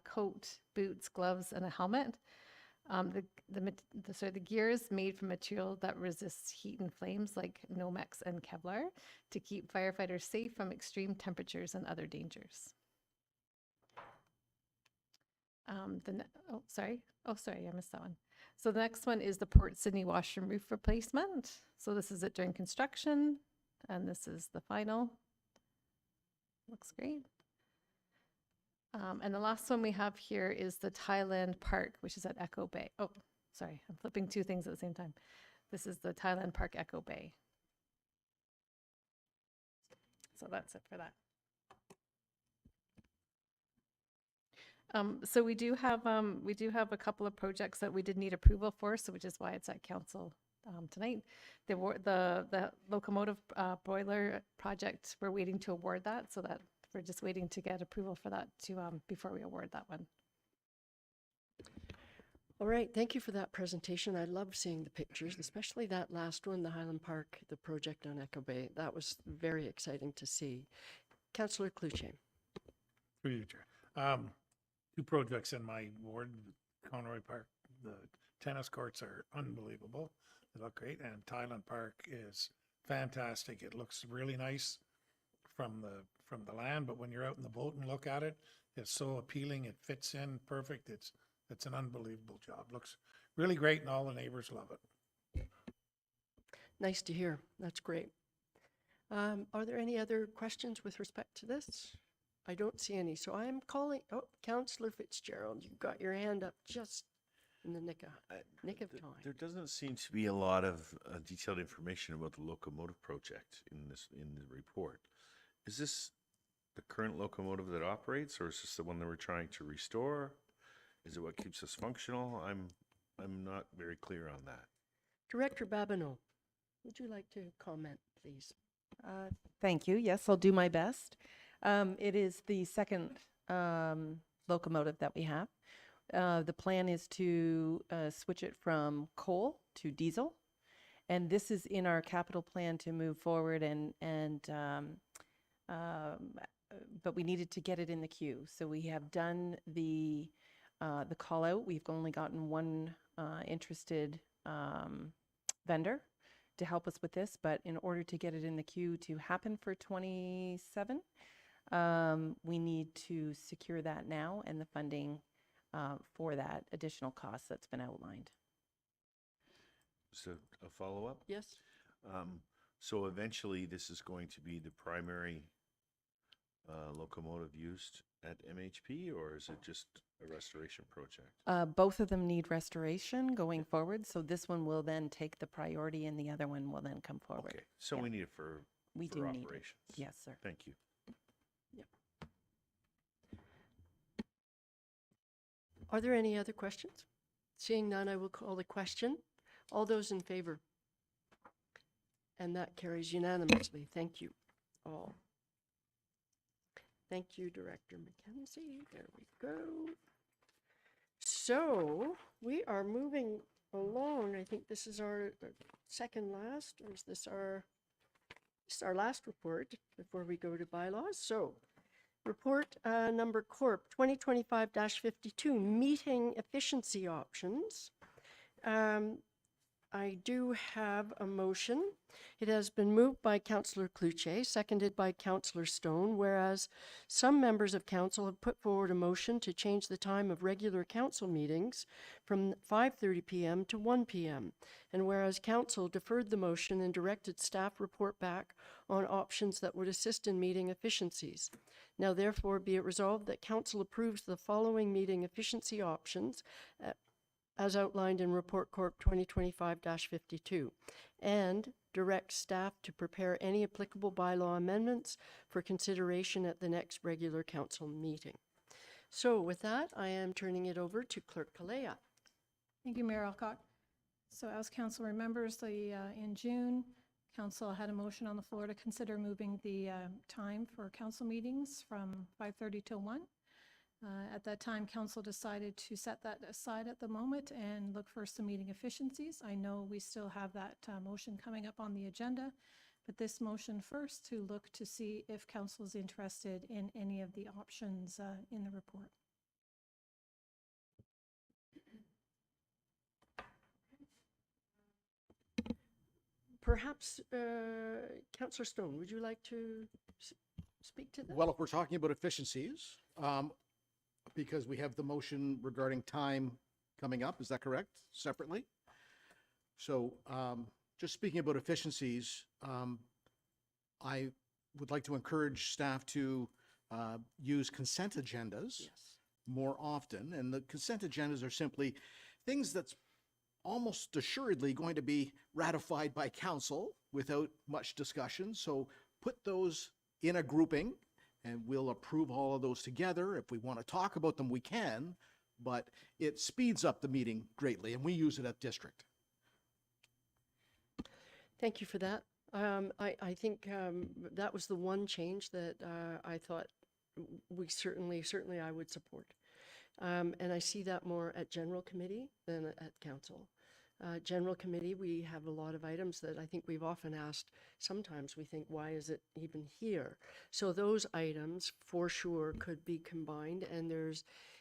coat, boots, gloves, and a helmet. The gear is made from material that resists heat and flames like Nomex and Kevlar to keep firefighters safe from extreme temperatures and other dangers. Sorry, I missed that one. So the next one is the Port Sydney washroom roof replacement. So this is it during construction, and this is the final. Looks great. And the last one we have here is the Thailand Park, which is at Echo Bay. Oh, sorry, I'm flipping two things at the same time. This is the Thailand Park Echo Bay. So that's it for that. So we do have a couple of projects that we did need approval for, so which is why it's at council tonight. The locomotive boiler project, we're waiting to award that, so that we're just waiting to get approval for that to before we award that one. All right, thank you for that presentation. I love seeing the pictures, especially that last one, the Highland Park, the project on Echo Bay. That was very exciting to see. Councillor Cloutier. Through you, Chair. Two projects in my ward, Conroy Park, the tennis courts are unbelievable. They look great, and Thailand Park is fantastic. It looks really nice from the land, but when you're out in the boat and look at it, it's so appealing. It fits in perfect. It's an unbelievable job. Looks really great, and all the neighbors love it. Nice to hear. That's great. Are there any other questions with respect to this? I don't see any, so I'm calling, Councillor Fitzgerald, you got your hand up just in the nick of time. There doesn't seem to be a lot of detailed information about the locomotive project in the report. Is this the current locomotive that operates, or is this the one that we're trying to restore? Is it what keeps us functional? I'm not very clear on that. Director Babineau, would you like to comment, please? Thank you. Yes, I'll do my best. It is the second locomotive that we have. The plan is to switch it from coal to diesel, and this is in our capital plan to move forward. But we needed to get it in the queue, so we have done the call out. We've only gotten one interested vendor to help us with this, but in order to get it in the queue to happen for 27, we need to secure that now, and the funding for that additional cost that's been outlined. So a follow-up? Yes? So eventually, this is going to be the primary locomotive used at MHP, or is it just a restoration project? Both of them need restoration going forward, so this one will then take the priority and the other one will then come forward. Okay, so Yeah. we need it for We for do need it. operations. Yes, sir. Thank you. Are there any other questions? Seeing none, I will call the question. All those in favor? And that carries unanimously. Thank you all. Thank you, Director McKenzie. There we go. So we are moving along. I think this is our second last, or is this our last report before we go to bylaws? So report number Corp 2025-52, meeting efficiency options. I do have a motion. It has been moved by Councillor Cloutier, seconded by Councillor Stone, whereas some members of council have put forward a motion to change the time of regular council meetings from 5:30 p.m. to 1 p.m. And whereas council deferred the motion and directed staff report back on options that would assist in meeting efficiencies. Now therefore be it resolved that council approves the following meeting efficiency options as outlined in Report Corp 2025-52, and direct staff to prepare any applicable bylaw amendments for consideration at the next regular council meeting. So with that, I am turning it over to Clerk Kalea. Thank you, Mayor Alcock. So as council remembers, in June, council had a motion on the floor to consider moving the time for council meetings from 5:30 till 1. At that time, council decided to set that aside at the moment and look for some meeting efficiencies. I know we still have that motion coming up on the agenda, but this motion first to look to see if council is interested in any of the options in the report. Perhaps, Councillor Stone, would you like to speak to that? Well, if we're talking about efficiencies, because we have the motion regarding time coming up, is that correct, separately? So just speaking about efficiencies, I would like to encourage staff to use consent agendas more often. And the consent agendas are simply things that's almost assuredly going to be ratified by council without much discussion. So put those in a grouping and we'll approve all of those together. If we want to talk about them, we can, but it speeds up the meeting greatly and we use it at district. Thank you for that. I think that was the one change that I thought we certainly I would support. And I see that more at general committee than at council. General committee, we have a lot of items that I think we've often asked. Sometimes we think, why is it even here? So those items for sure could be combined. And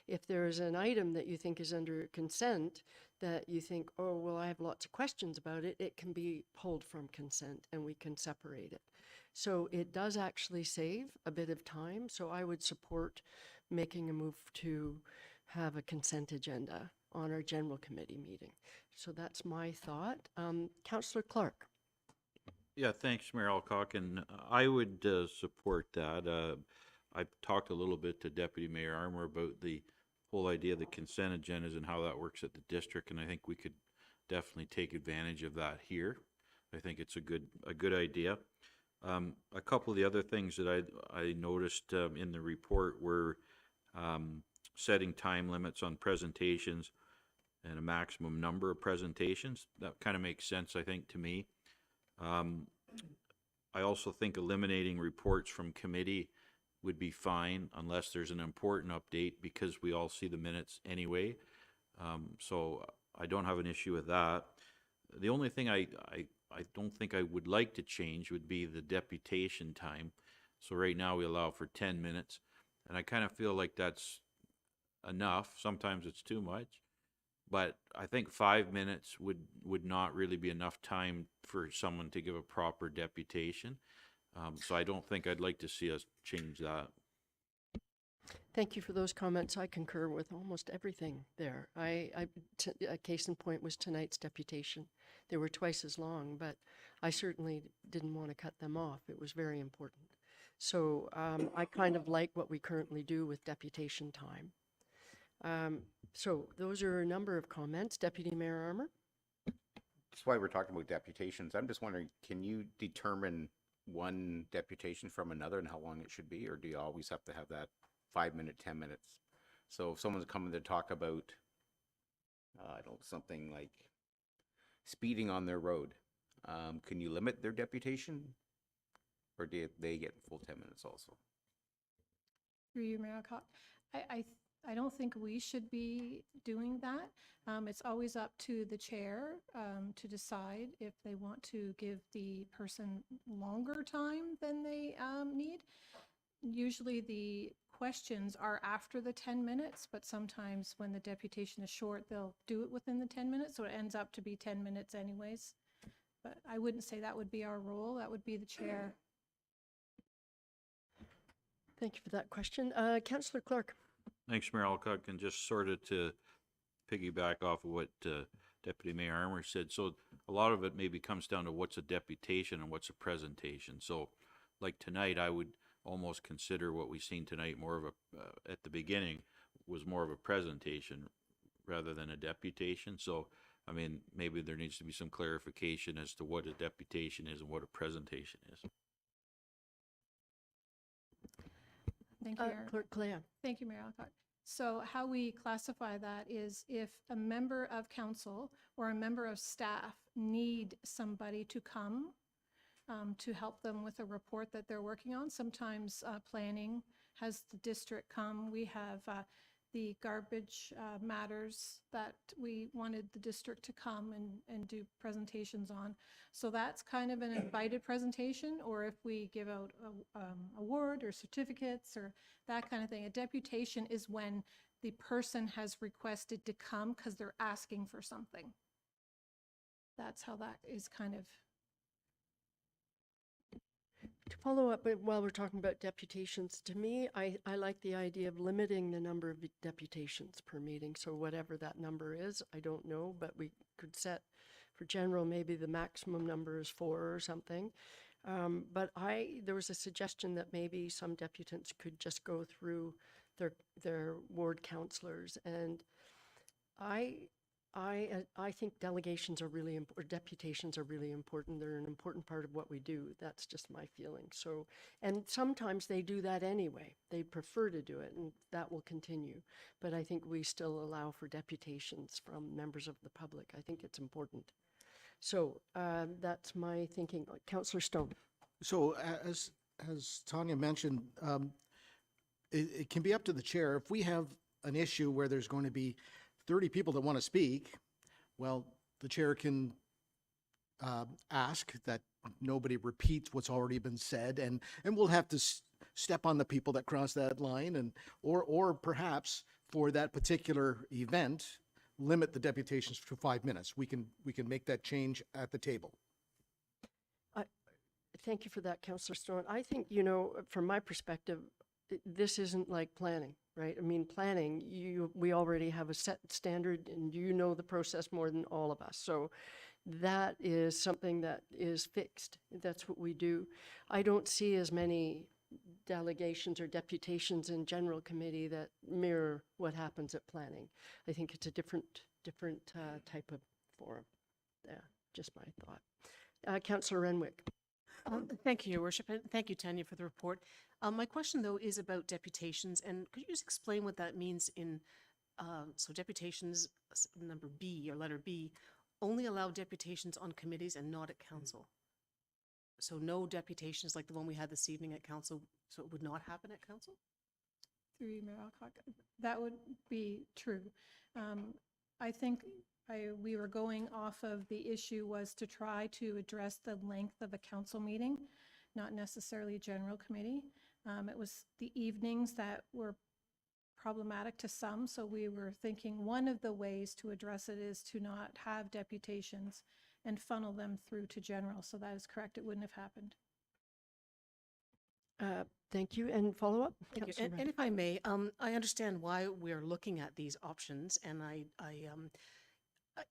if there's an item that you think is under consent that you think, oh, well, I have lots of questions about it, it can be pulled from consent and we can separate it. So it does actually save a bit of time. So I would support making a move to have a consent agenda on our general committee meeting. So that's my thought. Councillor Clark. Yeah, thanks, Mayor Alcock, and I would support that. I've talked a little bit to Deputy Mayor Armour about the whole idea of the consent agendas and how that works at the district, and I think we could definitely take advantage of that here. I think it's a good idea. A couple of the other things that I noticed in the report were setting time limits on presentations and a maximum number of presentations. That kind of makes sense, I think, to me. I also think eliminating reports from committee would be fine unless there's an important update because we all see the minutes anyway. So I don't have an issue with that. The only thing I don't think I would like to change would be the deputation time. So right now we allow for 10 minutes and I kind of feel like that's enough. Sometimes it's too much. But I think 5 minutes would not really be enough time for someone to give a proper deputation. So I don't think I'd like to see us change that. Thank you for those comments. I concur with almost everything there. A case in point was tonight's deputation. They were twice as long, but I certainly didn't want to cut them off. It was very important. So I kind of like what we currently do with deputation time. So those are a number of comments. Deputy Mayor Armour? That's why we're talking about deputations. I'm just wondering, can you determine one deputation from another and how long it should be, or do you always have to have that 5 minute, 10 minutes? So if someone's coming to talk about, I don't know, something like speeding on their road, can you limit their deputation, or do they get full 10 minutes also? Through you, Mayor Alcock. I don't think we should be doing that. It's always up to the chair to decide if they want to give the person longer time than they need. Usually the questions are after the 10 minutes, but sometimes when the deputation is short, they'll do it within the 10 minutes, so it ends up to be 10 minutes anyways. But I wouldn't say that would be our role, that would be the chair. Thank you for that question. Councillor Clark? Thanks, Mayor Alcock, and just sort of to piggyback off of what Deputy Mayor Armour said. So a lot of it maybe comes down to what's a deputation and what's a presentation. So like tonight, I would almost consider what we've seen tonight more of a, at the beginning, was more of a presentation rather than a deputation. So, I mean, maybe there needs to be some clarification as to what a deputation is and what a presentation is. Thank you, Mayor. Clerk Clea. Thank you, Mayor Alcock. So how we classify that is if a member of council or a member of staff need somebody to come to help them with a report that they're working on. Sometimes planning has the district come. We have the garbage matters that we wanted the district to come and do presentations on. So that's kind of an invited presentation, or if we give out a award or certificates or that kind of thing. A deputation is when the person has requested to come because they're asking for something. That's how that is kind of. To follow up, while we're talking about deputations, to me, I like the idea of limiting the number of deputations per meeting. So whatever that number is, I don't know, but we could set for general, maybe the maximum number is 4 or something. But there was a suggestion that maybe some deputants could just go through their ward councillors, and I think delegations are really important, deputations are really important. They're an important part of what we do. That's just my feeling. So, and sometimes they do that anyway. They prefer to do it, and that will continue. But I think we still allow for deputations from members of the public. I think it's important. So that's my thinking. Councillor Stone. So as Tanya mentioned, it can be up to the chair. If we have an issue where there's going to be 30 people that want to speak, well, the chair can ask that nobody repeats what's already been said, and we'll have to step on the people that cross that line, and or perhaps for that particular event, limit the deputations to 5 minutes. We can make that change at the table. Thank you for that, Councillor Stone. I think, from my perspective, this isn't like planning, right? I mean, planning, we already have a set standard, and you know the process more than all of us. So that is something that is fixed. That's what we do. I don't see as many delegations or deputations in general committee that mirror what happens at planning. I think it's a different type of forum. Yeah, just my thought. Councillor Renwick. Thank you, Your Worship, and thank you, Tanya, for the report. My question, though, is about deputations, and could you just explain what that means in, so deputations, number B, or letter B, only allow deputations on committees and not at council? So no deputations like the one we had this evening at council, so it would not happen at council? Through you, Mayor Alcock. That would be true. I think we were going off of the issue was to try to address the length of a council meeting, not necessarily a general committee. It was the evenings that were problematic to some, so we were thinking one of the ways to address it is to not have deputations and funnel them through to general. So that is correct, it wouldn't have happened. Thank you. And follow up? Thank you. Councillor And if I may, I understand why we're looking at these options, and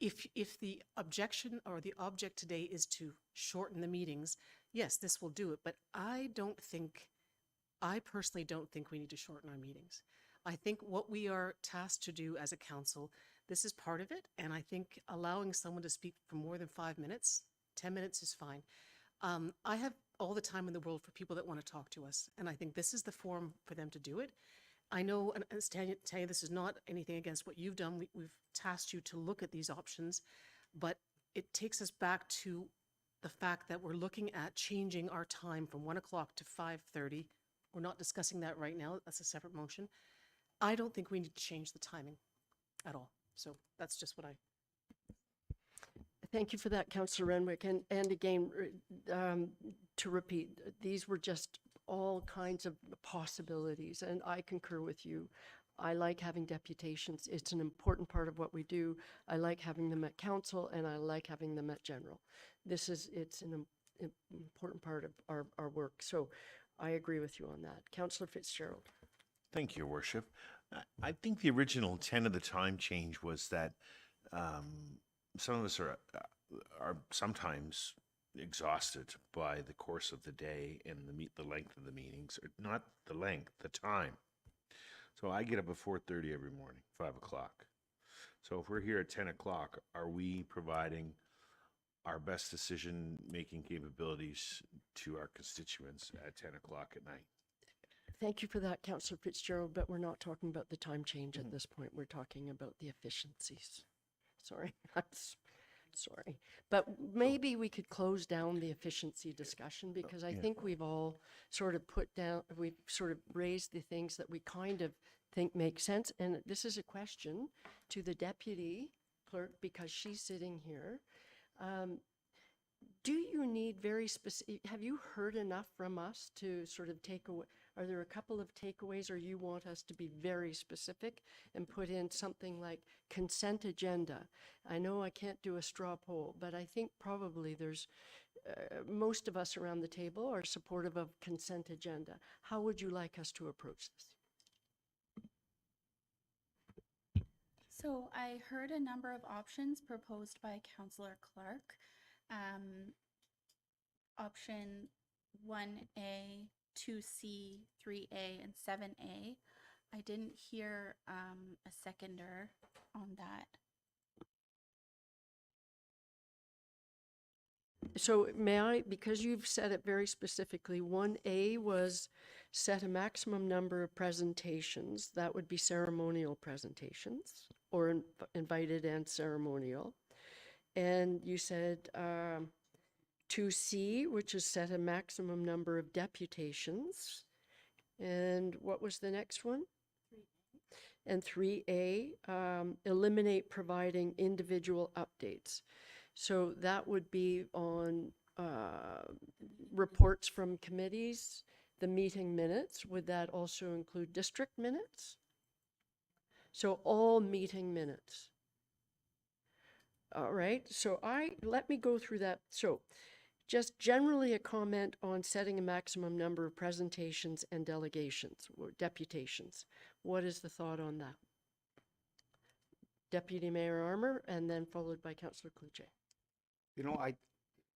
if the objection or the object today is to shorten the meetings, yes, this will do it. But I personally don't think we need to shorten our meetings. I think what we are tasked to do as a council, this is part of it, and I think allowing someone to speak for more than 5 minutes, 10 minutes is fine. I have all the time in the world for people that want to talk to us, and I think this is the forum for them to do it. I know, and Tanya, this is not anything against what you've done. We've tasked you to look at these options, but it takes us back to the fact that we're looking at changing our time from 1 o'clock to 5:30. We're not discussing that right now. That's a separate motion. I don't think we need to change the timing at all. So that's just what I. Thank you for that, Councillor Renwick. And again, to repeat, these were just all kinds of possibilities, and I concur with you. I like having deputations. It's an important part of what we do. I like having them at council, and I like having them at general. It's an important part of our work. So I agree with you on that. Councillor Fitzgerald. Thank you, Your Worship. I think the original intent of the time change was that some of us are sometimes exhausted by the course of the day and the length of the meetings, or not the length, the time. So I get up at 4:30 every morning, 5 o'clock. So if we're here at 10 o'clock, are we providing our best decision-making capabilities to our constituents at 10 o'clock at night? Thank you for that, Councillor Fitzgerald, but we're not talking about the time change at this point. We're talking about the efficiencies. Sorry, I'm sorry. But maybe we could close down the efficiency discussion, because I think we've all sort of we've sort of raised the things that we kind of think make sense. And this is a question to the deputy clerk, because she's sitting here. Do you need very specific, have you heard enough from us to sort of take away? Are there a couple of takeaways, or you want us to be very specific and put in something like consent agenda? I know I can't do a straw poll, but I think probably there's, most of us around the table are supportive of consent agenda. How would you like us to approach this? So I heard a number of options proposed by Councillor Clark. Option 1A, 2C, 3A, and 7A. I didn't hear a seconder on that. So may I, because you've said it very specifically, 1A was set a maximum number of presentations. That would be ceremonial presentations, or invited and ceremonial. And you said 2C, which is set a maximum number of deputations. And what was the next one? 3A. And 3A, eliminate providing individual updates. So that would be on reports from committees, the meeting minutes. Would that also include district minutes? So all meeting minutes. All right, so let me go through that. So just generally a comment on setting a maximum number of presentations and delegations or deputations. What is the thought on that? Deputy Mayor Armour, and then followed by Councillor Cloutier. You know,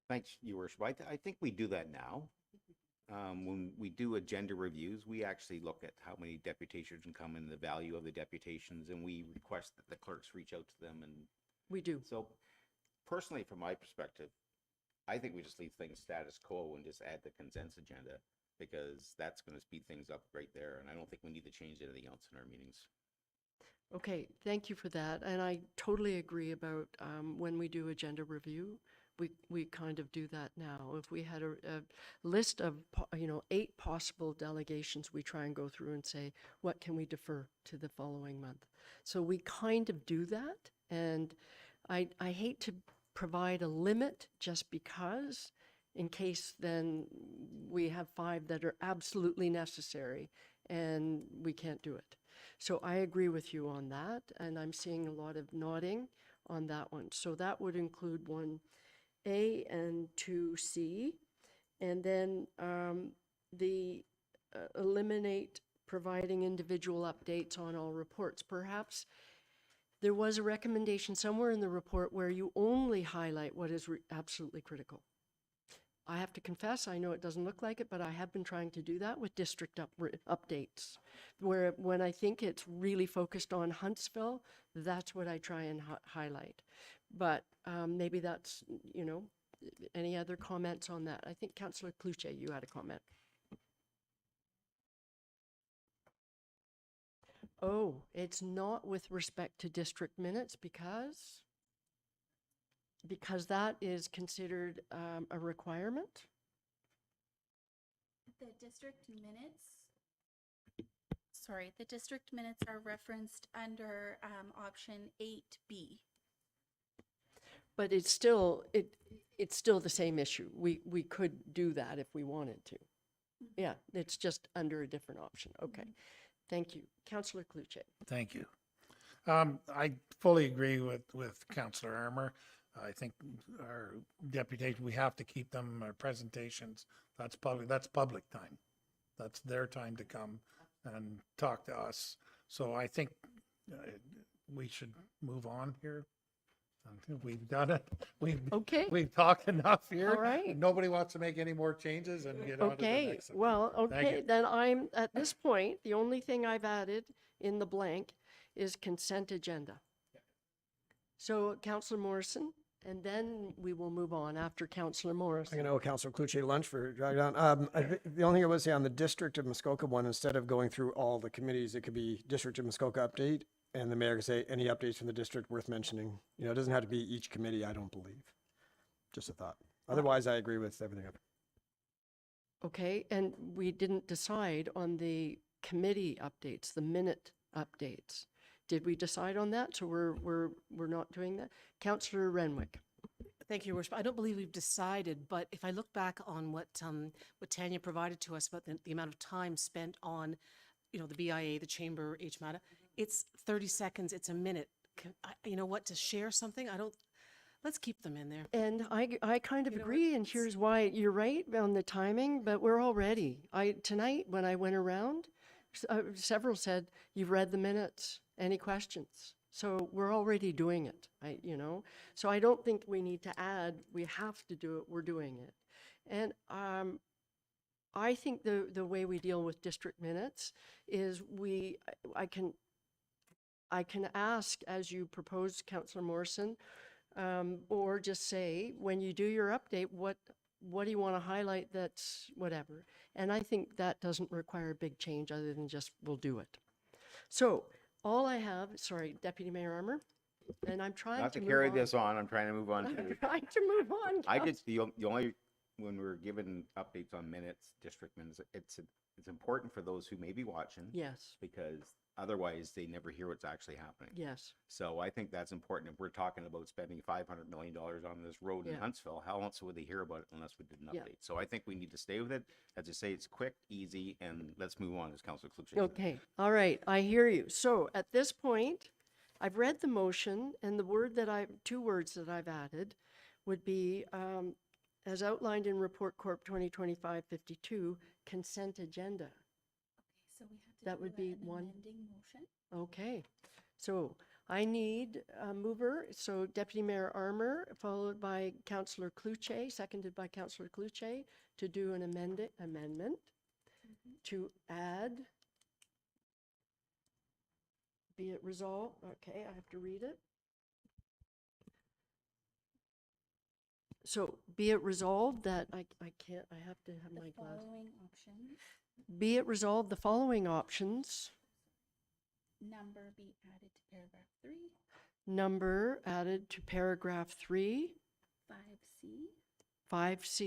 thanks, Your Worship. I think we do that now. When we do agenda reviews, we actually look at how many deputations come and the value of the deputations, and we request that the clerks reach out to them. And we do. So personally, from my perspective, I think we just leave things status quo and just add the consent agenda, because that's going to speed things up right there. And I don't think we need to change anything else in our meetings. Okay, thank you for that. And I totally agree about when we do agenda review, we kind of do that now. If we had a list of 8 possible delegations, we try and go through and say, what can we defer to the following month? So we kind of do that. And I hate to provide a limit just because, in case then we have 5 that are absolutely necessary and we can't do it. So I agree with you on that, and I'm seeing a lot of nodding on that one. So that would include 1A and 2C, and then the eliminate providing individual updates on all reports. Perhaps there was a recommendation somewhere in the report where you only highlight what is absolutely critical. I have to confess, I know it doesn't look like it, but I have been trying to do that with district updates, where when I think it's really focused on Huntsville, that's what I try and highlight. But maybe that's, you know, any other comments on that? I think Councillor Cluche, you had a comment. Oh, it's not with respect to district minutes because that is considered a requirement? The district minutes, the district minutes are referenced under option 8B. But it's still, it's still the same issue. We could do that if we wanted to. Yeah, it's just under a different option. Okay. Thank you. Councillor Cluche. Thank you. I fully agree with Councillor Armour. I think our deputation, we have to keep them, our presentations, that's public time. That's their time to come and talk to us. So I think we should move on here. I think we've done it. We've talked enough here. All right. Nobody wants to make any more changes and get on to the Okay, next. subject. well, Thank okay, you. then I'm, at this point, the only thing I've added in the blank is consent agenda. So Councillor Morrison, and then we will move on after Councillor I'm Morrison. going to owe Councillor Cluche lunch for dragging on. The only thing I would say on the District of Muskoka one, instead of going through all the committees, it could be District of Muskoka update, and the mayor could say, any updates from the district worth mentioning. You know, it doesn't have to be each committee, I don't believe. Just a thought. Otherwise, I agree with everything. Okay, and we didn't decide on the committee updates, the minute updates. Did we decide on that? So we're not doing that? Councillor Renwick. Thank you, Your Worship. I don't believe we've decided, but if I look back on what Tanya provided to us about the amount of time spent on, you know, the BIA, the Chamber, HMATA, it's 30 seconds, it's a minute. You know what, to share something, let's keep them in there. And I kind of agree, and here's why. You're right on the timing, but we're all ready. Tonight, when I went around, several said, you've read the minutes, any questions? So we're already doing it, So I don't think we need to add, we have to do it, we're doing it. And I think the way we deal with district minutes is I can ask, as you proposed, Councillor Morrison, or just say, when you do your update, what do you want to highlight that's whatever? And I think that doesn't require a big change other than just we'll do it. So all I have, sorry, Deputy Mayor Armour, and I'm trying Not to to move carry on. this on, I'm trying to move on I'm to. trying to move on. I just, the only, when we're given updates on minutes, district minutes, it's important for those who may be watching. Yes. Because otherwise they never hear what's actually happening. Yes. So I think that's important. If we're talking about spending $500 million on this road in Yeah. Huntsville, how else would they hear about it unless we did an Yeah. update? So I think we need to stay with it. As I say, it's quick, easy, and let's move on, as Councillor Cluche said. Okay, all right, I hear you. So at this point, I've read the motion, and two words that I've added would be, as outlined in Report Corp 2025-52, consent agenda. So we have to That do would be an one. amending motion. Okay, so I need a mover, so Deputy Mayor Armour, followed by Councillor Cluche, seconded by Councillor Cluche, to do an amendment to add, be it resolved, okay, I have to read it. So be it resolved that I can't, I have to have my The glass. following options, Be it resolved the following options. number be added to paragraph 3, Number added to paragraph 3, 5C. 5C.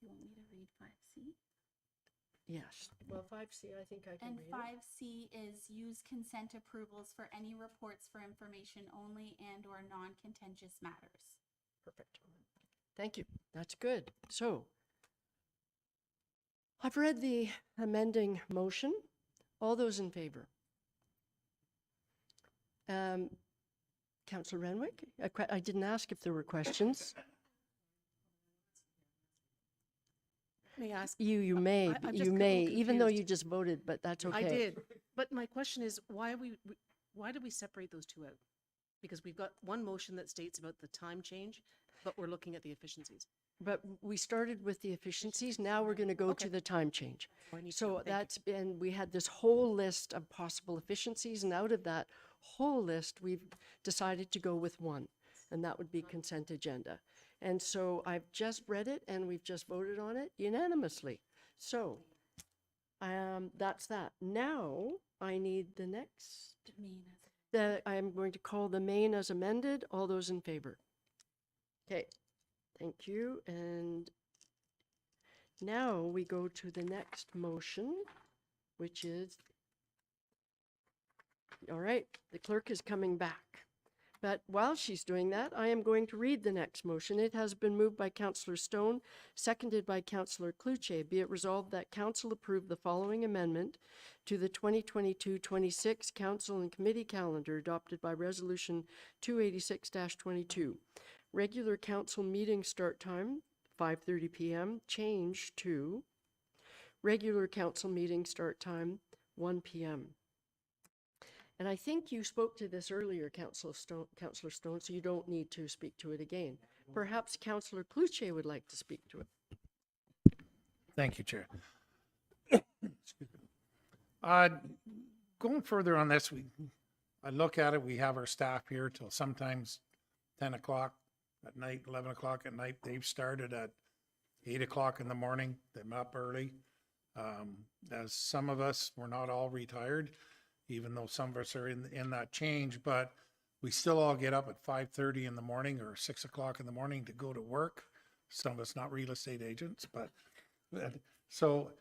Do you want me to read 5C? Yes. Well, 5C, I think I can And read it. 5C is use consent approvals for any reports for information only and/or non-contentious matters. Perfect. Thank you. That's good. So I've read the amending motion. All those in favor? Councillor Renwick, I didn't ask if there were questions. May I ask? You may, I'm just you a little may, even though confused. you just voted, but that's okay. I did, but my question is, why did we separate those two out? Because we've got one motion that states about the time change, but we're looking at the efficiencies. But we started with the efficiencies, now we're gonna go to Okay. the time change. So I need to So know. Thank you. that's been, we had this whole list of possible efficiencies, and out of that whole list, we've decided to go with one, and that would be consent agenda. And so I've just read it, and we've just voted on it unanimously. So, that's that. Now, I need the next, I'm going to call the main as amended. All those in favor? Okay, thank you. And now we go to the next motion, which is, all right, the clerk is coming back. But while she's doing that, I am going to read the next motion. It has been moved by Councillor Stone, seconded by Councillor Cluche. Be it resolved that Council approve the following amendment to the 2022-26 Council and Committee calendar adopted by Resolution 286-22. Regular council meeting start time, 5:30 p.m., change to regular council meeting start time, 1 p.m. And I think you spoke to this earlier, Councillor Stone, so you don't need to speak to it again. Perhaps Councillor Cluche would like to speak to it. Thank you, Chair. Excuse me. Going further on this, I look at it, we have our staff here till sometimes 10 o'clock at night, 11 o'clock at night. They've started at 8 o'clock in the morning. They're up early. As some of us, we're not all retired, even though some of us are in that change, but we still all get up at 5:30 in the morning or 6 o'clock in the morning to go to work. Some of us not real estate agents, but so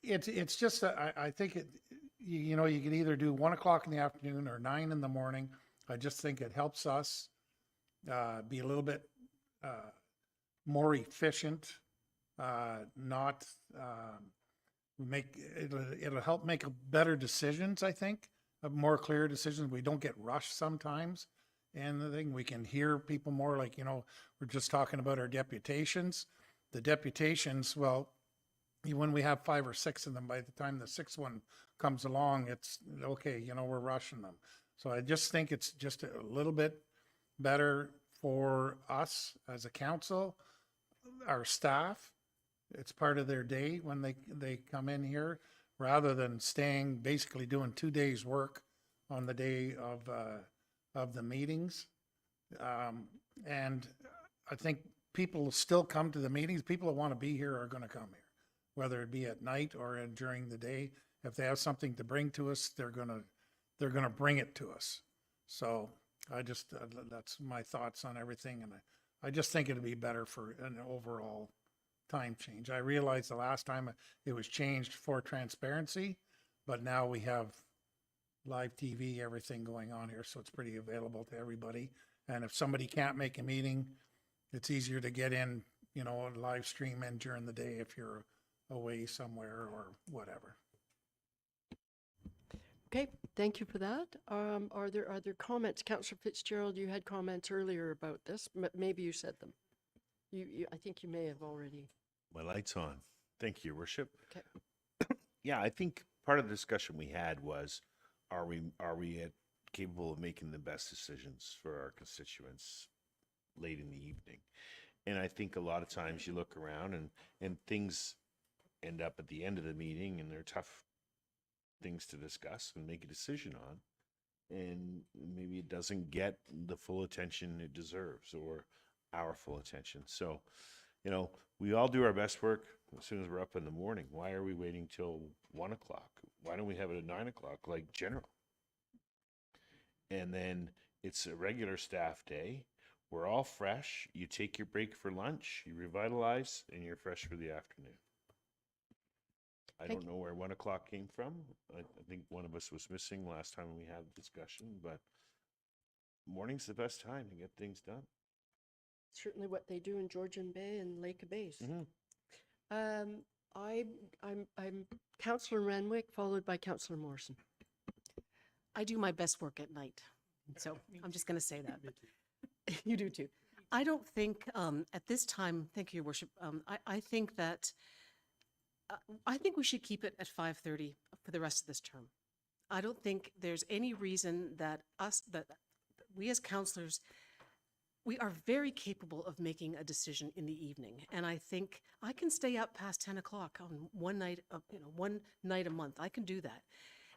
it's just, I think you know, you can either do 1 o'clock in the afternoon or 9 in the morning. I just think it helps us be a little bit more efficient, not it'll help make better decisions, I think, more clear decisions. We don't get rushed sometimes. And the thing, we can hear people more, like, you know, we're just talking about our deputations. The deputations, well, when we have 5 or 6 of them, by the time the 6th one comes along, it's okay, you know, we're rushing them. So I just think it's just a little bit better for us as a council, our staff. It's part of their day when they come in here, rather than staying, basically doing 2 days' work on the day of the meetings. And I think people will still come to the meetings. People that want to be here are going to come here, whether it be at night or during the day. If they have something to bring to us, they're gonna bring it to us. So I just that's my thoughts on everything, and I just think it'd be better for an overall time change. I realized the last time it was changed for transparency, but now we have live TV, everything going on here, so it's pretty available to everybody. And if somebody can't make a meeting, it's easier to get in, you know, a live stream in during the day if you're away somewhere or whatever. Okay, thank you for that. Are there other comments? Councillor Fitzgerald, you had comments earlier about this. Maybe you said them. I think you may have already. My light's on. Thank you, Your Worship. Okay. Yeah, I think part of the discussion we had was, are we capable of making the best decisions for our constituents late in the evening? And I think a lot of times you look around and things end up at the end of the meeting, and they're tough things to discuss and make a decision on. And maybe it doesn't get the full attention it deserves, or our full attention. So, you know, we all do our best work as soon as we're up in the morning. Why are we waiting till 1 o'clock? Why don't we have it at 9 o'clock, like general? And then it's a regular staff day. We're all fresh. You take your break for lunch, you revitalize, and you're fresh for the afternoon. I don't know where 1 o'clock came from. I think one of us was missing last time we had the discussion, but morning's the best time to get things done. Certainly what they do in Georgian Bay and Lake of Bays. I'm Councillor Renwick, followed by Councillor Morrison. I do my best work at night, so I'm just going to say that. But you do too. I don't think at this time, thank you, Your Worship, I think that I think we should keep it at 5:30 for the rest of this term. I don't think there's any reason that we as counselors, we are very capable of making a decision in the evening. And I think I can stay up past 10 o'clock on one night, one night a month. I can do that.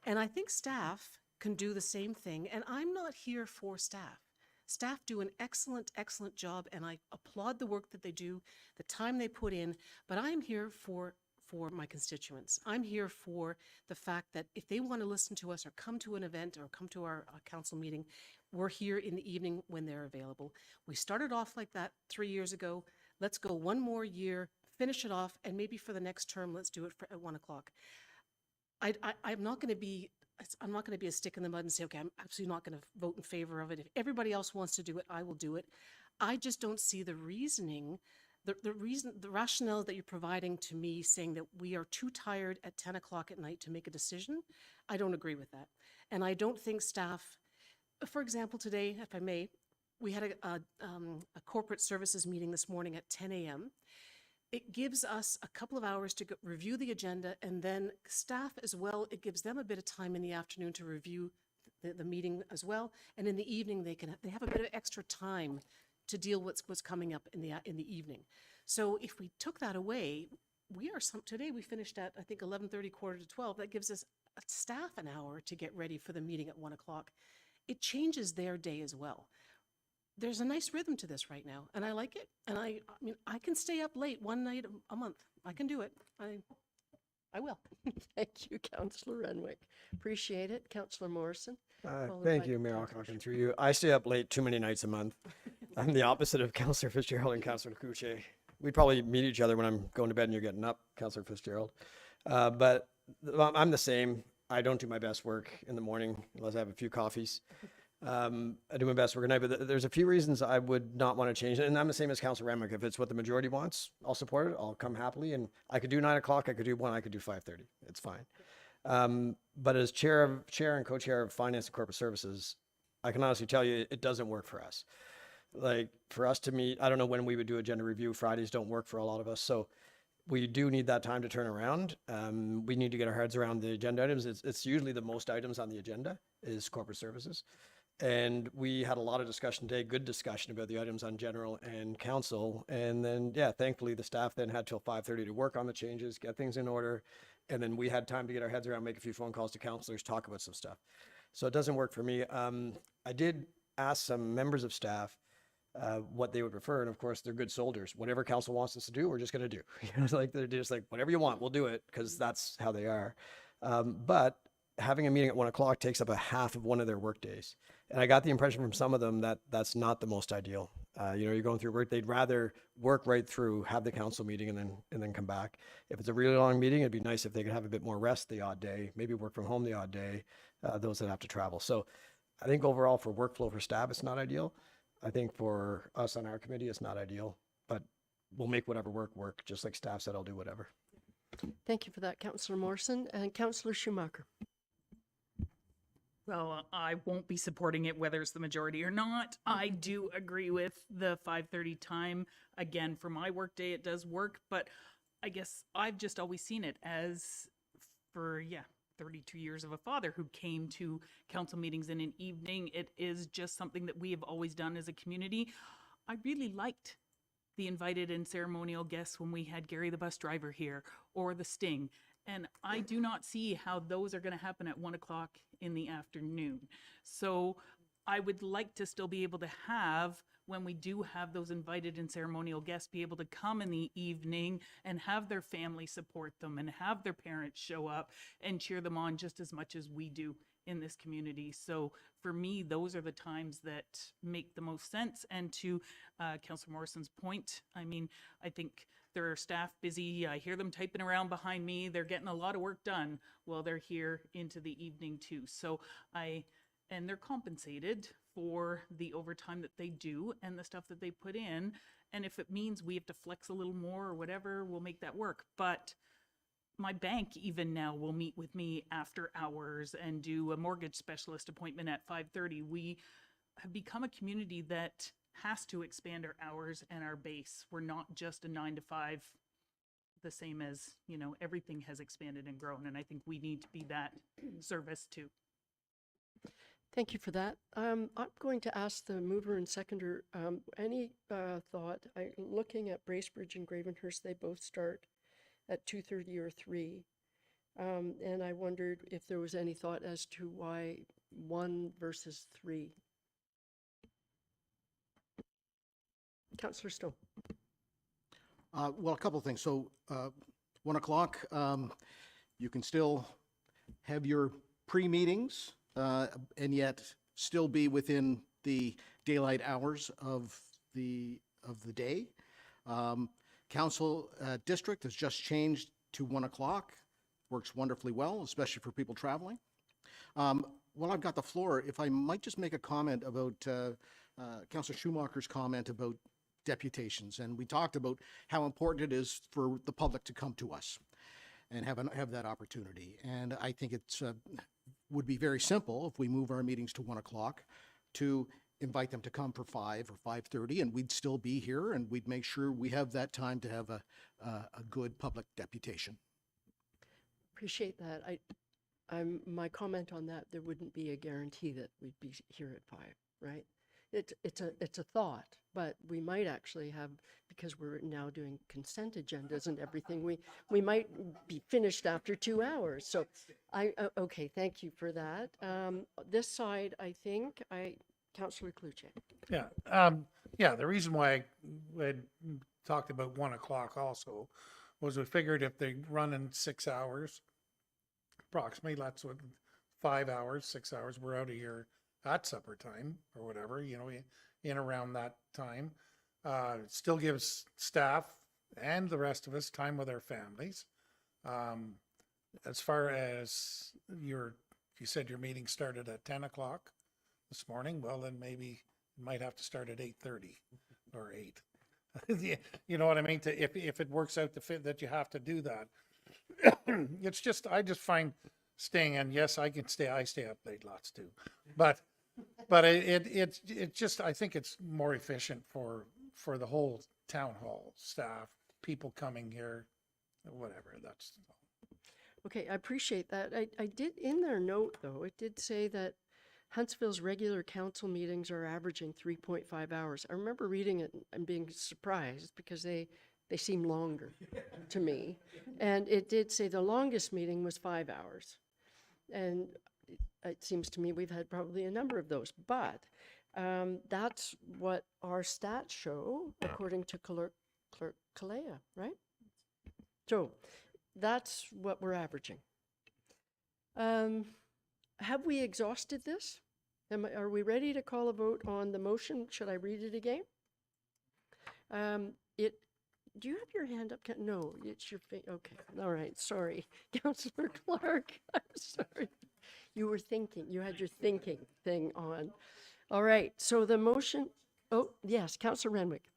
And I think staff can do the same thing. And I'm not here for staff. Staff do an excellent, excellent job, and I applaud the work that they do, the time they put in, but I'm here for my constituents. I'm here for the fact that if they want to listen to us or come to an event or come to our council meeting, we're here in the evening when they're available. We started off like that 3 years ago. Let's go one more year, finish it off, and maybe for the next term, let's do it at 1 o'clock. I'm not going to be a stick in the mud and say, okay, I'm absolutely not going to vote in favor of it. If everybody else wants to do it, I will do it. I just don't see the reasoning, the rationale that you're providing to me saying that we are too tired at 10 o'clock at night to make a decision. I don't agree with that. And I don't think staff, for example, today, if I may, we had a corporate services meeting this morning at 10 a.m. It gives us a couple of hours to review the agenda, and then staff as well, it gives them a bit of time in the afternoon to review the meeting as well. And in the evening, they have a bit of extra time to deal with what's coming up in the evening. So if we took that away, today we finished at, I think, 11:30, 11:45. That gives us staff an hour to get ready for the meeting at 1 o'clock. It changes their day as well. There's a nice rhythm to this right now, and I like it. And I mean, I can stay up late one night a month. I can do it. I will. Thank you, Councillor Renwick. Appreciate it. Councillor Morrison. followed Thank by you, Mayor Councillor Alcock, and through you. I stay up late too many nights a month. I'm the opposite of Councillor Fitzgerald and Councillor Kuche. We'd probably meet each other when I'm going to bed and you're getting up, Councillor Fitzgerald. But I'm the same. I don't do my best work in the morning unless I have a few coffees. I do my best work at night, but there's a few reasons I would not want to change it. And I'm the same as Councillor Renwick. If it's what the majority wants, I'll support it. I'll come happily. And I could do 9 o'clock. I could do 1. I could do 5:30. It's fine. But as chair and co-chair of Finance and Corporate Services, I can honestly tell you it doesn't work for us. Like for us to meet, I don't know when we would do agenda review. Fridays don't work for a lot of us. So we do need that time to turn around. We need to get our heads around the agenda items. It's usually the most items on the agenda is corporate services. And we had a lot of discussion today, good discussion about the items on general and council. And then, yeah, thankfully the staff then had till 5:30 to work on the changes, get things in order. And then we had time to get our heads around, make a few phone calls to councilors, talk about some stuff. So it doesn't work for me. I did ask some members of staff what they would prefer. And of course, they're good soldiers. Whatever council wants us to do, we're just going to do. Like they're just like, whatever you want, we'll do it because that's how they are. But having a meeting at 1 o'clock takes up a half of one of their work days. And I got the impression from some of them that that's not the most ideal. You're going through work. They'd rather work right through, have the council meeting and then come back. If it's a really long meeting, it'd be nice if they could have a bit more rest the odd day, maybe work from home the odd day, those that have to travel. So I think overall for workflow for staff, it's not ideal. I think for us on our committee, it's not ideal, but we'll make whatever work, just like staff said, I'll do whatever. Thank you for that, Councillor Morrison. And Councillor Schumacher. Well, I won't be supporting it whether it's the majority or not. I do agree with the 5:30 time. Again, for my workday, it does work, but I guess I've just always seen it as for, 32 years of a father who came to council meetings in an evening. It is just something that we have always done as a community. I really liked the invited and ceremonial guests when we had Gary the bus driver here or the Sting. And I do not see how those are going to happen at 1 o'clock in the afternoon. So I would like to still be able to have, when we do have those invited and ceremonial guests, be able to come in the evening and have their family support them and have their parents show up and cheer them on just as much as we do in this community. So for me, those are the times that make the most sense. And to Councillor Morrison's point, I mean, I think there are staff busy. I hear them typing around behind me. They're getting a lot of work done while they're here into the evening too. So and they're compensated for the overtime that they do and the stuff that they put in. And if it means we have to flex a little more or whatever, we'll make that work. But my bank even now will meet with me after hours and do a mortgage specialist appointment at 5:30. We have become a community that has to expand our hours and our base. We're not just a 9 to 5 the same as, you know, everything has expanded and grown, and I think we need to be that service too. Thank you for that. I'm going to ask the mover and seconder, any thought, looking at Bracebridge and Gravenhurst, they both start at 2:30 or 3. And I wondered if there was any thought as to why 1 versus 3. Councillor Stone. Well, a couple of things. So, 1 o'clock, you can still have your pre-meetings, and yet still be within the daylight hours of the day. Council district has just changed to 1 o'clock. Works wonderfully well, especially for people traveling. While I've got the floor, if I might just make a comment about Councillor Schumacher's comment about deputations. And we talked about how important it is for the public to come to us and have that opportunity. And I think it's would be very simple if we move our meetings to 1 o'clock to invite them to come for 5 or 5:30, and we'd still be here, and we'd make sure we have that time to have a good public deputation. Appreciate that. My comment on that, there wouldn't be a guarantee that we'd be here at 5, right? It's a thought, but we might actually have, because we're now doing consent agendas and everything, we might be finished after 2 hours. So okay, thank you for that. This side, I think, Councillor Kluche. Yeah, the reason why I talked about 1 o'clock also was we figured if they run in 6 hours, approximately, that's what, 5 hours, 6 hours, we're out of here at supper time or whatever, you know, in around that time. Still gives staff and the rest of us time with our families. As far as you said your meeting started at 10 o'clock this morning, well, then maybe it might have to start at 8:30 or 8. You know what I mean? If it works out to fit that you have to do that. It's just, I just find staying in, yes, I stay up late lots too. But it just, I think it's more efficient for the whole town hall staff, people coming here, whatever, that's. Okay, I appreciate that. I did, in their note though, it did say that Huntsville's regular council meetings are averaging 3.5 hours. I remember reading it and being surprised because they seem longer to me. And it did say the longest meeting was 5 hours. And it seems to me we've had probably a number of those, but that's what our stats show according to Clerk Kalea, right? So that's what we're averaging. Have we exhausted this? Are we ready to call a vote on the motion? Should I read it again? Do you have your hand up? No, it's your face. Okay, all right, sorry. Councillor Clark, I'm sorry. You were thinking, you had your thinking thing on. All right, so the motion, oh, yes, Councillor Renwick.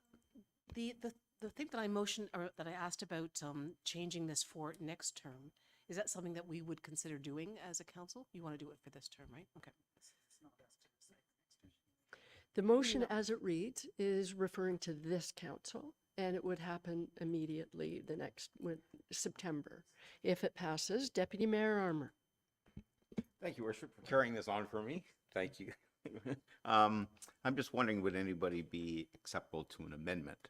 The thing that I motioned, or that I asked about changing this for next term, is that something that we would consider doing as a council? You want to do it for this term, right? Okay. The motion as it reads is referring to this council, and it would happen immediately the next, September. If it passes, Deputy Mayor Armour. Thank you, Worship, for carrying this on for me. Thank you. I'm just wondering, would anybody be acceptable to an amendment?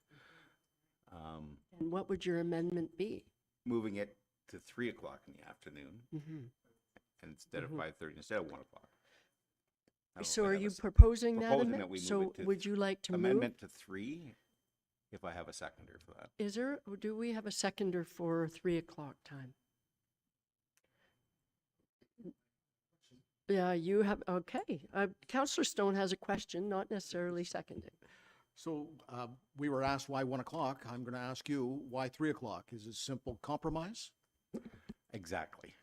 And what would your amendment be? Moving it to 3 o'clock in the afternoon, and instead of 5:30, instead of 1 o'clock. I don't know So if I are have you a proposing that? proposing that we move So it to would you like to move? amendment to 3, if I have a seconder for that? Is there, or do we have a seconder for 3 o'clock time? Yeah, you have, okay. Councillor Stone has a question, not necessarily seconded. So we were asked why 1 o'clock. I'm going to ask you why 3 o'clock. Is it simple compromise? Exactly.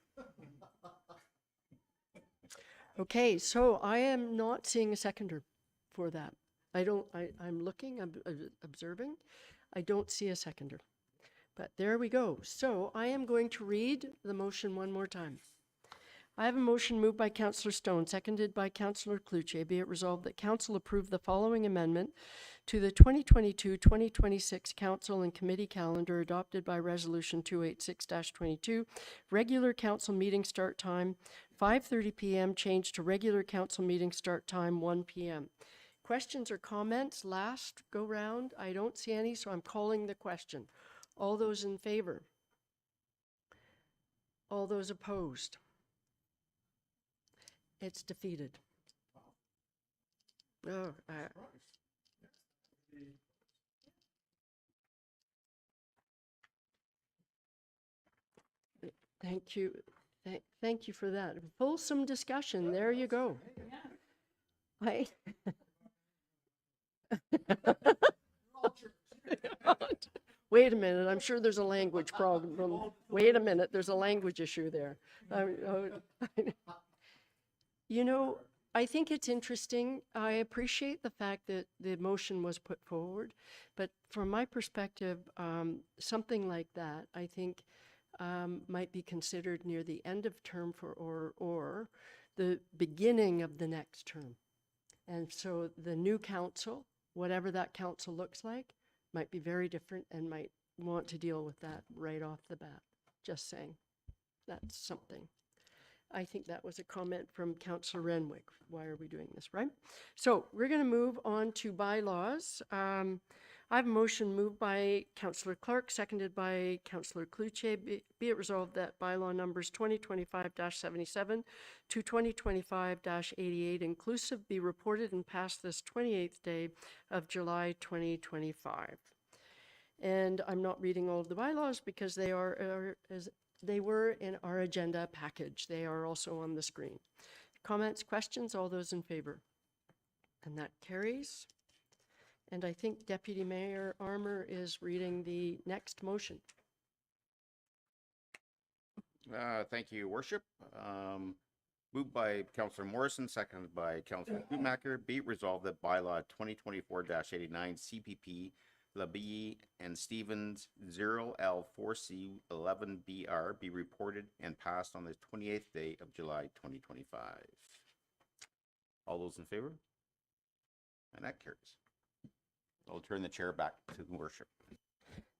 Okay, so I am not seeing a seconder for that. I'm looking, I'm observing. I don't see a seconder. But there we go. So I am going to read the motion one more time. I have a motion moved by Councillor Stone, seconded by Councillor Cluche. Be it resolved that Council approve the following amendment to the 2022-2026 Council and Committee calendar adopted by Resolution 286-22. Regular council meeting start time 5:30 p.m. Change to regular council meeting start time 1 p.m. Questions or comments? Last go round. I don't see any, so I'm calling the question. All those in favor? All those opposed? It's defeated. Oh, thank you. Thank you for that. Fulsome discussion. There you go. I. Wait a minute. I'm sure there's a language problem. Wait a minute. There's a language issue there. You know, I think it's interesting. I appreciate the fact that the motion was put forward, but from my perspective, something like that, I think, might be considered near the end of term or the beginning of the next term. And so the new council, whatever that council looks like, might be very different and might want to deal with that right off the bat. Just saying. That's something. I think that was a comment from Councillor Renwick. Why are we doing this, right? So we're going to move on to bylaws. I have a motion moved by Councillor Clark, seconded by Councillor Cluche. Be it resolved that bylaw numbers 2025-77 to 2025-88 inclusive be reported and passed this 28th day of July 2025. And I'm not reading all of the bylaws because they are as they were in our agenda package. They are also on the screen. Comments, questions, all those in favor? And that carries. And I think Deputy Mayor Armour is reading the next motion. Thank you, Your Worship. Moved by Councillor Morrison, seconded by Councillor Schumacher. Be it resolved that bylaw 2024-89 CPP Labie and Stevens 0L4C11BR be reported and passed on the 28th day of July 2025. All those in favor? And that carries. I'll turn the chair back to the worship.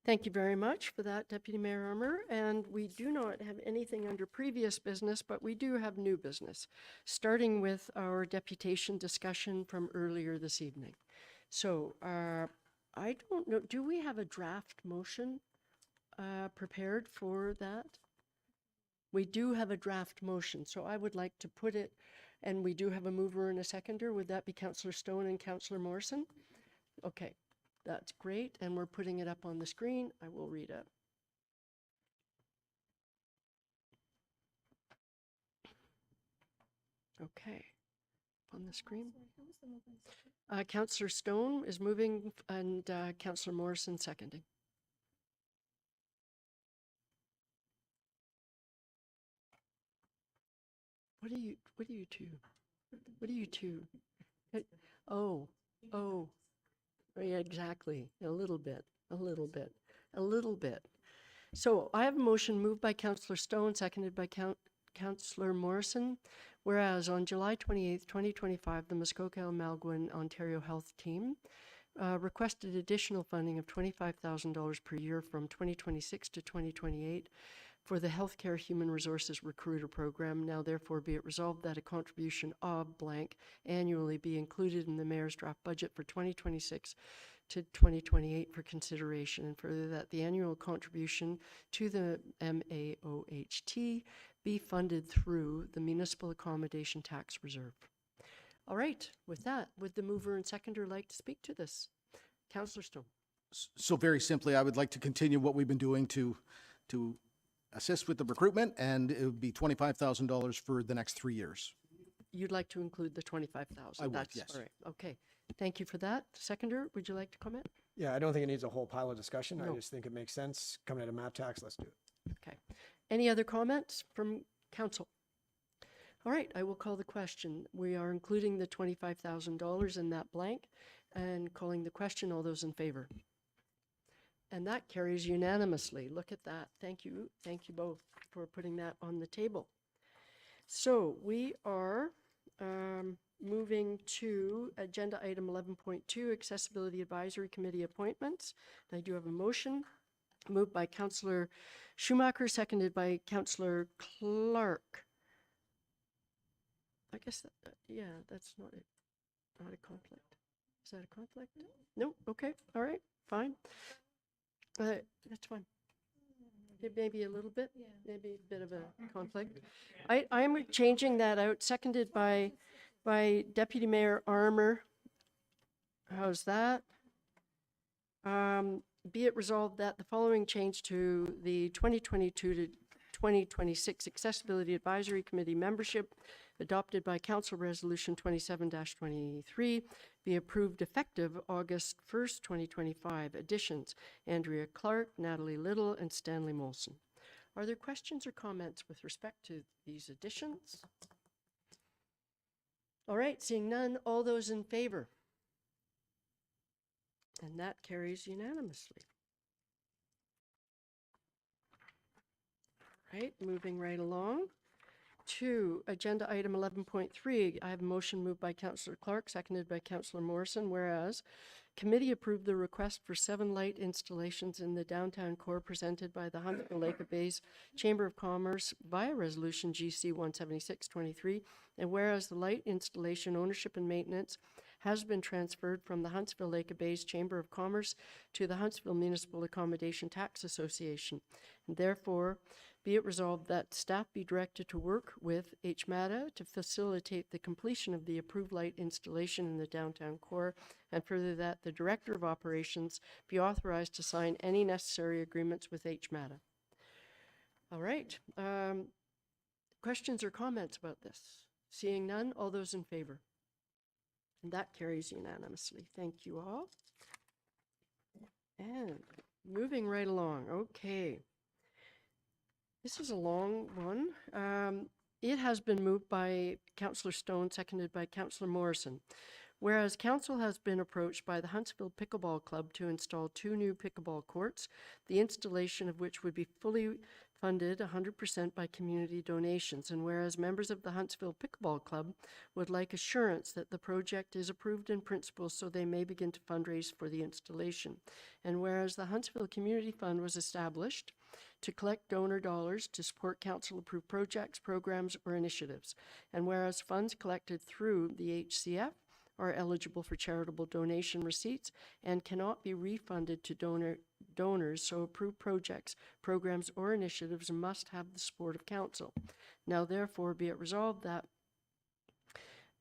Thank you very much for that, Deputy Mayor Armour. And we do not have anything under previous business, but we do have new business, starting with our deputation discussion from earlier this evening. So I don't know, do we have a draft motion prepared for that? We do have a draft motion, so I would like to put it, and we do have a mover and a seconder. Would that be Councillor Stone and Councillor Morrison? Okay, that's great, and we're putting it up on the screen. I will read it. Okay, on the screen. Councillor Stone is moving and Councillor Morrison seconding. What are you two? What are you two? Oh, yeah, exactly. A little bit. So I have a motion moved by Councillor Stone, seconded by Councillor Morrison. Whereas on July 28th, 2025, the Muskoka-Algonquin Ontario Health Team requested additional funding of $25,000 per year from 2026 to 2028 for the Healthcare Human Resources Recruiter Program. Now therefore be it resolved that a contribution of blank annually be included in the Mayor's draft budget for 2026 to 2028 for consideration, and further that the annual contribution to the MAOHT be funded through the Municipal Accommodation Tax Reserve. All right, with that, would the mover and seconder like to speak to this? Councillor Stone. So very simply, I would like to continue what we've been doing to assist with the recruitment, and it would be $25,000 for the next 3 years. You'd like to include the 25,000? I would, That's yes. all right. Okay. Thank you for that. Seconder, would you like to comment? Yeah, I don't think it needs a whole pile of discussion. No. I just think it makes sense. Coming out of MAP tax, let's do it. Okay. Any other comments from council? All right, I will call the question. We are including the $25,000 in that blank and calling the question. All those in favor? And that carries unanimously. Look at that. Thank you. Thank you both for putting that on the table. So we are moving to agenda item 11.2, Accessibility Advisory Committee appointments. I do have a motion moved by Councillor Schumacher, seconded by Councillor Clark. I guess yeah, that's not it. Not a conflict. Is that a conflict? No. Okay. All right. Fine. That's fine. It may be a little bit, maybe a bit of a conflict. I'm changing that out, seconded by Deputy Mayor Armour. How's that? Be it resolved that the following change to the 2022 to 2026 Accessibility Advisory Committee membership adopted by Council Resolution 27-23 be approved effective August 1st, 2025. Additions: Andrea Clark, Natalie Little, and Stanley Molson. Are there questions or comments with respect to these additions? All right, seeing none, all those in favor? And that carries unanimously. All right, moving right along to agenda item 11.3. I have a motion moved by Councillor Clark, seconded by Councillor Morrison, whereas committee approved the request for 7 light installations in the downtown core presented by the Huntsville Lake Bays Chamber of Commerce via resolution GC 176-23, and whereas the light installation ownership and maintenance has been transferred from the Huntsville Lake Bays Chamber of Commerce to the Huntsville Municipal Accommodation Tax Association. And therefore, be it resolved that staff be directed to work with HMATA to facilitate the completion of the approved light installation in the downtown core, and further that the Director of Operations be authorized to sign any necessary agreements with HMATA. All right. Questions or comments about this? Seeing none, all those in favor? And that carries unanimously. Thank you all. And moving right along. Okay. This is a long one. It has been moved by Councillor Stone, seconded by Councillor Morrison. Whereas council has been approached by the Huntsville Pickleball Club to install 2 new pickleball courts, the installation of which would be fully funded 100% by community donations. And whereas members of the Huntsville Pickleball Club would like assurance that the project is approved in principle so they may begin to fundraise for the installation. And whereas the Huntsville Community Fund was established to collect donor dollars to support council-approved projects, programs, or initiatives. And whereas funds collected through the HCF are eligible for charitable donation receipts and cannot be refunded to donors, so approved projects, programs, or initiatives must have the support of council. Now, therefore, be it resolved that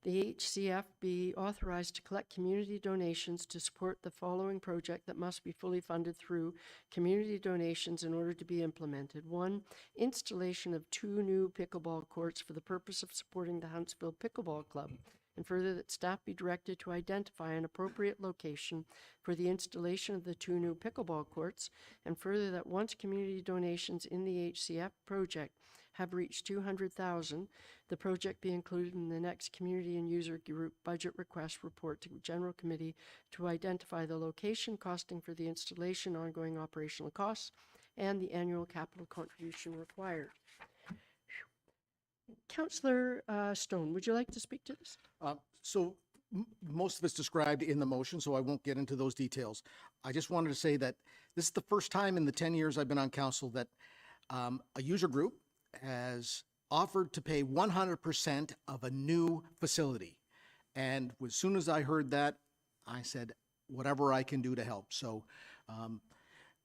the HCF be authorized to collect community donations to support the following project that must be fully funded through community donations in order to be implemented. 1, installation of 2 new pickleball courts for the purpose of supporting the Huntsville Pickleball Club. And further, that staff be directed to identify an appropriate location for the installation of the 2 new pickleball courts. And further, that once community donations in the HCF project have reached $200,000, the project be included in the next community and user group budget request report to General Committee to identify the location, costing for the installation, ongoing operational costs, and the annual capital contribution required. Councillor Stone, would you like to speak to this? Most of it's described in the motion, so I won't get into those details. I just wanted to say that this is the first time in the 10 years I've been on council that a user group has offered to pay 100% of a new facility. And as soon as I heard that, I said, whatever I can do to help. So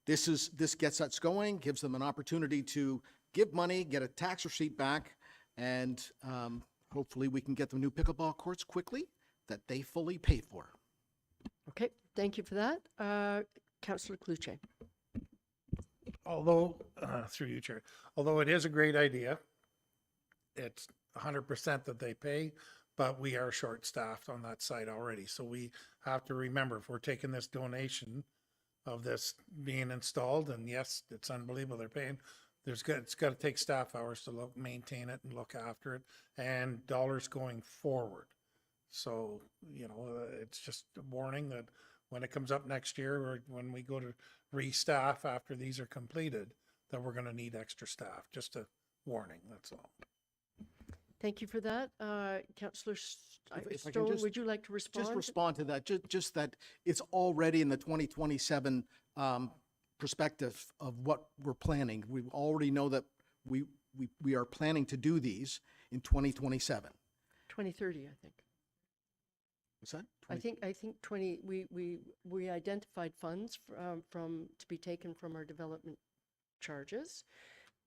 this gets us going, gives them an opportunity to give money, get a tax receipt back, and hopefully we can get the new pickleball courts quickly that they fully pay for. Okay, thank you for that. Councillor Cluche. Although, through you, Chair, although it is a great idea, it's 100% that they pay, but we are short-staffed on that site already. So we have to remember, if we're taking this donation of this being installed, and yes, it's unbelievable they're paying, it's got to take staff hours to maintain it and look after it, and dollars going forward. So, it's just a warning that when it comes up next year, or when we go to restaff after these are completed, that we're going to need extra staff. Just a warning, that's all. Thank you for that. Councillor If I can Stone, just- would you like to respond? Just respond to that, just that it's already in the 2027 perspective of what we're planning. We already know that we are planning to do these in 2027. 2030, I think. What's that? I think 20, we identified funds to be taken from our development charges,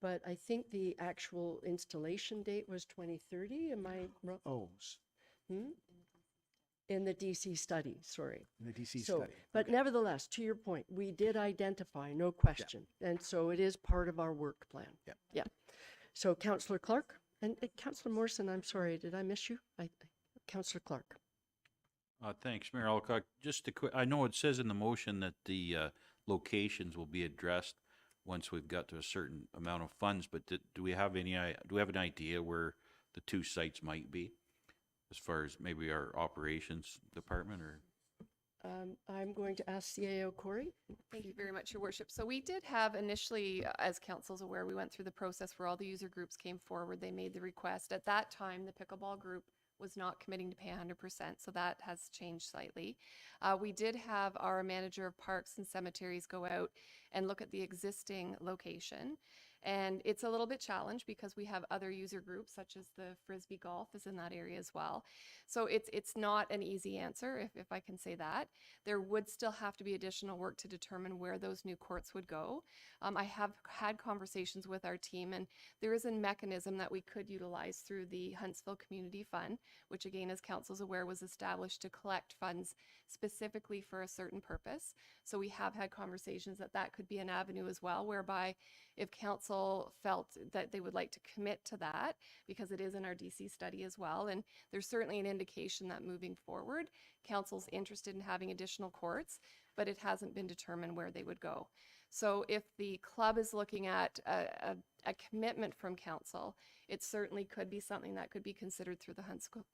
but I think the actual installation date was 2030. Am I wrong? Oh, In the DC study, sorry. in the DC So, study. but nevertheless, to your point, we did identify, no question. And so it is part of our work plan. Yeah. Yeah. So Councillor Clark and Councillor Morrison, I'm sorry, did I miss you? Councillor Clark. Thanks, Mayor Alcock. Just a quick, I know it says in the motion that the locations will be addressed once we've got to a certain amount of funds, but do we have an idea where the two sites might be? As far as maybe our operations department or? I'm going to ask CAO Corey. Thank you very much, Your Worship. So we did have initially, as council's aware, we went through the process where all the user groups came forward. They made the request. At that time, the pickleball group was not committing to pay 100%, so that has changed slightly. We did have our manager of parks and cemeteries go out and look at the existing location. And it's a little bit challenged because we have other user groups such as the Frisbee Golf is in that area as well. So it's not an easy answer, if I can say that. There would still have to be additional work to determine where those new courts would go. I have had conversations with our team, and there is a mechanism that we could utilize through the Huntsville Community Fund, which again, as council's aware, was established to collect funds specifically for a certain purpose. So we have had conversations that could be an avenue as well, whereby if council felt that they would like to commit to that, because it is in our DC study as well, and there's certainly an indication that moving forward, council's interested in having additional courts, but it hasn't been determined where they would go. So if the club is looking at a commitment from council, it certainly could be something that could be considered through the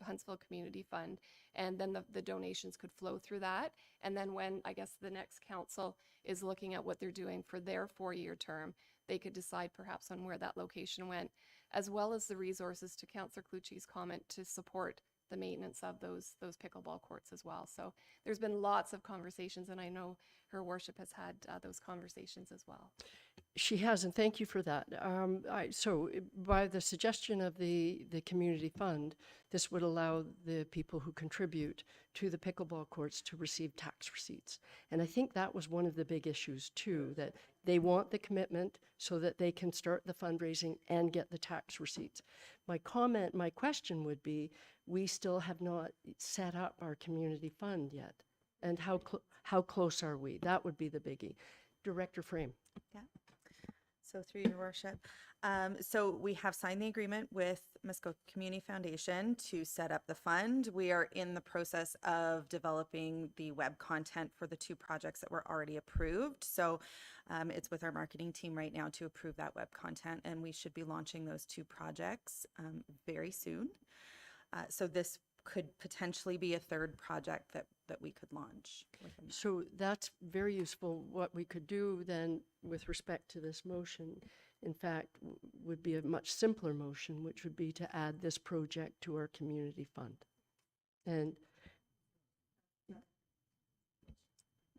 Huntsville Community Fund, and then the donations could flow through that. And then when, I guess, the next council is looking at what they're doing for their 4-year term, they could decide perhaps on where that location went, as well as the resources, to Councillor Clucci's comment, to support the maintenance of those pickleball courts as well. So there's been lots of conversations, and I know Her Worship has had those conversations as well. She has, and thank you for that. So by the suggestion of the community fund, this would allow the people who contribute to the pickleball courts to receive tax receipts. And I think that was one of the big issues too, that they want the commitment so that they can start the fundraising and get the tax receipts. My question would be, we still have not set up our community fund yet. And how close are we? That would be the biggie. Director Frame. Yeah. So through your worship. So we have signed the agreement with Muskoka Community Foundation to set up the fund. We are in the process of developing the web content for the 2 projects that were already approved. So it's with our marketing team right now to approve that web content, and we should be launching those 2 projects very soon. So this could potentially be a 3rd project that we could launch. So that's very useful. What we could do then with respect to this motion, in fact, would be a much simpler motion, which would be to add this project to our community fund. And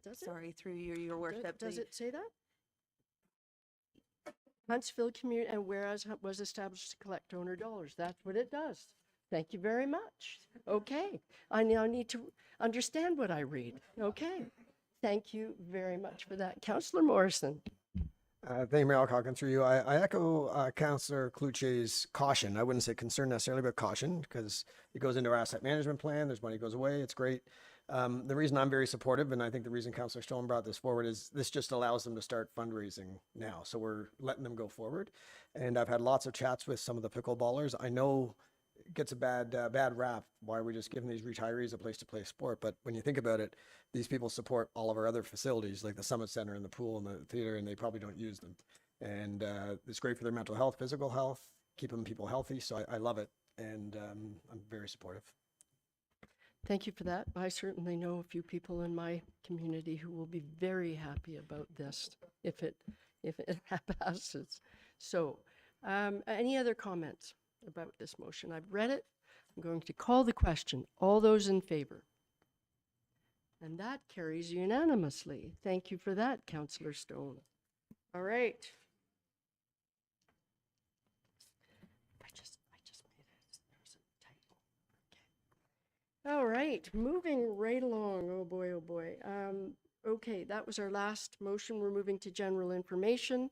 does it? Sorry, through your worship. Does it say that? Huntsville Community, and whereas was established to collect donor dollars. That's what it does. Thank you very much. Okay. I now need to understand what I read. Okay. Thank you very much for that. Councillor Morrison. Thank you, Mayor Alcock, and through you. I echo Councillor Clucci's caution. I wouldn't say concern necessarily, but caution, because it goes into our asset management plan. There's money goes away. It's great. The reason I'm very supportive, and I think the reason Councillor Stone brought this forward, is this just allows them to start fundraising now. So we're letting them go forward. And I've had lots of chats with some of the pickleballers. I know it gets a bad rap. Why are we just giving these retirees a place to play sport? But when you think about it, these people support all of our other facilities, like the Summit Center and the pool and the theater, and they probably don't use them. And it's great for their mental health, physical health, keeping people healthy. So I love it, and I'm very supportive. Thank you for that. I certainly know a few people in my community who will be very happy about this if it passes. So, any other comments? about this motion. I've read it. I'm going to call the question. All those in favor? And that carries unanimously. Thank you for that, Councillor Stone. All right. I just made it. There's a typo. Okay. All right, moving right along. Oh boy, oh boy. Okay, that was our last motion. We're moving to general information.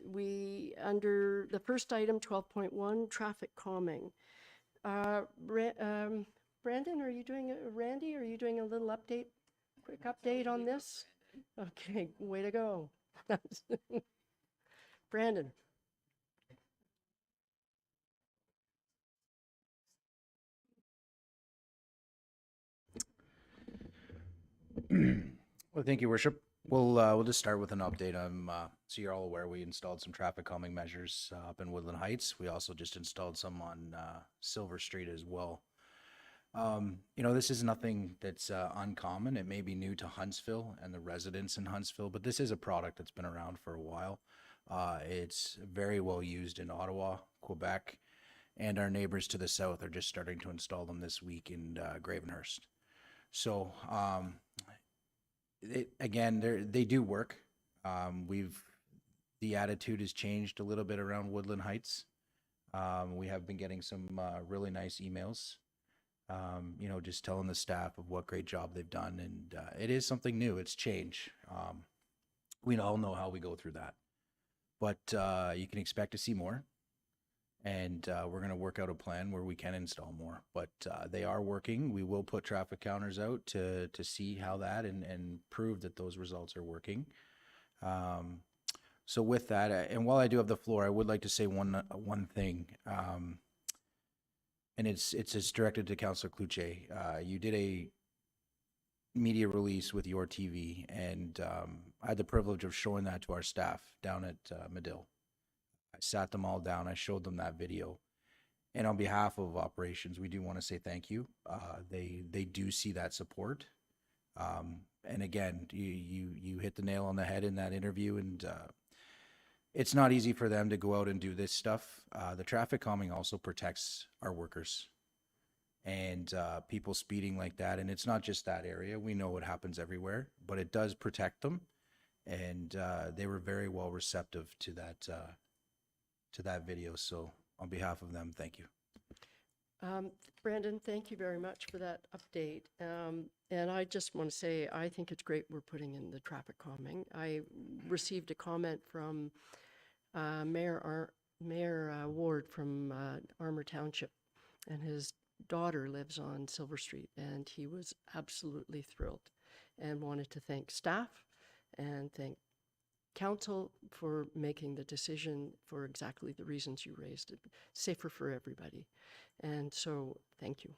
We, under the first item, 12.1, traffic calming. Brandon, are you doing, Randy, are you doing a little update, quick update on this? Okay, way to go. Brandon. Well, thank you, Worship. We'll just start with an update. So you're all aware we installed some traffic calming measures up in Woodland Heights. We also just installed some on Silver Street as well. This is nothing that's uncommon. It may be new to Huntsville and the residents in Huntsville, but this is a product that's been around for a while. It's very well used in Ottawa, Quebec, and our neighbors to the south are just starting to install them this week in Gravenhurst. So, they do work. The attitude has changed a little bit around Woodland Heights. We have been getting some really nice emails, just telling the staff of what great job they've done. And it is something new. It's change. We all know how we go through that. But you can expect to see more. And we're going to work out a plan where we can install more. But they are working. We will put traffic counters out to see how that and prove that those results are working. So with that, and while I do have the floor, I would like to say one thing. And it's directed to Councillor Cloutier. You did a media release with your TV, and I had the privilege of showing that to our staff down at Medill. I sat them all down. I showed them that video. And on behalf of operations, we do want to say thank you. They do see that support. And again, you hit the nail on the head in that interview. And it's not easy for them to go out and do this stuff. The traffic calming also protects our workers and people speeding like that. And it's not just that area. We know what happens everywhere, but it does protect them. And they were very well receptive to that video. So on behalf of them, thank you. Brandon, thank you very much for that update. And I just want to say, I think it's great we're putting in the traffic calming. I received a comment from Mayor Ward from Armour Township, and his daughter lives on Silver Street, and he was absolutely thrilled and wanted to thank staff and thank council for making the decision for exactly the reasons you raised it, safer for everybody. And so, thank you.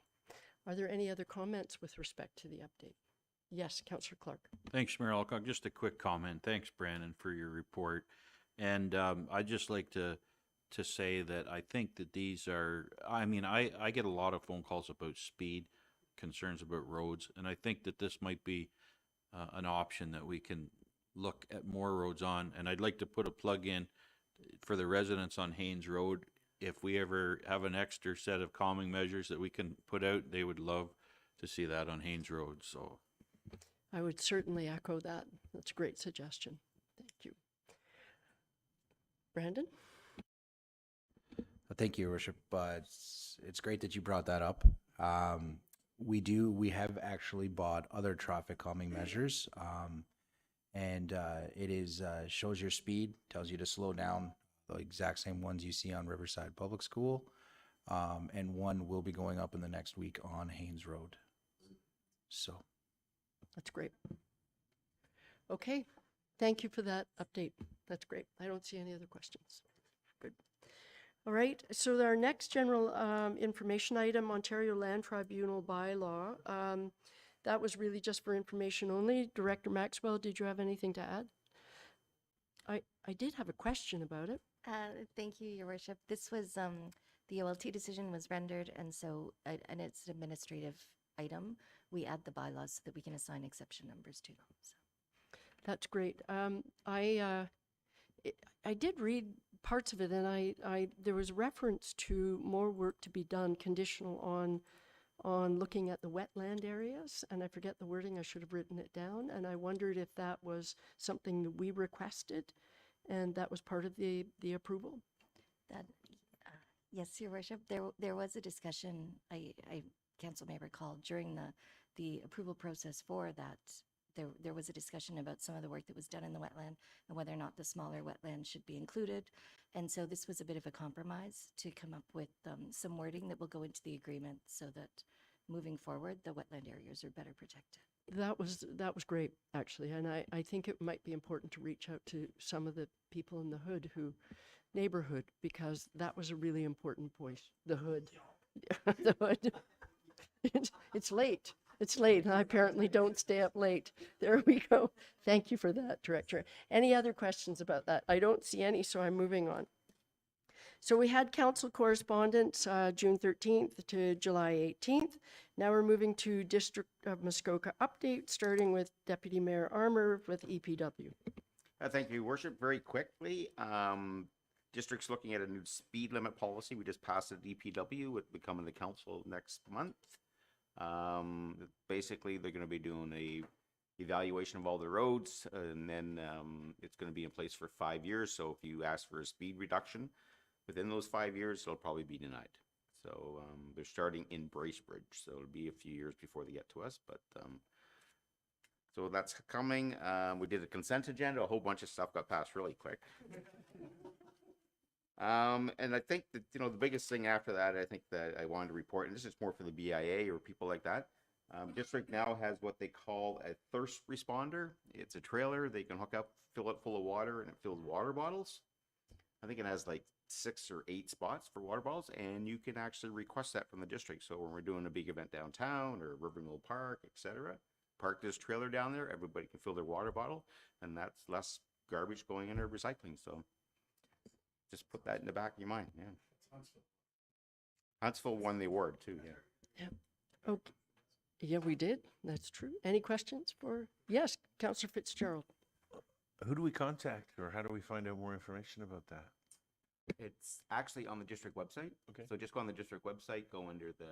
Are there any other comments with respect to the update? Yes, Councillor Clark. Thanks, Mayor Alcock. Just a quick comment. Thanks, Brandon, for your report. And I'd just like to say that I think that these are, I get a lot of phone calls about speed, concerns about roads, and I think that this might be an option that we can look at more roads on. And I'd like to put a plug in for the residents on Haynes Road. If we ever have an extra set of calming measures that we can put out, they would love to see that on Haynes Road. So I would certainly echo that. That's a great suggestion. Thank you. Brandon? Thank you, Your Worship. It's great that you brought that up. We have actually bought other traffic calming measures. And it is shows your speed, tells you to slow down, the exact same ones you see on Riverside Public School. And one will be going up in the next week on Haynes Road. So. That's great. Okay, thank you for that update. That's great. I don't see any other questions. Good. All right, so our next general information item, Ontario Land Tribunal bylaw. That was really just for information only. Director Maxwell, did you have anything to add? I did have a question about it. Thank you, Your Worship. This was, the OLT decision was rendered, and so, and it's an administrative item. We add the bylaws so that we can assign exception numbers to them. So. That's great. I did read parts of it, and there was reference to more work to be done conditional on looking at the wetland areas, and I forget the wording, I should have written it down, and I wondered if that was something that we requested, and that was part of the approval. That, yes, Your Worship, there was a discussion, Council may recall, during the approval process for that, there was a discussion about some of the work that was done in the wetland and whether or not the smaller wetland should be included. And so this was a bit of a compromise to come up with some wording that will go into the agreement so that moving forward, the wetland areas are better protected. That was great, actually, and I think it might be important to reach out to some of the people in the neighborhood, because that was a really important point. The hood. The hood. It's late. It's late, and I apparently don't stay up late. There we go. Thank you for that, Director. Any other questions about that? I don't see any, so I'm moving on. So we had council correspondence June 13th to July 18th. Now we're moving to District of Muskoka update, starting with Deputy Mayor Armour with EPW. Thank you, Your Worship. Very quickly, district's looking at a new speed limit policy. We just passed it at DPW. It will be coming to council next month. Basically, they're going to be doing a evaluation of all the roads, and then it's going to be in place for 5 years. So if you ask for a speed reduction within those 5 years, it'll probably be denied. So they're starting in Bracebridge, so it'll be a few years before they get to us, but so that's coming. We did a consent agenda. A whole bunch of stuff got passed really quick. And I think that, the biggest thing after that, I think that I wanted to report, and this is more for the BIA or people like that. District now has what they call a thirst responder. It's a trailer they can hook up, fill it full of water, and it fills water bottles. I think it has like 6 or 8 spots for water bottles, and you can actually request that from the district. So when we're doing a big event downtown or Rivermill Park, etc., park this trailer down there, everybody can fill their water bottle, and that's less garbage going into recycling. So just put that in the back of your mind. Yeah. Huntsville won the award too. Yeah. Yeah. Okay. Yeah, we did. That's true. Any questions for? Yes, Councillor Fitzgerald. Who do we contact, or how do we find out more information about that? It's actually on the district website. Okay. So just go on the district website, go under the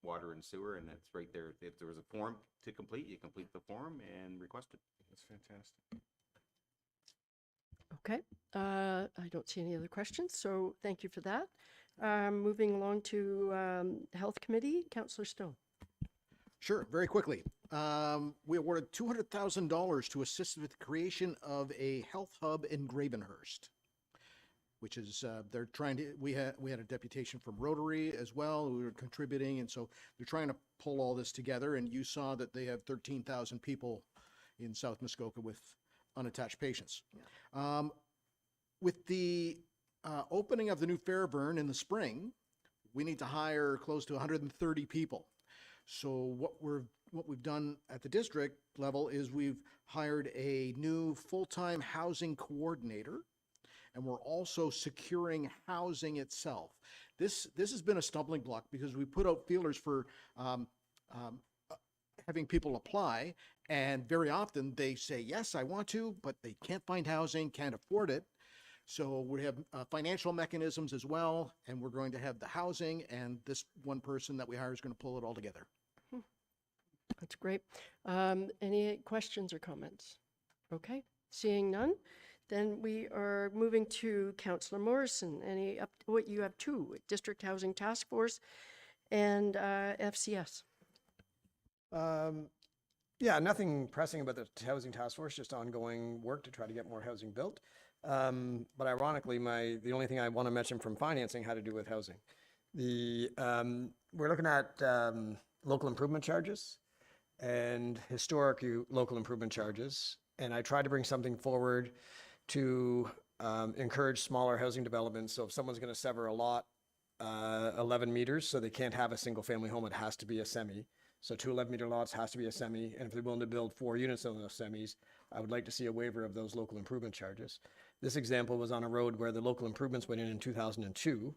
water and sewer, and it's right there. If there was a form to complete, you complete the form and request it. That's fantastic. Okay. I don't see any other questions, so thank you for that. Moving along to Health Committee, Councillor Stone. Sure, very quickly. We awarded $200,000 to assist with the creation of a health hub in Gravenhurst, which is, they're trying to, we had a deputation from Rotary as well, who were contributing, and so they're trying to pull all this together, and you saw that they have 13,000 people in South Muskoka with unattached patients. Yeah. With the opening of the new Fairburn in the spring, we need to hire close to 130 people. So what we've done at the district level is we've hired a new full-time housing coordinator, and we're also securing housing itself. This has been a stumbling block because we put out feelers for having people apply, and very often they say, yes, I want to, but they can't find housing, can't afford it. So we have financial mechanisms as well, and we're going to have the housing, and this one person that we hire is going to pull it all together. That's great. Any questions or comments? Okay, seeing none, then we are moving to Councillor Morrison. What you have two, District Housing Task Force and FCS. Yeah, nothing pressing about the Housing Task Force, just ongoing work to try to get more housing built. But ironically, the only thing I want to mention from financing had to do with housing. We're looking at local improvement charges and historic local improvement charges. And I tried to bring something forward to encourage smaller housing developments. So if someone's going to sever a lot 11 meters, so they can't have a single family home, it has to be a semi. So 2 11-meter lots has to be a semi. And if they're willing to build 4 units on those semis, I would like to see a waiver of those local improvement charges. This example was on a road where the local improvements went in 2002.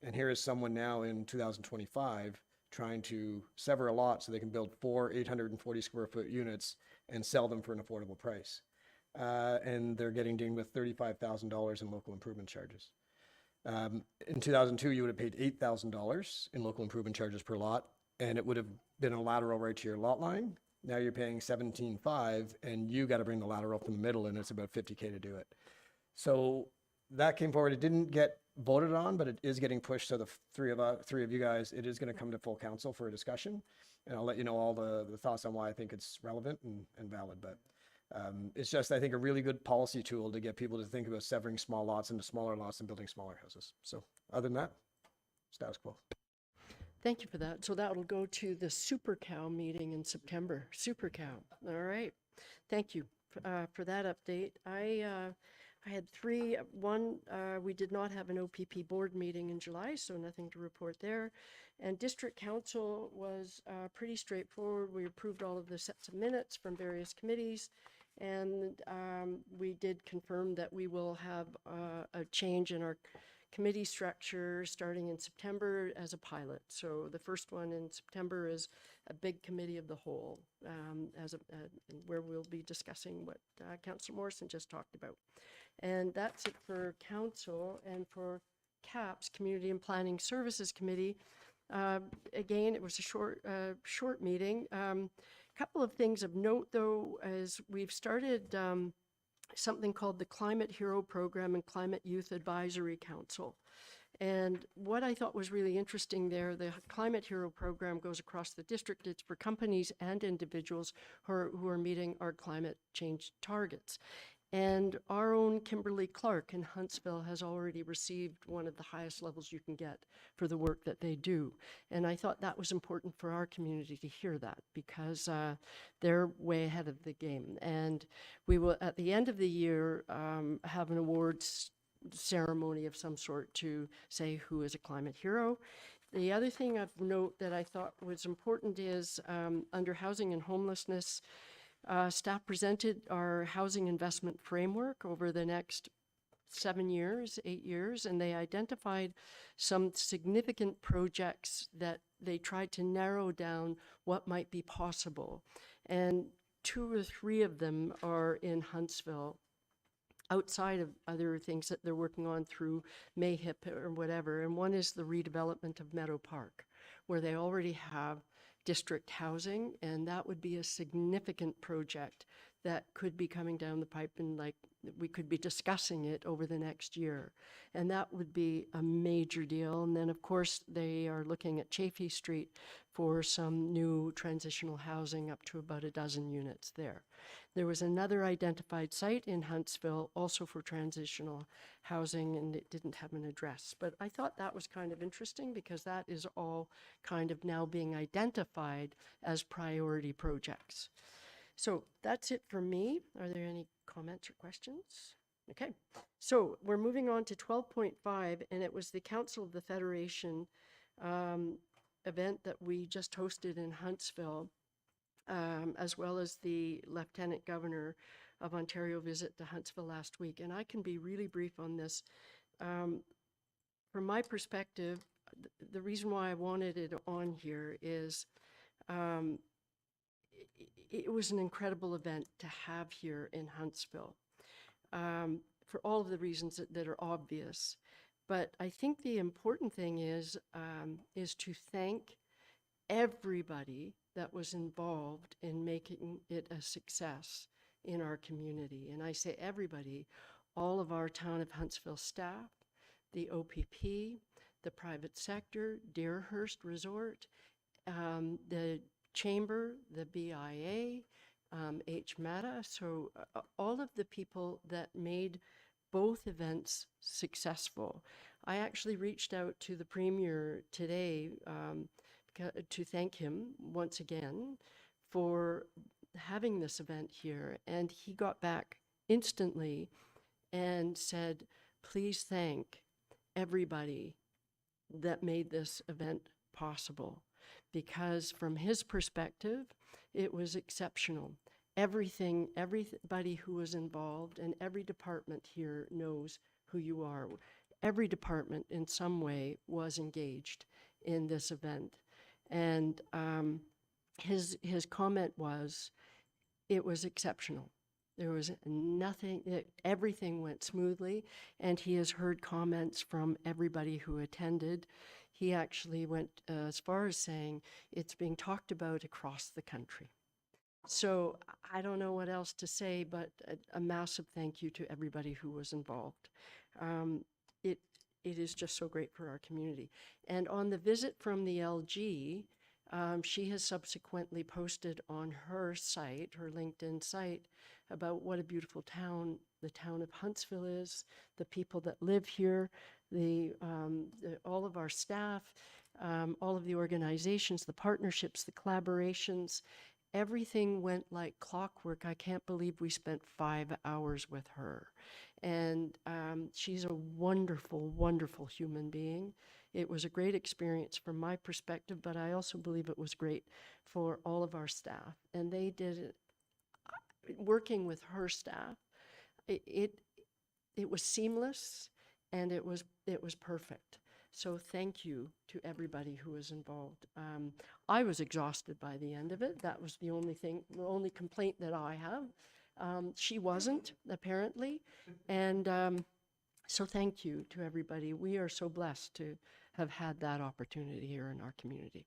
And here is someone now in 2025 trying to sever a lot so they can build 4 840 square foot units and sell them for an affordable price. and they're getting dinged with $35,000 in local improvement charges. In 2002, you would have paid $8,000 in local improvement charges per lot, and it would have been a lateral right to your lot line. Now you're paying $17,500, and you got to bring the lateral from the middle, and it's about $50K to do it. So that came forward. It didn't get voted on, but it is getting pushed. So the three of you guys, it is going to come to full council for a discussion, and I'll let you know all the thoughts on why I think it's relevant and valid. But it's just, I think, a really good policy tool to get people to think about severing small lots into smaller lots and building smaller houses. So other than that, status quo. Thank you for that. So that will go to the Super Cow meeting in September. Super Cow. All right. Thank you for that update. I had three. One, we did not have an OPP board meeting in July, so nothing to report there. And District Council was pretty straightforward. We approved all of the sets of minutes from various committees. And we did confirm that we will have a change in our committee structure starting in September as a pilot. So the first one in September is a big committee of the whole, where we'll be discussing what Councillor Morrison just talked about. And that's it for council. And for CAPS, Community and Planning Services Committee, again, it was a short meeting. Couple of things of note, though, is we've started something called the Climate Hero Program and Climate Youth Advisory Council. And what I thought was really interesting there, the Climate Hero Program goes across the district. It's for companies and individuals who are meeting our climate change targets. And our own Kimberly Clark in Huntsville has already received one of the highest levels you can get for the work that they do. And I thought that was important for our community to hear that, because they're way ahead of the game. And we will, at the end of the year, have an awards ceremony of some sort to say who is a climate hero. The other thing of note that I thought was important is under housing and homelessness, staff presented our housing investment framework over the next 8 years, and they identified some significant projects that they tried to narrow down what might be possible. And 2 or 3 of them are in Huntsville, outside of other things that they're working on through MAHIP or whatever. And one is the redevelopment of Meadow Park, where they already have district housing, and that would be a significant project that could be coming down the pipe, and like we could be discussing it over the next year. And that would be a major deal. And then of course they are looking at Chaffee Street for some new transitional housing, up to about 12 units there. There was another identified site in Huntsville also for transitional housing, and it didn't have an address. But I thought that was kind of interesting, because that is all kind of now being identified as priority projects. So that's it for me. Are there any comments or questions? Okay, so we're moving on to 12.5, and it was the Council of the Federation event that we just hosted in Huntsville, as well as the Lieutenant Governor of Ontario visit to Huntsville last week. And I can be really brief on this. From my perspective, the reason why I wanted it on here is it was an incredible event to have here in Huntsville, for all of the reasons that are obvious. But I think the important thing is to thank everybody that was involved in making it a success in our community. And I say everybody, all of our Town of Huntsville staff, the OPP, the private sector, Deerhurst Resort, the Chamber, the BIA, HMATA, so all of the people that made both events successful. I actually reached out to the Premier today to thank him once again for having this event here, and he got back instantly and said, please thank everybody that made this event possible, because from his perspective, it was exceptional. Everybody who was involved, and every department here knows who you are. Every department in some way was engaged in this event. And his comment was, it was exceptional. There was nothing, everything went smoothly, and he has heard comments from everybody who attended. He actually went as far as saying it's being talked about across the country. So I don't know what else to say, but a massive thank you to everybody who was involved. It is just so great for our community. And on the visit from the LG, she has subsequently posted on her site, her LinkedIn site, about what a beautiful town the town of Huntsville is, the people that live here, all of our staff, all of the organizations, the partnerships, the collaborations. Everything went like clockwork. I can't believe we spent 5 hours with her. And she's a wonderful, wonderful human being. It was a great experience from my perspective, but I also believe it was great for all of our staff. And they did it, working with her staff, it was seamless and it was perfect. So thank you to everybody who was involved. I was exhausted by the end of it. That was the only complaint that I have. She wasn't, apparently. And so thank you to everybody. We are so blessed to have had that opportunity here in our community.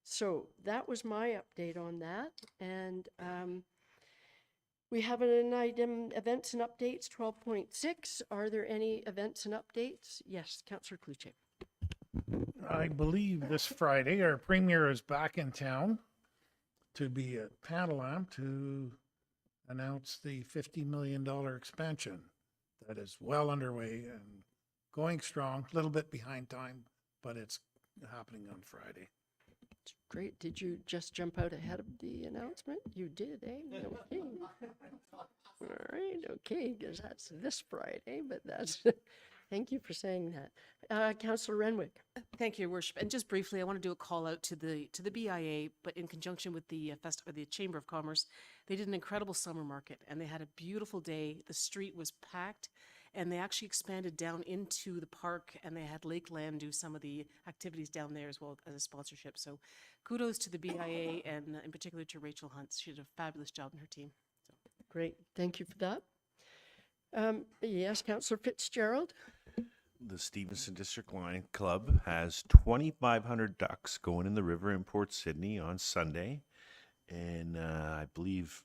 So that was my update on that. And we have an item, events and updates, 12.6. Are there any events and updates? Yes, Councillor Cluche. I believe this Friday, our premier is back in town to be at Panalam to announce the $50 million expansion that is well underway and going strong, a little bit behind time, but it's happening on Friday. Great. Did you just jump out ahead of the announcement? You did, eh? Okay. All right. Okay. Because that's this Friday, but that's, thank you for saying that. Councillor Renwick. Thank you, Your Worship. And just briefly, I want to do a call out to the BIA, but in conjunction with the the Chamber of Commerce. They did an incredible summer market, and they had a beautiful day. The street was packed, and they actually expanded down into the park, and they had Lakeland do some of the activities down there as well as a sponsorship. So kudos to the BIA and in particular to Rachel Hunt. She did a fabulous job and her team. So. Great. Thank you for that. Yes, Councillor Fitzgerald. The Stevenson District Lion Club has 2,500 ducks going in the river in Port Sydney on Sunday. And I believe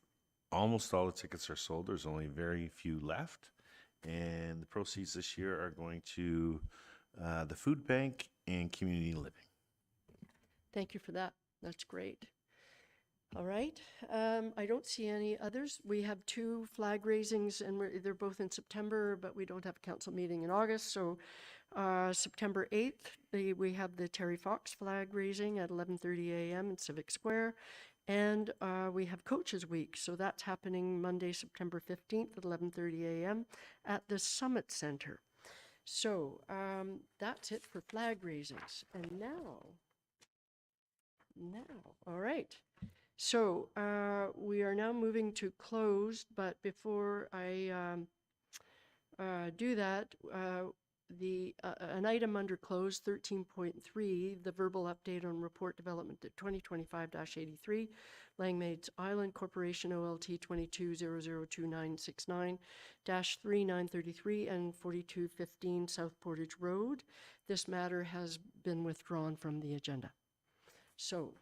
almost all the tickets are sold. There's only very few left. And the proceeds this year are going to the food bank and community living. Thank you for that. That's great. All right. I don't see any others. We have 2 flag raisings, and they're both in September, but we don't have a council meeting in August. So September 8th, we have the Terry Fox flag raising at 11:30 a.m. in Civic Square. And we have Coaches Week. So that's happening Monday, September 15th at 11:30 a.m. at the Summit Center. So that's it for flag raisings. And now, all right. So we are now moving to closed, but before I do that, an item under closed 13.3, the verbal update on report development at 2025-83, Langmaids Island Corporation OLT 22002969-3933 and 4215 South Portage Road. This matter has been withdrawn from the agenda. So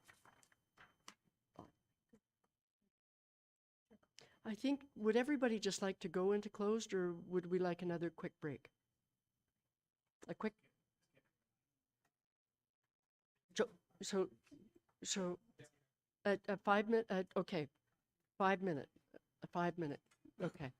I think, would everybody just like to go into closed, or would we like another quick break? A quick. So a 5 minute, okay, 5 minute, a 5 minute, okay.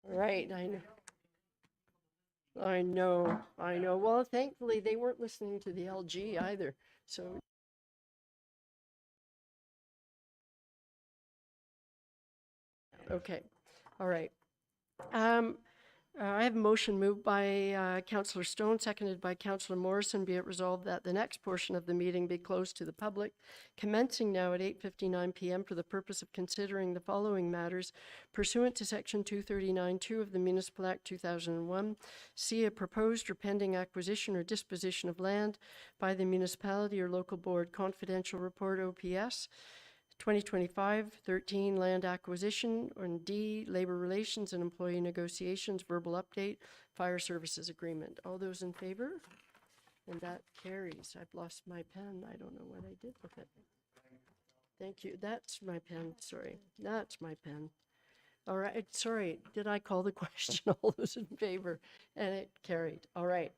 Right, I know. I know. Well, thankfully, they weren't listening to the LG either, so. Okay, all right. I have a motion moved by Councillor Stone, seconded by Councillor Morrison. Be it resolved that the next portion of the meeting be closed to the public, commencing now at 8:59 p.m. for the purpose of considering the following matters pursuant to Section 239(2) of the Municipal Act 2001. C, a proposed or pending acquisition or disposition of land by the municipality or local board. Confidential report OPS. 2025-13 land acquisition, and D, labor relations and employee negotiations, verbal update, fire services agreement. All those in favor? And that carries. I've lost my pen. I don't know what I did with it. Thank you. That's my pen. Sorry. That's my pen. All right. Sorry. Did I call the question? All those in favor? And it carried. All right.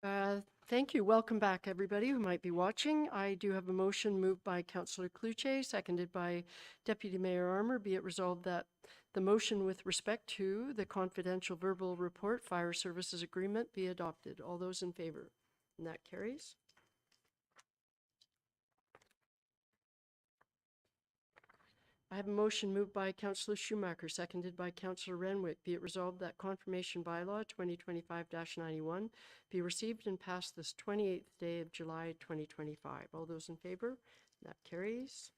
Thank you. Welcome back, everybody who might be watching. I do have a motion moved by Councillor Cluche, seconded by Deputy Mayor Armour. Be it resolved that the motion with respect to the confidential verbal report fire services agreement be adopted. All those in favor? And that carries. I have a motion moved by Councillor Schumacher, seconded by Councillor Renwick. Be it resolved that confirmation bylaw 2025-91 be received and passed this 28th day of July 2025. All those in favor? That carries.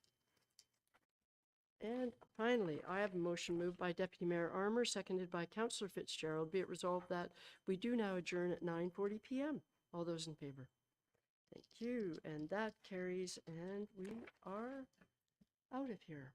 And finally, I have a motion moved by Deputy Mayor Armour, seconded by Councillor Fitzgerald. Be it resolved that we do now adjourn at 9:40 p.m. All those in favor? Thank you. And that carries, and we are out of here.